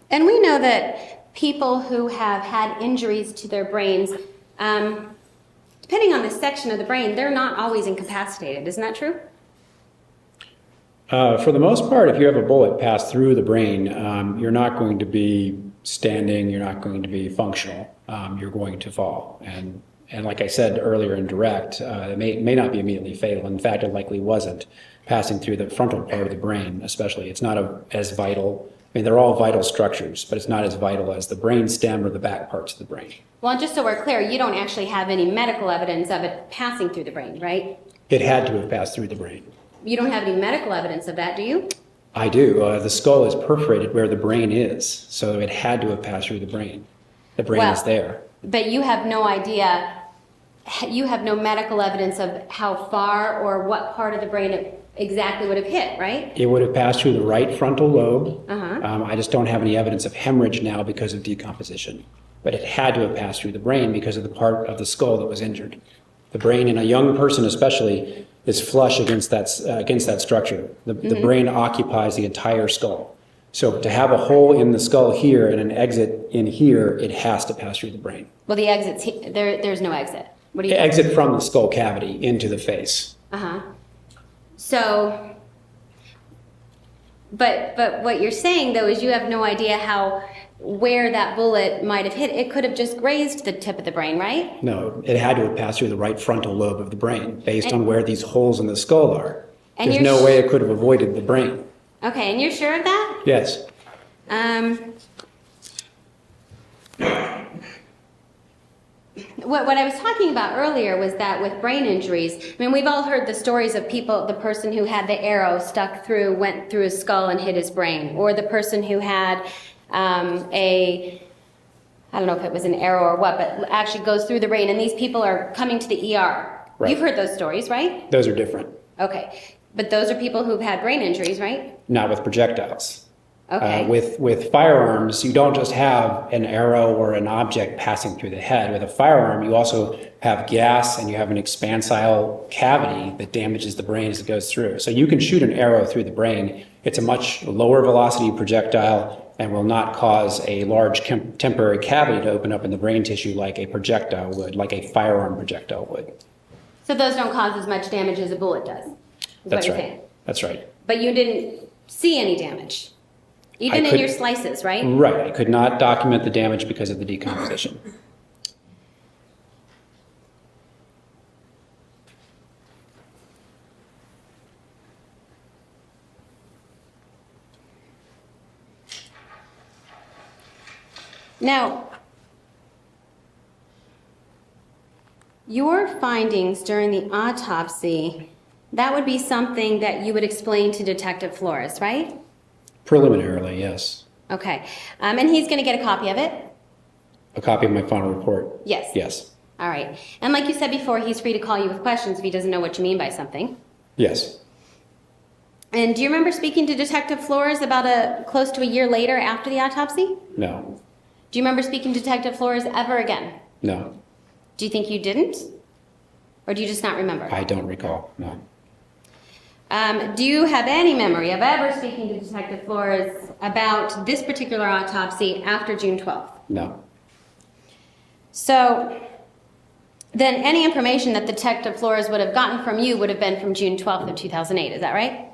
And we know that people who have had injuries to their brains, depending on the section of the brain, they're not always incapacitated. Isn't that true? For the most part, if you have a bullet pass through the brain, you're not going to be standing, you're not going to be functional, you're going to fall. And like I said earlier in direct, it may not be immediately fatal. In fact, it likely wasn't. Passing through the frontal part of the brain, especially, it's not as vital. I mean, they're all vital structures, but it's not as vital as the brain stem or the back parts of the brain. Well, just so we're clear, you don't actually have any medical evidence of it passing through the brain, right? It had to have passed through the brain. You don't have any medical evidence of that, do you? I do. The skull is perforated where the brain is, so it had to have passed through the brain. The brain is there. But you have no idea, you have no medical evidence of how far or what part of the brain it exactly would have hit, right? It would have passed through the right frontal lobe. Uh-huh. I just don't have any evidence of hemorrhage now because of decomposition. But it had to have passed through the brain because of the part of the skull that was injured. The brain in a young person especially is flush against that structure. The brain occupies the entire skull. So to have a hole in the skull here and an exit in here, it has to pass through the brain. Well, the exit's there's no exit. What do you Exit from the skull cavity into the face. Uh-huh. So, but what you're saying though is you have no idea where that bullet might have hit. It could have just grazed the tip of the brain, right? No, it had to have passed through the right frontal lobe of the brain based on where these holes in the skull are. And There's you're no way it could have avoided the brain. Okay, and you're sure of that? Yes. What I was talking about earlier was that with brain injuries, I mean, we've all heard the stories of the person who had the arrow went through his skull and hit his brain, or the person who had I don't know if it was an arrow or what, but actually goes through the brain, and these people are coming to the ER. Right. You've heard those stories, right? Those are different. Okay, but those are people who've had brain injuries, right? Not with projectiles. Okay. With firearms, you don't just have an arrow or an object passing through the head. With a firearm, you also have gas and you have an expansile cavity that damages the brain as it goes through. So you can shoot an arrow through the brain. It's a much lower velocity projectile and will not cause a large temporary cavity to open up in the brain tissue like a projectile would, like a firearm projectile would. So those don't cause as much damage as a bullet does, is That's what you're right. saying? That's right. But you didn't see any damage, even in your slices, right? Right. I could not document the damage because of the decomposition. Now, your findings during the autopsy, that would be something that you would explain to Detective Flores, right? Preliminarily, yes. Okay. And he's going to get a copy of it? A copy of my final report? Yes. Yes. All right. And like you said before, he's free to call you with questions if he doesn't know what you mean by something. Yes. And do you remember speaking to Detective Flores about close to a year later after the autopsy? No. Do you remember speaking to Detective Flores ever again? No. Do you think you didn't? Or do you just not remember? I don't recall. No. Do you have any memory of ever speaking to Detective Flores about this particular autopsy after June 12th? No. So then any information that Detective Flores would have gotten from you would have been from June 12th of 2008, is that right?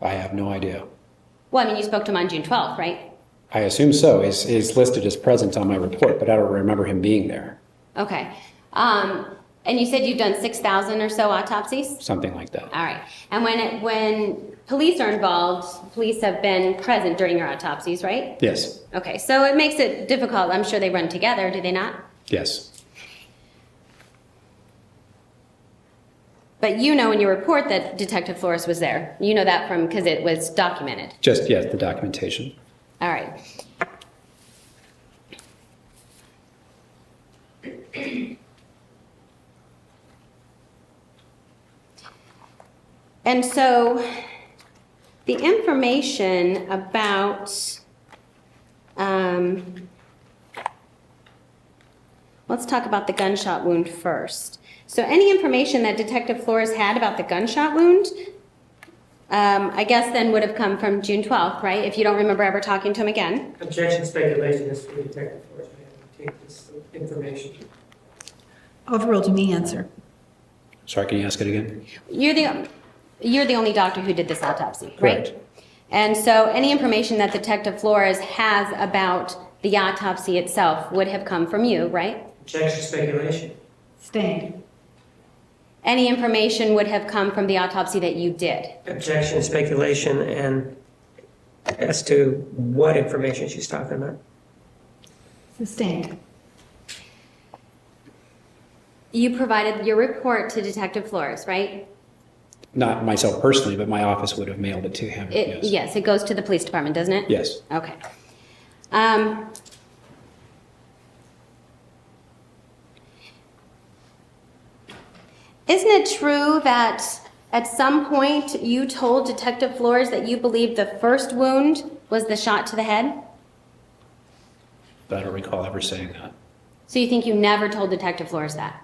I have no idea. Well, I mean, you spoke to him on June 12th, right? I assume so. He's listed as present on my report, but I don't remember him being there. Okay. And you said you've done 6,000 or so autopsies? Something like that. All right. And when police are involved, police have been present during your autopsies, right? Yes. Okay, so it makes it difficult. I'm sure they run together, do they not? Yes. But you know in your report that Detective Flores was there. You know that from, because it was documented. Just, yes, the documentation. All right. And so the information about, let's talk about the gunshot wound first. So any information that Detective Flores had about the gunshot wound, I guess then would have come from June 12th, right? If you don't remember ever talking to him again. Objection, speculation is for Detective Flores. Take this information. Overruled, you may answer. Sorry, can you ask it again? You're the only doctor who did this autopsy, Correct. right? And so any information that Detective Flores has about the autopsy itself would have come from you, right? Objection, speculation. Sustained. Any information would have come from the autopsy that you did. Objection, speculation, and as to what information she's talking about. Sustained. You provided your report to Detective Flores, right? Not myself personally, but my office would have mailed it to him. Yes. Yes, it goes to the police department, doesn't it? Yes. Okay. Isn't it true that at some point you told Detective Flores that you believed the first wound was the shot to the head? I don't recall ever saying that. So you think you never told Detective Flores that?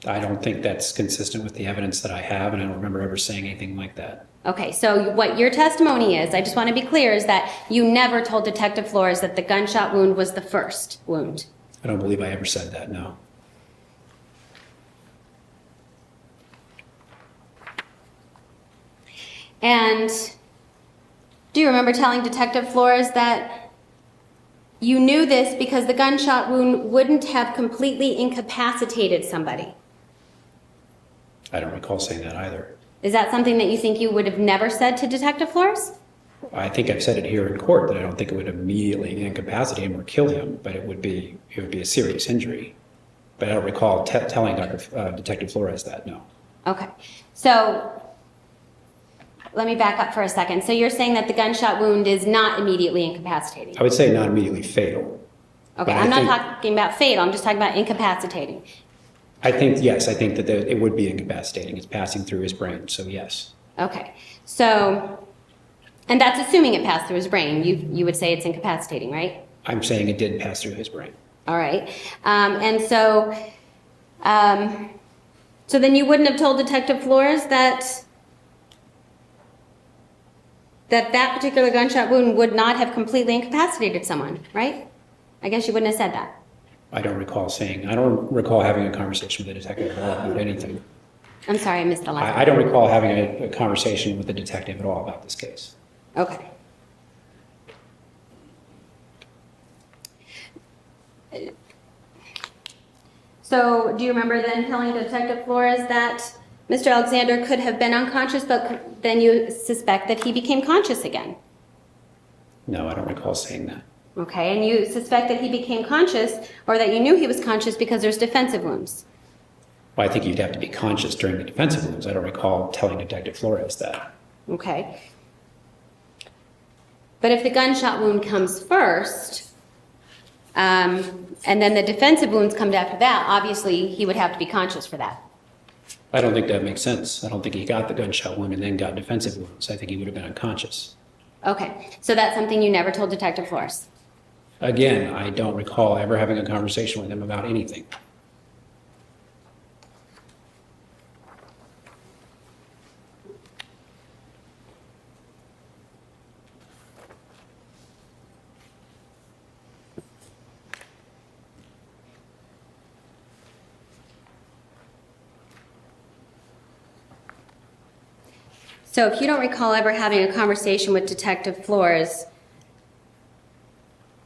I don't think that's consistent with the evidence that I have, and I don't remember ever saying anything like that. Okay, so what your testimony is, I just want to be clear, is that you never told Detective Flores that the gunshot wound was the first wound. I don't believe I ever said that, no. And do you remember telling Detective Flores that you knew this because the gunshot wound wouldn't have completely incapacitated somebody? I don't recall saying that either. Is that something that you think you would have never said to Detective Flores? I think I've said it here in court that I don't think it would immediately incapacitate him or kill him, but it would be a serious injury. But I don't recall telling Detective Flores that, no. Okay, so let me back up for a second. So you're saying that the gunshot wound is not immediately incapacitating? I would say not immediately fatal. Okay, But I'm not think- talking about fatal, I'm just talking about incapacitating. I think, yes, I think that it would be incapacitating. It's passing through his brain, so yes. Okay, so, and that's assuming it passed through his brain. You would say it's incapacitating, right? I'm saying it did pass through his brain. All right, and so, so then you wouldn't have told Detective Flores that that particular gunshot wound would not have completely incapacitated someone, right? I guess you wouldn't have said that. I don't recall having a conversation with the detective at all about anything. I'm sorry, I missed the last. I don't recall having a conversation with the detective at all about this case. Okay. So do you remember then telling Detective Flores that Mr. Alexander could have been unconscious, but then you suspect that he became conscious again? No, I don't recall saying that. Okay, and you suspect that he became conscious, or that you knew he was conscious because there's defensive wounds? Well, I think you'd have to be conscious during the defensive wounds. I don't recall telling Detective Flores that. Okay. But if the gunshot wound comes first, and then the defensive wounds come after that, obviously he would have to be conscious for that. I don't think that makes sense. I don't think he got the gunshot wound and then got defensive wounds. I think he would have been unconscious. Okay, so that's something you never told Detective Flores? Again, I don't recall ever having a conversation with him about anything. So if you don't recall ever having a conversation with Detective Flores,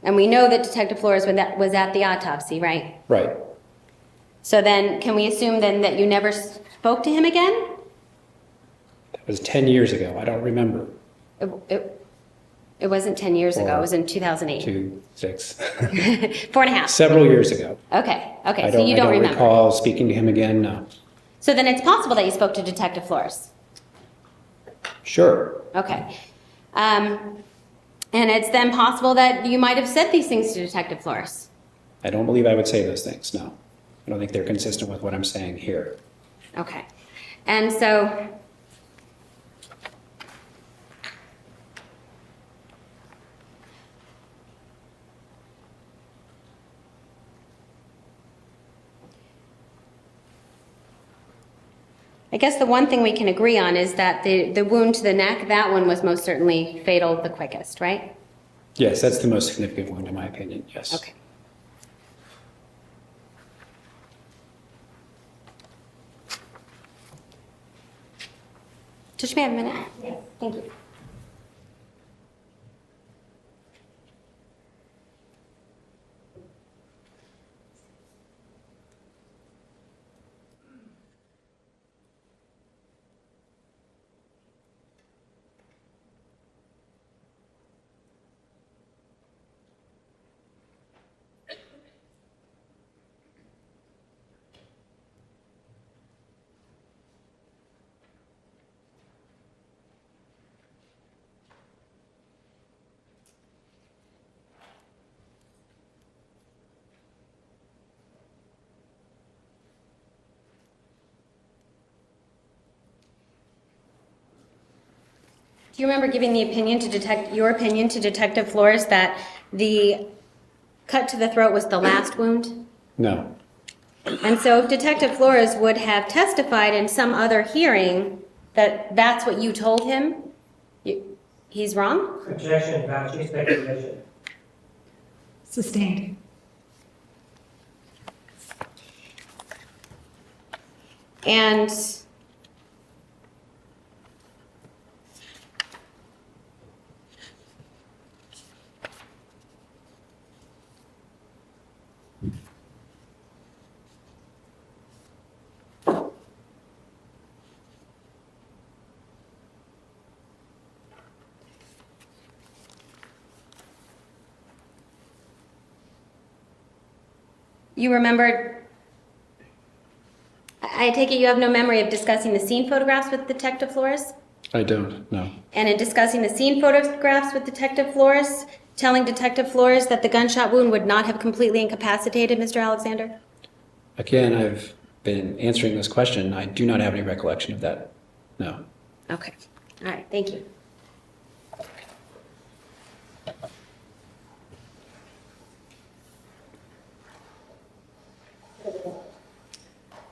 and we know that Detective Flores was at the autopsy, right? Right. So then, can we assume then that you never spoke to him again? That was 10 years ago. I don't remember. It wasn't 10 years ago, it was in 2008. 2, 6. 4.5. Several years ago. Okay, I so you don't remember. recall speaking to him again, no. So then it's possible that you spoke to Detective Flores? Sure. Okay. And it's then possible that you might have said these things to Detective Flores? I don't believe I would say those things, no. I don't think they're consistent with what I'm saying here. Okay. And so, I guess the one thing we can agree on is that the wound to the neck, that one was most certainly fatal the quickest, right? Yes, that's the most significant one in my opinion, yes. Okay. Just may I have a minute? Yes. Thank you. Do you remember giving your opinion to Detective Flores that the cut to the throat was the last wound? No. And so if Detective Flores would have testified in some other hearing that that's what you told him, he's wrong? Objection, vouching speculation. Sustained. And you remembered, I take it you have no memory of discussing the scene photographs with Detective Flores? I don't, no. And in discussing the scene photographs with Detective Flores, telling Detective Flores that the gunshot wound would not have completely incapacitated Mr. Alexander? Again, I've been answering this question. I do not have any recollection of that, no. Okay, all right, thank you.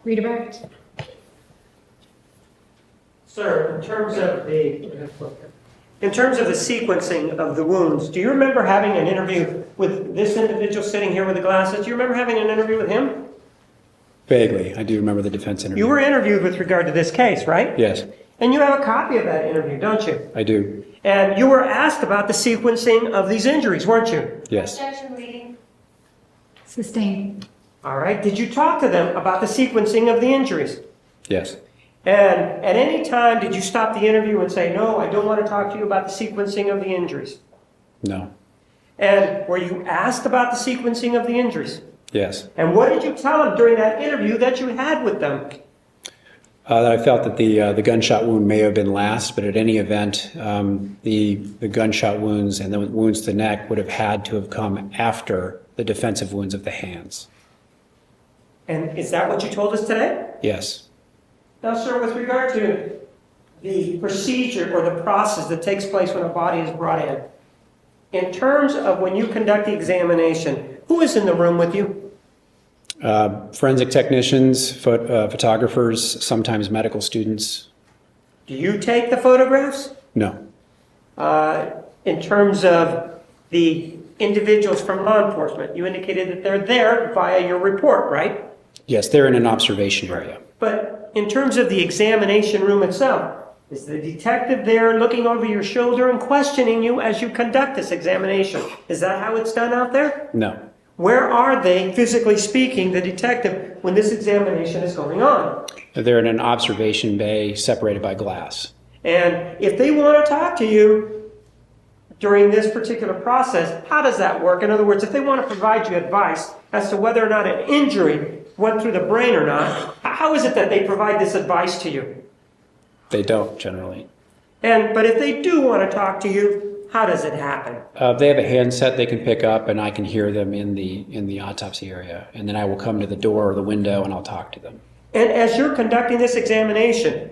Rita Barrett. Sir, in terms of the sequencing of the wounds, do you remember having an interview with this individual sitting here with the glasses? Do you remember having an interview with him? Vaguely, I do remember the defense interview. You were interviewed with regard to this case, right? Yes, And you have a copy of that interview, don't you? I do. And you were asked about the sequencing of these injuries, weren't you? Yes. Sustained. All right. Did you talk to them about the sequencing of the injuries? Yes. And at any time, did you stop the interview and say, no, I don't want to talk to you about the sequencing of the injuries? No. And were you asked about the sequencing of the injuries? Yes. And what did you tell them during that interview that you had with them? That I felt that the gunshot wound may have been last, but at any event, the gunshot wounds and the wounds to the neck would have had to have come after the defensive wounds of the hands. And is that what you told us today? Yes. Now, sir, with regard to the procedure or the process that takes place when a body is brought in terms of when you conduct the examination, who is in the room with you? Forensic technicians, photographers, sometimes medical students. Do you take the photographs? No. In terms of the individuals from law enforcement, you indicated that they're there via your report, right? Yes, they're in an observation area. But in terms of the examination room itself, Is the detective there looking over your shoulder and questioning you as you conduct this examination? Is that how it's done out there? No. Where are they, physically speaking, the detective, when this examination is going on? They're in an observation bay separated by glass. And if they want to talk to you during this particular process, how does that work? In other words, if they want to provide you advice as to whether or not an injury went through the brain or not, how is it that they provide this advice to you? They don't generally. But if they do want to talk to you, how does it happen? They have a handset they can pick up, and I can hear them in the autopsy area. And then I will come to the door or the window, and I'll talk to them. And as you're conducting this examination,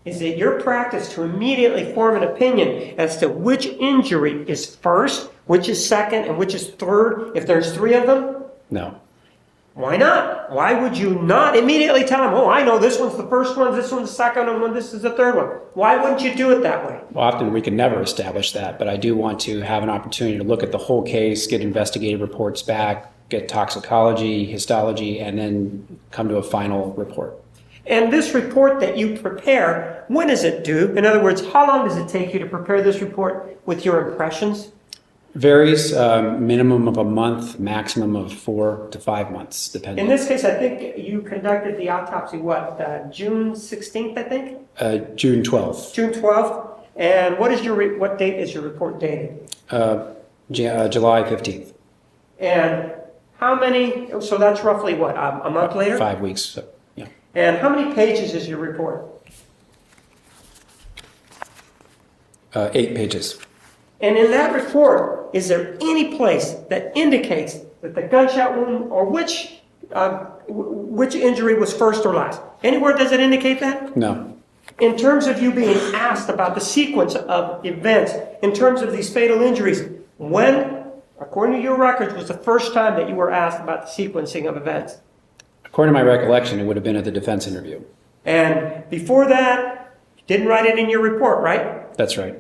is it your practice to immediately form an opinion as to which injury is first, which is second, and which is third, if there's three of them? No. Why not? Why would you not immediately tell them, oh, I know this one's the first one, this one's the second one, this is the third one? Why wouldn't you do it that way? Well, often we can never establish that, but I do want to have an opportunity to look at the whole case, get investigative reports back, get toxicology, histology, and then come to a final report. And this report that you prepare, when is it due? In other words, how long does it take you to prepare this report with your impressions? Varies, minimum of a month, maximum of 4 to 5 months, depending. In this case, I think you conducted the autopsy, June 16th, I think? June 12th. June 12th. And what date is your report dated? July 15th. And how many, so that's roughly what, a month later? 5 weeks, so, yeah. And how many pages is your report? 8 pages. And in that report, is there any place that indicates that the gunshot wound or which injury was first or last? Anywhere does it indicate that? No. In terms of you being asked about the sequence of events, in terms of these fatal injuries, when, according to your records, was the first time that you were asked about the sequencing of events? According to my recollection, it would have been at the defense interview. And before that, you didn't write it in your report, right? That's right.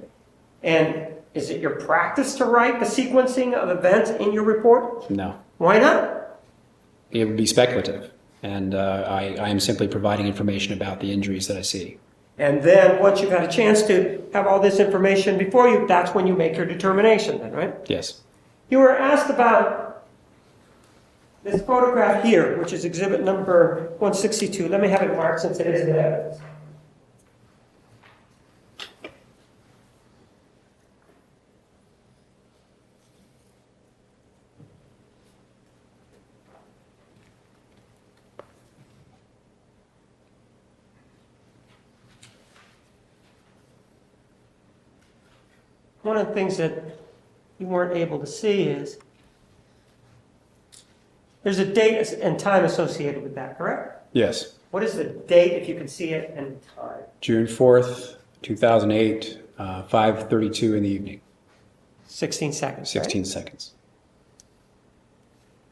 And is it your practice to write the sequencing of events in your report? No. Why not? It would be speculative, and I am simply providing information about the injuries that I see. And then once you've had a chance to have all this information before you, that's when you make your determination then, right? Yes. You were asked about this photograph here, which is exhibit number 162. Let me have it marked since it is in evidence. One of the things that you weren't able to see is there's a date and time associated with that, correct? Yes. What is the date, if you can see it, and time? June 4th, 2008, 5:32 in the evening. 16 seconds, 16 right? seconds.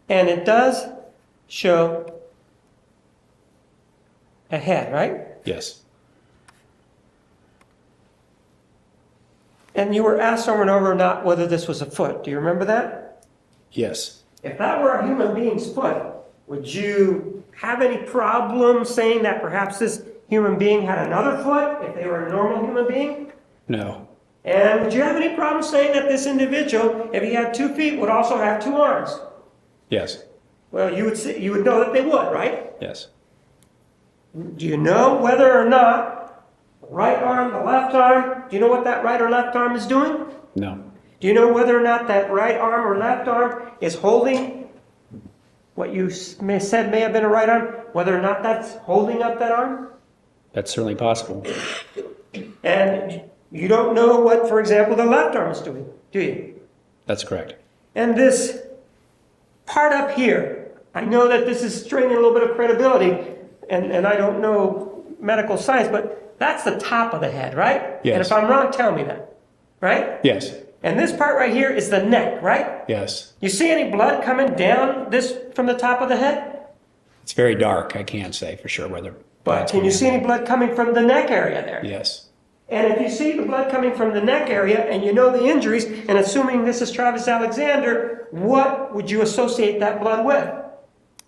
And it does show a head, right? Yes. And you were asked over and over not whether this was a foot. Do you remember that? Yes. If that were a human being's foot, would you have any problem saying that perhaps this human being had another foot if they were a normal human being? No. And would you have any problem saying that this individual, if he had 2 feet, would also have 2 arms? Yes. Well, you would know that they would, right? Yes. Do you know whether or not the right arm, the left arm, do you know what that right or left arm is doing? No. Do you know whether or not that right arm or left arm is holding what you said may have been a right arm, whether or not that's holding up that arm? That's certainly possible. And you don't know what, for example, the left arm is doing, do you? That's correct. And this part up here, I know that this is straining a little bit of credibility, and I don't know medical science, but that's the top of the head, right? Yes. And if I'm wrong, tell me that, right? Yes. And this part right here is the neck, right? Yes. You see any blood coming down this from the top of the head? It's very dark. I can't say for sure whether. But can you see any blood coming from the neck area there? Yes. And if you see the blood coming from the neck area and you know the injuries, and assuming this is Travis Alexander, what would you associate that blood with?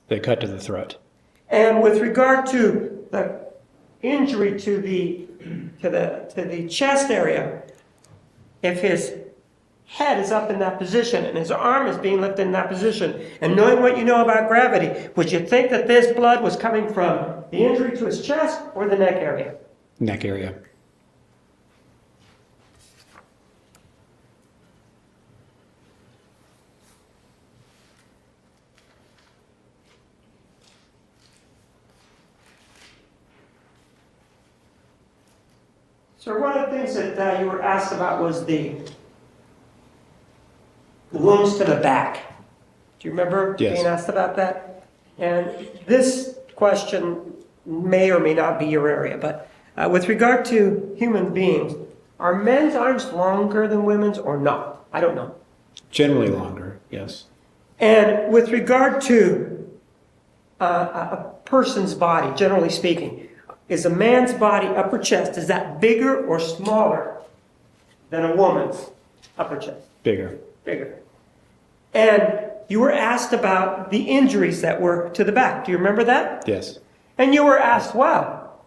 They cut to the throat. And with regard to the injury to the the chest area, if his head is up in that position and his arm is being lifted in that position, and knowing what you know about gravity, would you think that this blood was coming from the injury to his chest or the neck area? Neck area. So one of the things that you were asked about was the wounds to the back. Do you remember Yes. being asked about that? And this question may or may not be your area, but with regard to human beings, are men's arms longer than women's or not? I don't know. Generally longer, yes. And with regard to a person's body, generally speaking, is a man's body, upper chest, is that bigger or smaller than a woman's upper chest? Bigger. Bigger. And you were asked about the injuries that were to the back. Do you remember that? Yes. And you were asked, well,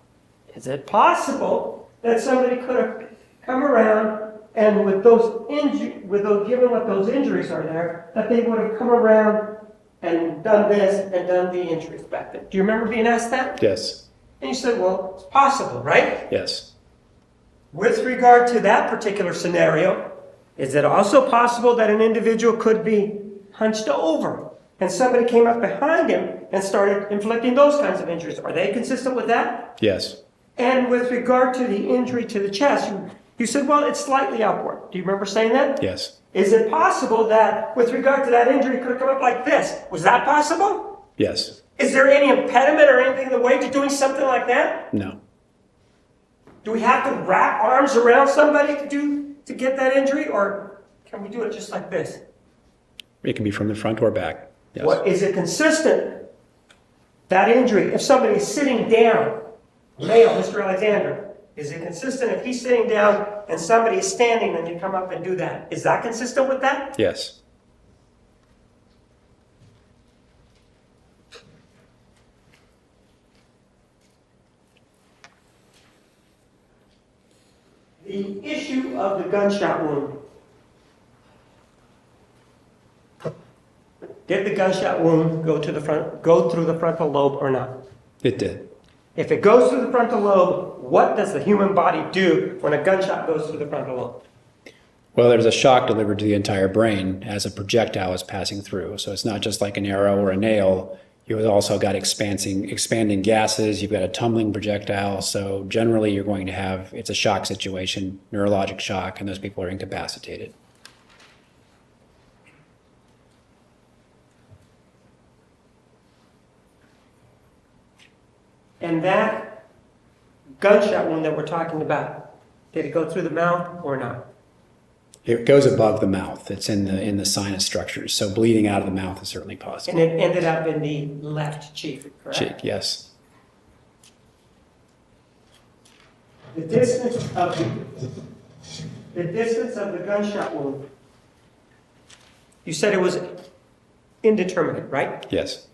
is it possible that somebody could have come around and with those given what those injuries are there, that they would have come around and done this and done the injuries back then? Do you remember being asked that? Yes. And you said, well, it's possible, right? Yes. With regard to that particular scenario, is it also possible that an individual could be hunched over and somebody came up behind him and started inflicting those kinds of injuries? Are they consistent with that? Yes. And with regard to the injury to the chest, you said, well, it's slightly upward. Do you remember saying that? Yes. Is it possible that with regard to that injury, it could have come up like this? Was that possible? Yes. Is there any impediment or anything in the way to doing something like that? No. Do we have to wrap arms around somebody to get that injury, or can we do it just like this? It can be from the front or back. Yes. What is it consistent, that injury, if somebody is sitting down, male, Mr. Alexander, is it consistent if he's sitting down and somebody is standing and you come up and do that? Is that consistent with that? Yes. The issue of the gunshot wound. Did the gunshot wound go through the frontal lobe or not? It did. If it goes through the frontal lobe, what does the human body do when a gunshot goes through the frontal lobe? Well, there's a shock delivered to the entire brain as a projectile is passing through. So it's not just like an arrow or a nail. You've also got expanding gases. You've got a tumbling projectile. So generally you're going to have, it's a shock situation, neurologic shock, and those people are incapacitated. And that gunshot wound that we're talking about, did it go through the mouth or not? It goes above the mouth. It's in the sinus structures. So bleeding out of the mouth is certainly possible. And it ended up in the left cheek, correct? Cheek, yes. The distance of the gunshot wound, you said it was indeterminate, right? Yes.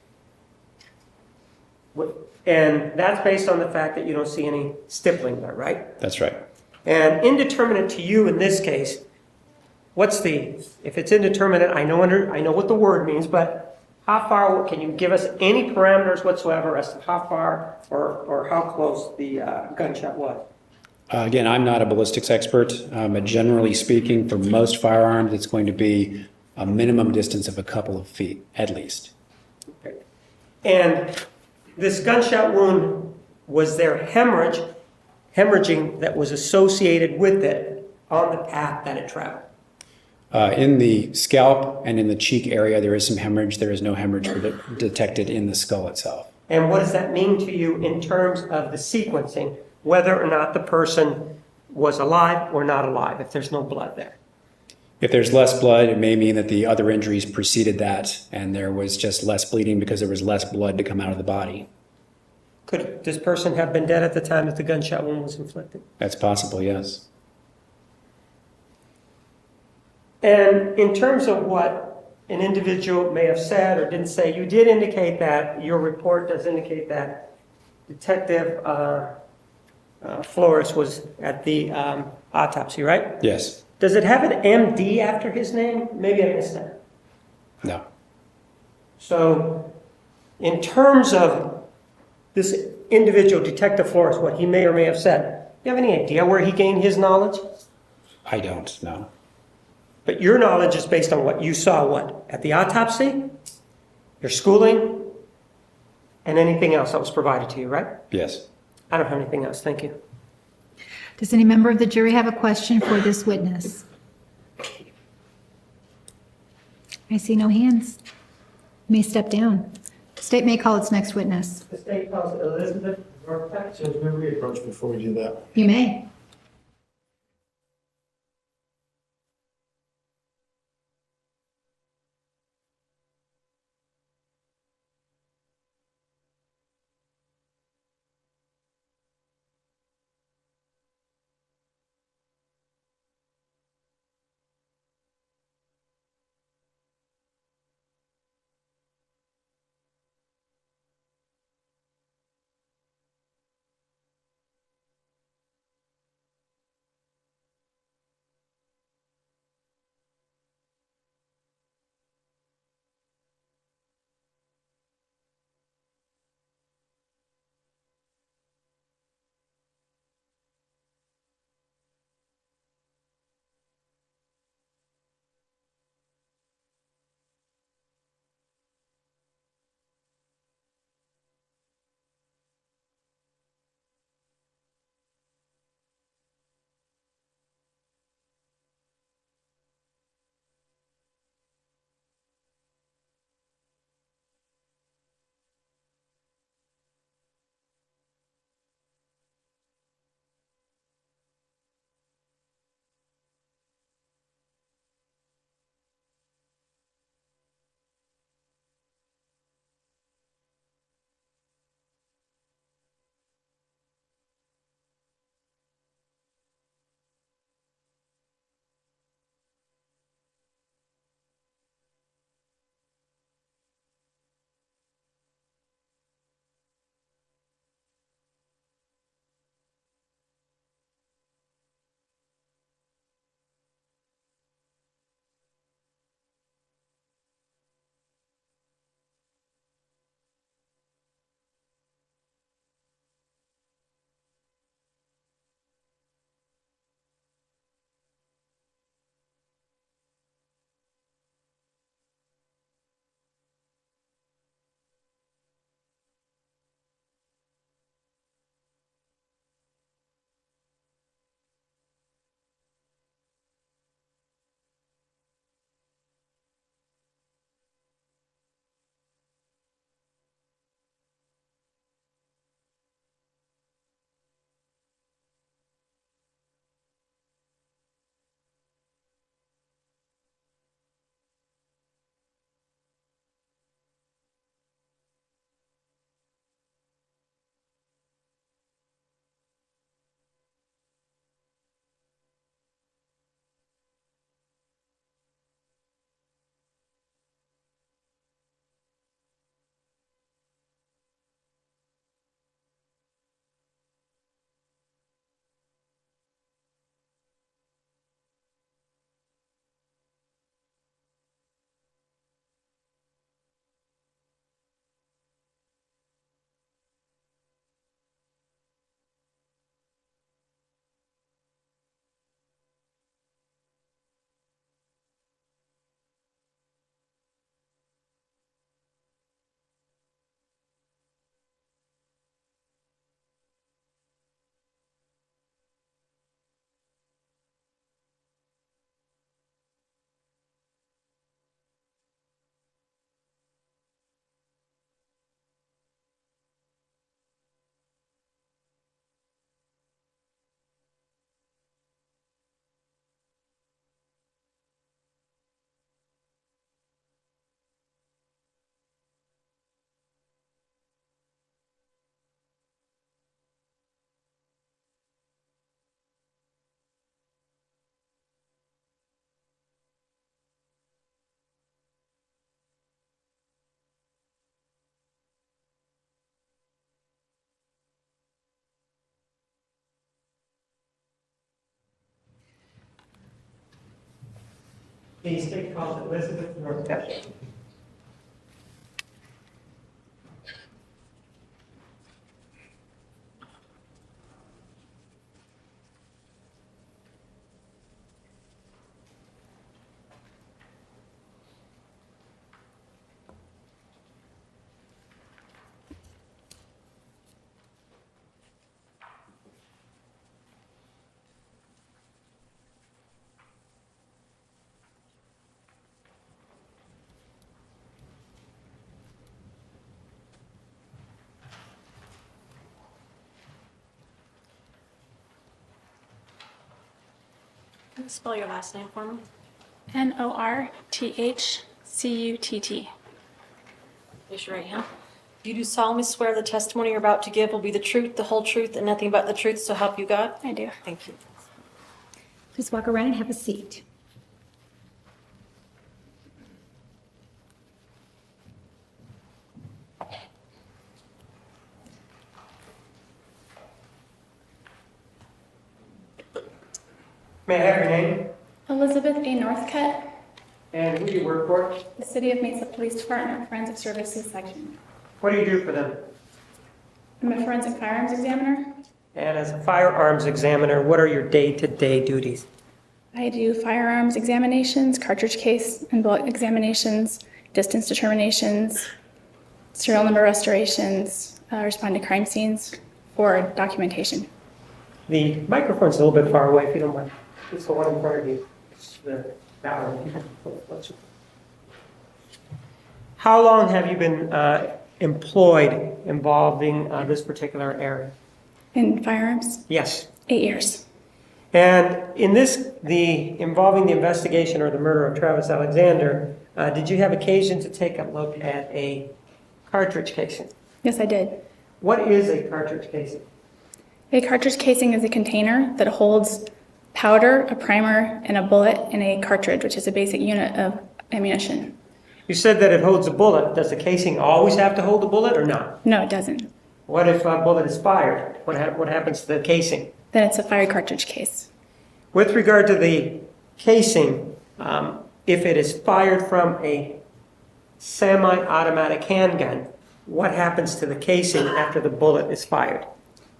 And that's based on the fact that you don't see any stippling there, right? That's right. And indeterminate to you in this case, if it's indeterminate, I know what the word means, but how far, can you give us any parameters whatsoever as to how far or how close the gunshot was? Again, I'm not a ballistics expert, but generally speaking, for most firearms, it's going to be a minimum distance of a couple of feet, at least. Okay. And this gunshot wound, was there hemorrhaging that was associated with it on the path that it traveled? In the scalp and in the cheek area, there is some hemorrhage. There is no hemorrhage detected in the skull itself. And what does that mean to you in terms of the sequencing, whether or not the person was alive or not alive, if there's no blood there? If there's less blood, it may mean that the other injuries preceded that, and there was just less bleeding because there was less blood to come out of the body. Could this person have been dead at the time that the gunshot wound was inflicted? That's possible, yes. And in terms of what an individual may have said or didn't say, you did indicate that, your report does indicate that Detective Flores was at the autopsy, right? Yes. Does it have an MD after his name? Maybe I missed that. No. So in terms of this individual, Detective Flores, what he may or may have said, do you have any idea where he gained his knowledge? I don't know. But your knowledge is based on what you saw, what? At the autopsy? Your schooling? And anything else that was provided to you, right? Yes. I don't have anything else. Thank you. Does any member of the jury have a question for this witness? I see no hands. You may step down. State may call its next witness. The state calls Elizabeth Northcutt. Judge, may we approach before we do that? You may. The state calls it Elizabeth Northcutt. Can you spell your last name for me? Northcutt. Raise your right hand. You do solemnly swear the testimony you're about to give will be the truth, the whole truth, and nothing but the truth, so help you God? I do. Thank you. Please walk around and have a seat. May I have your name Elizabeth A. Northcutt, and who do you work for? the City of Mesa Police Department Forensic Services Section. What do you do for them? I'm a forensic firearms examiner. And as a firearms examiner, what are your day-to-day duties? I do firearms examinations, cartridge case and bullet examinations, distance determinations, serial number restorations, respond to crime scenes for documentation. The microphone's a little bit far away, if you don't mind. It's the one in front of you. It's that one. How long have you been employed involving this particular area? In firearms, Yes. 8 years. And in this, involving the investigation or the murder of Travis Alexander, did you have occasion to take a look at a cartridge casing? Yes, I did. What is a cartridge casing? A cartridge casing is a container that holds powder, a primer, and a bullet in a cartridge, which is a basic unit of ammunition. You said that it holds a bullet. Does the casing always have to hold a bullet or not? No, it doesn't. What if a bullet is fired? What happens to the casing? Then it's a fire cartridge case. With regard to the casing, if it is fired from a semi-automatic handgun, what happens to the casing after the bullet is fired?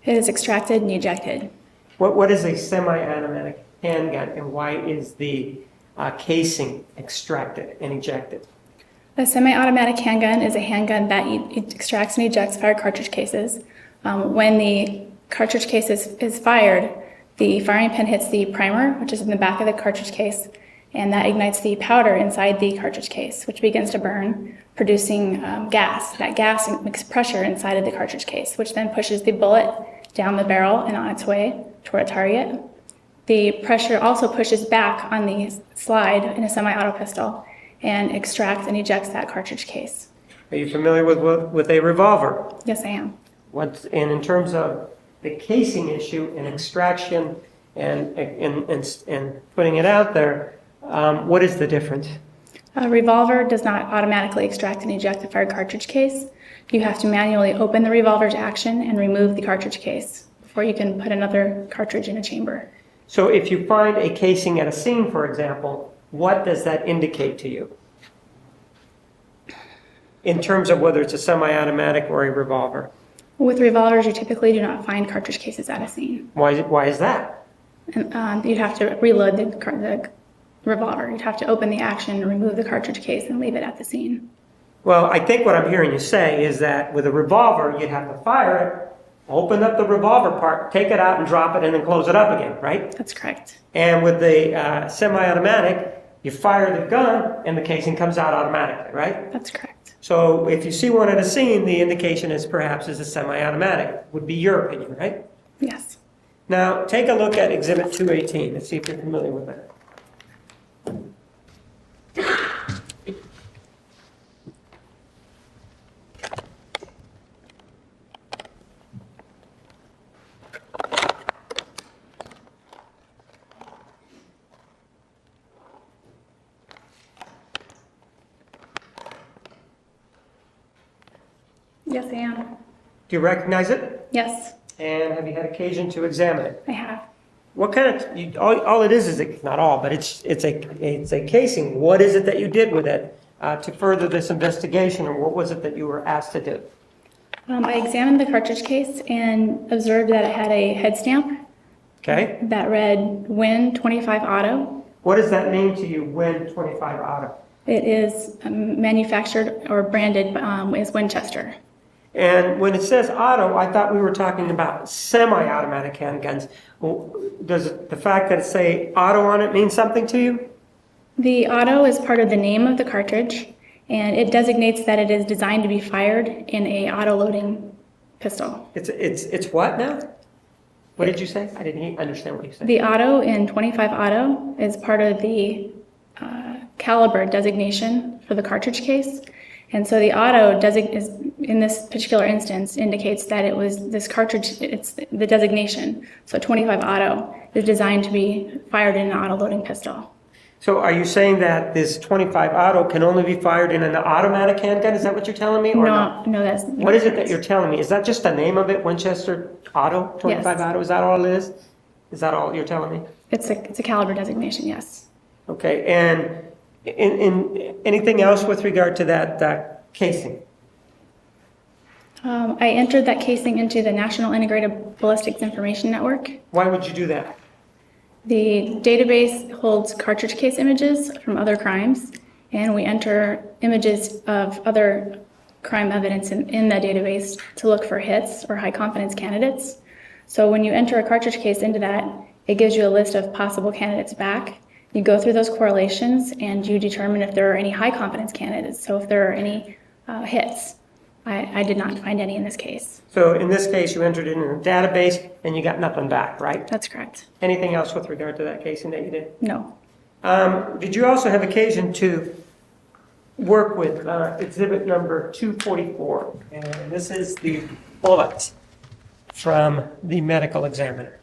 It is extracted and ejected. What is a semi-automatic handgun, and why is the casing extracted and ejected? A semi-automatic handgun is a handgun that extracts and ejects fire cartridge cases. When the cartridge case is fired, the firing pin hits the primer, which is in the back of the cartridge case, and that ignites the powder inside the cartridge case, which begins to burn, producing gas. That gas makes pressure inside of the cartridge case, which then pushes the bullet down the barrel and on its way toward a target. The pressure also pushes back on the slide in a semi-auto pistol and extracts and ejects that cartridge case. Are you familiar with a revolver? Yes, I am. And in terms of the casing issue and extraction and putting it out there, what is the difference? A revolver does not automatically extract and eject the fire cartridge case. You have to manually open the revolver's action and remove the cartridge case before you can put another cartridge in a chamber. So if you find a casing at a scene, for example, what does that indicate to you? In terms of whether it's a semi-automatic or a revolver? With revolvers, you typically do not find cartridge cases at a scene. Why is that? And you'd have to reload the revolver. You'd have to open the action, remove the cartridge case, and leave it at the scene. Well, I think what I'm hearing you say is that with a revolver, you'd have to fire it, open up the revolver part, take it out and drop it, and then close it up again, right? That's correct. And with the semi-automatic, you fire the gun and the casing comes out automatically, right? That's correct. So if you see one at a scene, the indication is perhaps is a semi-automatic, would be your opinion, right? Yes. Now, take a look at Exhibit 218 and see if you're familiar with that. Yes, I am. Do you recognize it? Yes, And have you had occasion to examine it? I have. What kind of, all it is not all, but it's a casing. What is it that you did with it to further this investigation, or what was it that you were asked to do? I examined the cartridge case and observed that it had a head stamp Okay? that read Win 25 Auto. What does that mean to you, Win 25 Auto? It is manufactured or branded as Winchester. And when it says auto, I thought we were talking about semi-automatic handguns. Well, does the fact that it say auto on it mean something to you? The auto is part of the name of the cartridge, and it designates that it is designed to be fired in a auto-loading pistol. It's what now? What did you say? I didn't understand what you said. The auto in 25 Auto is part of the caliber designation for the cartridge case. And so the auto is, in this particular instance, indicates that it was this cartridge, it's the designation. So 25 Auto is designed to be fired in an auto-loading pistol. So are you saying that this 25 auto can only be fired in an automatic handgun? Is that what you're telling me, or not? No, that's... What is it that you're telling me? Is that just the name of it, Winchester Auto, 25 Yes. Auto? Is that all it is? Is that all you're telling me? It's a caliber designation, yes. Okay, and in anything else with regard to that casing? I entered that casing into the National Integrated Ballistics Information Network. Why would you do that? The database holds cartridge case images from other crimes, and we enter images of other crime evidence in that database to look for hits or high confidence candidates. So when you enter a cartridge case into that, it gives you a list of possible candidates back. You go through those correlations and you determine if there are any high confidence candidates. So if there are any hits. I did not find any in this case. So in this case, you entered it in a database and you got nothing back, right? That's correct. Anything else with regard to that casing that you did? No. Did you also have occasion to work with exhibit number 244? And this is the bullet from the medical examiner.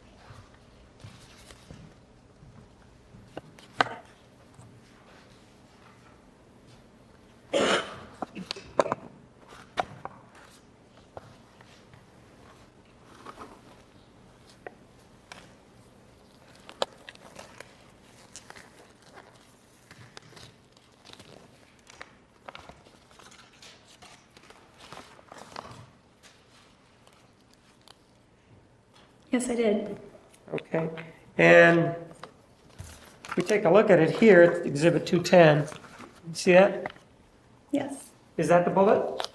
Yes, I did. Okay, and if we take a look at it here, it's exhibit 210. You see that? Yes, Is that the bullet?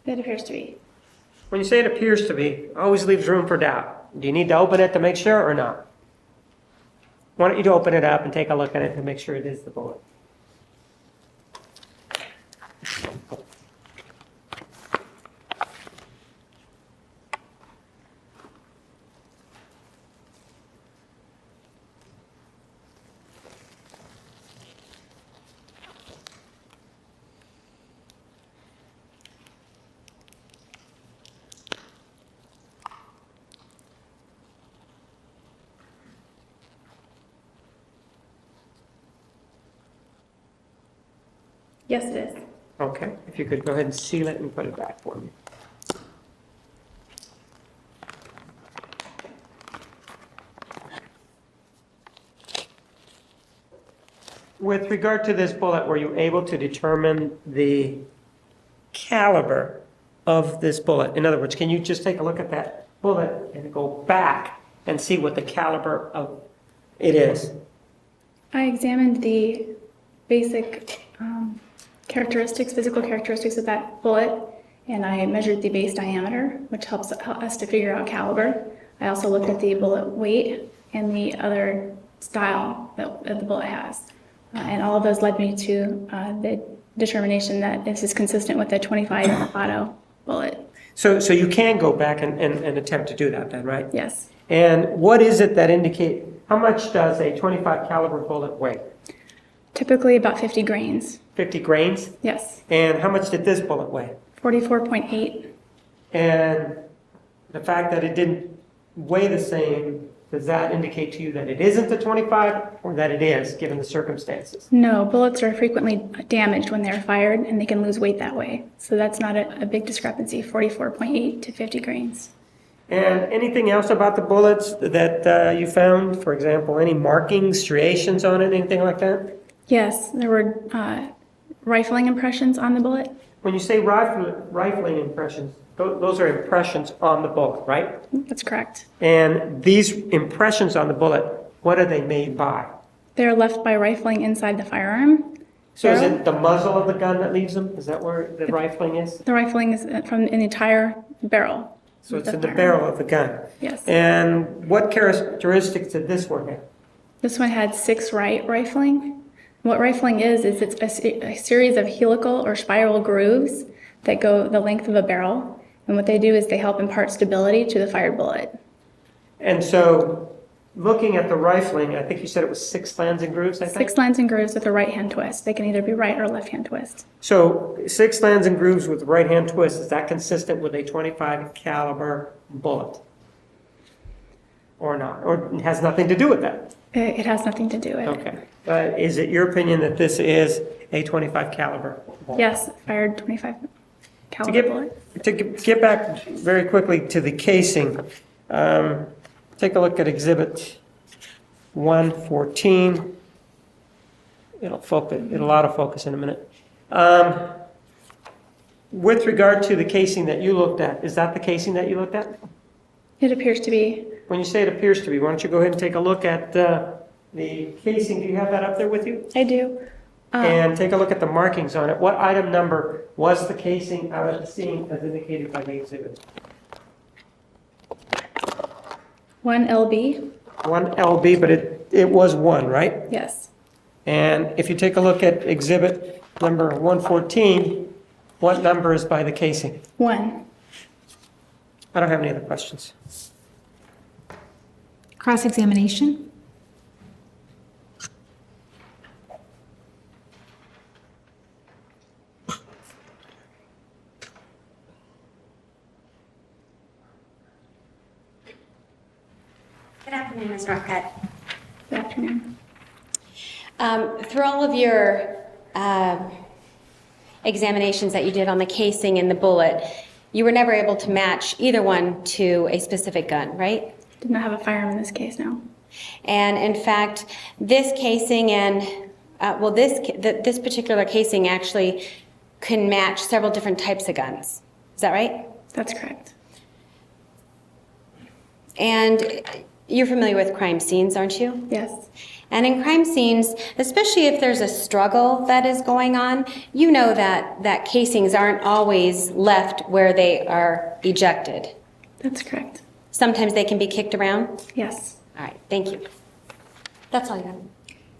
it appears to be. When you say it appears to be, always leaves room for doubt. Do you need to open it to make sure or not? Why don't you open it up and take a look at it to make sure it is the bullet? Yes, it is. Okay, if you could go ahead and seal it and put it back for me. With regard to this bullet, were you able to determine the caliber of this bullet? In other words, can you just take a look at that bullet and go back and see what the caliber of it is? I examined the basic physical characteristics of that bullet, and I measured the base diameter, which helps us to figure out caliber. I also looked at the bullet weight and the other style that the bullet has. And all of those led me to the determination that this is consistent with the 25 auto bullet. So you can go back and attempt to do that then, right? Yes. And what is it that indicate, how much does a 25 caliber bullet weigh? Typically about 50 grains. 50 grains? Yes. And how much did this bullet weigh? 44.8. And the fact that it didn't weigh the same, does that indicate to you that it isn't the 25 or that it is, given the circumstances? No, bullets are frequently damaged when they're fired, and they can lose weight that way. So that's not a big discrepancy, 44.8 to 50 grains. And anything else about the bullets that you found? For example, any markings, striations on it, anything like that? Yes, there were rifling impressions on the bullet. When you say rifling impressions, those are impressions on the bullet, right? That's correct. And these impressions on the bullet, what are they made by? They're left by rifling inside the firearm. So is barrel. it the muzzle of the gun that leaves them? Is that where the rifling is? The rifling is from in the entire barrel. So of it's in the firearm. barrel of the gun. Yes. And what characteristics did this one have? This one had 6 rifling. What rifling is it's a series of helical or spiral grooves that go the length of a barrel. And what they do is they help impart stability to the fired bullet. And so, looking at the rifling, I think you said it was 6 slants and grooves, I think? 6 slants and grooves with a right hand twist. They can either be right or left hand twist. So 6 slants and grooves with right hand twist, is that consistent with a 25 caliber bullet? Or not? Or it has nothing to do with that? It has nothing to do with it. Okay. Is it your opinion that this is a 25 caliber bullet? Yes, fired 25 caliber bullet. To get back very quickly to the casing, take a look at Exhibit 114. It'll autofocus in a minute. With regard to the casing that you looked at, is that the casing that you looked at? It appears to be. When you say it appears to be, why don't you go ahead and take a look at the casing? Do you have that up there with you? I do. And take a look at the markings on it. What item number was the casing out at the scene as indicated by the exhibit? 1 LB. 1 LB, but it was 1, right? Yes. And if you take a look at exhibit number 114, what number is by the casing? 1. I don't have any other questions. Cross-examination? Good afternoon, Ms. Northcutt. Good afternoon. Through all of your examinations that you did on the casing and the bullet, you were never able to match either one to a specific gun, right? Did not have a firearm in this case, no. And in fact, this casing and, this particular casing actually can match several different types of guns. Is that right? That's correct. And you're familiar with crime scenes, aren't you? Yes. And in crime scenes, especially if there's a struggle that is going on, you know that casings aren't always left where they are ejected. That's correct. Sometimes they can be kicked around. Yes. All right, thank you. That's all you got.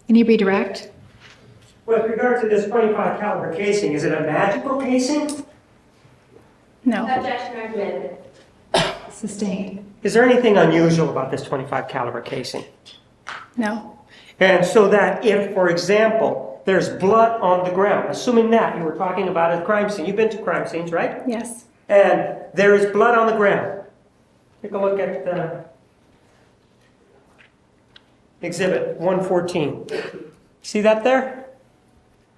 Any redirect? With regard to this 25 caliber casing, is it a magical casing? No. Objection argumented. Sustained. Is there anything unusual about this 25 caliber casing? No. And so that if, for example, there's blood on the ground, assuming that you were talking about a crime scene, you've been to crime scenes, right? Yes. And there is blood on the ground. Take a look at Exhibit 114. See that there?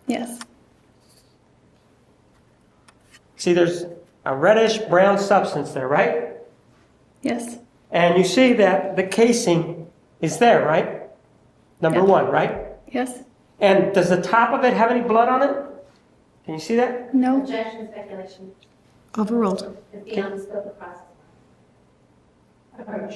Yes. See, there's a reddish brown substance there, right? Yes. And you see that the casing is there, right? Number Yeah. 1, right? Yes. And does the top of it have any blood on it? Can you see that? No. Objection speculation Overruled. is beyond the scope of process. Approach.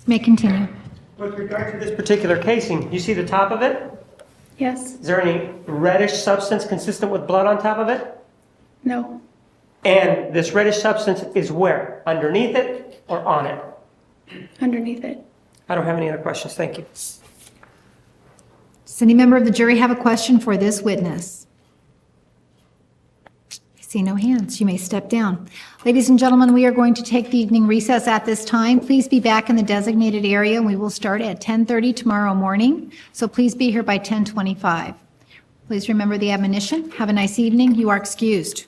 May continue. With regard to this particular casing, you see the top of it? Yes. Is there any reddish substance consistent with blood on top of it? No. And this reddish substance is where? Underneath it or on it? Underneath it. I don't have any other questions. Thank you. Does any member of the jury have a question for this witness? I see no hands. You may step down. Ladies and gentlemen, we are going to take the evening recess at this time. Please be back in the designated area, and we will start at 10:30 tomorrow morning. So please be here by 10:25. Please remember the admonition. Have a nice evening. You are excused.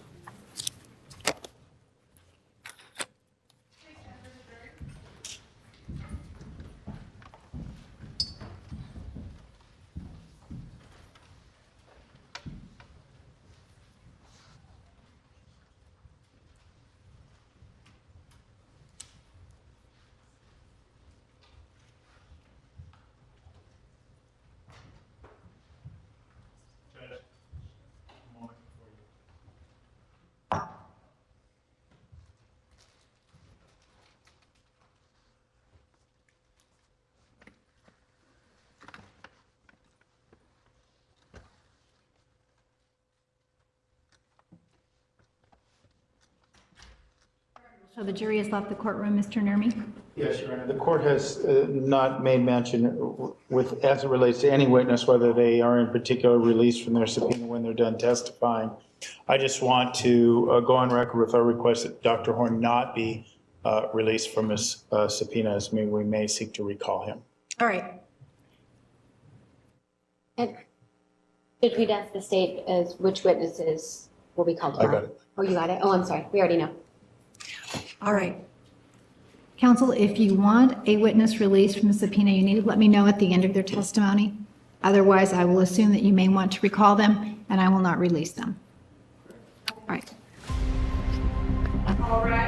So the jury has left the courtroom, Mr. Nurmi. Yes, Your Honor. The court has not made mention with, as it relates to any witness, whether they are in particular released from their subpoena when they're done testifying. I just want to go on record with our request that Dr. Horn not be released from his subpoena, as we may seek to recall him. All right. And did we ask the state as which witnesses will be called I tomorrow? got it. Oh, you got it? Oh, I'm sorry. We already know. All right. Counsel, if you want a witness released from the subpoena, you need to let me know at the end of their testimony. Otherwise, I will assume that you may want to recall them, and I will not release them. All right. All right.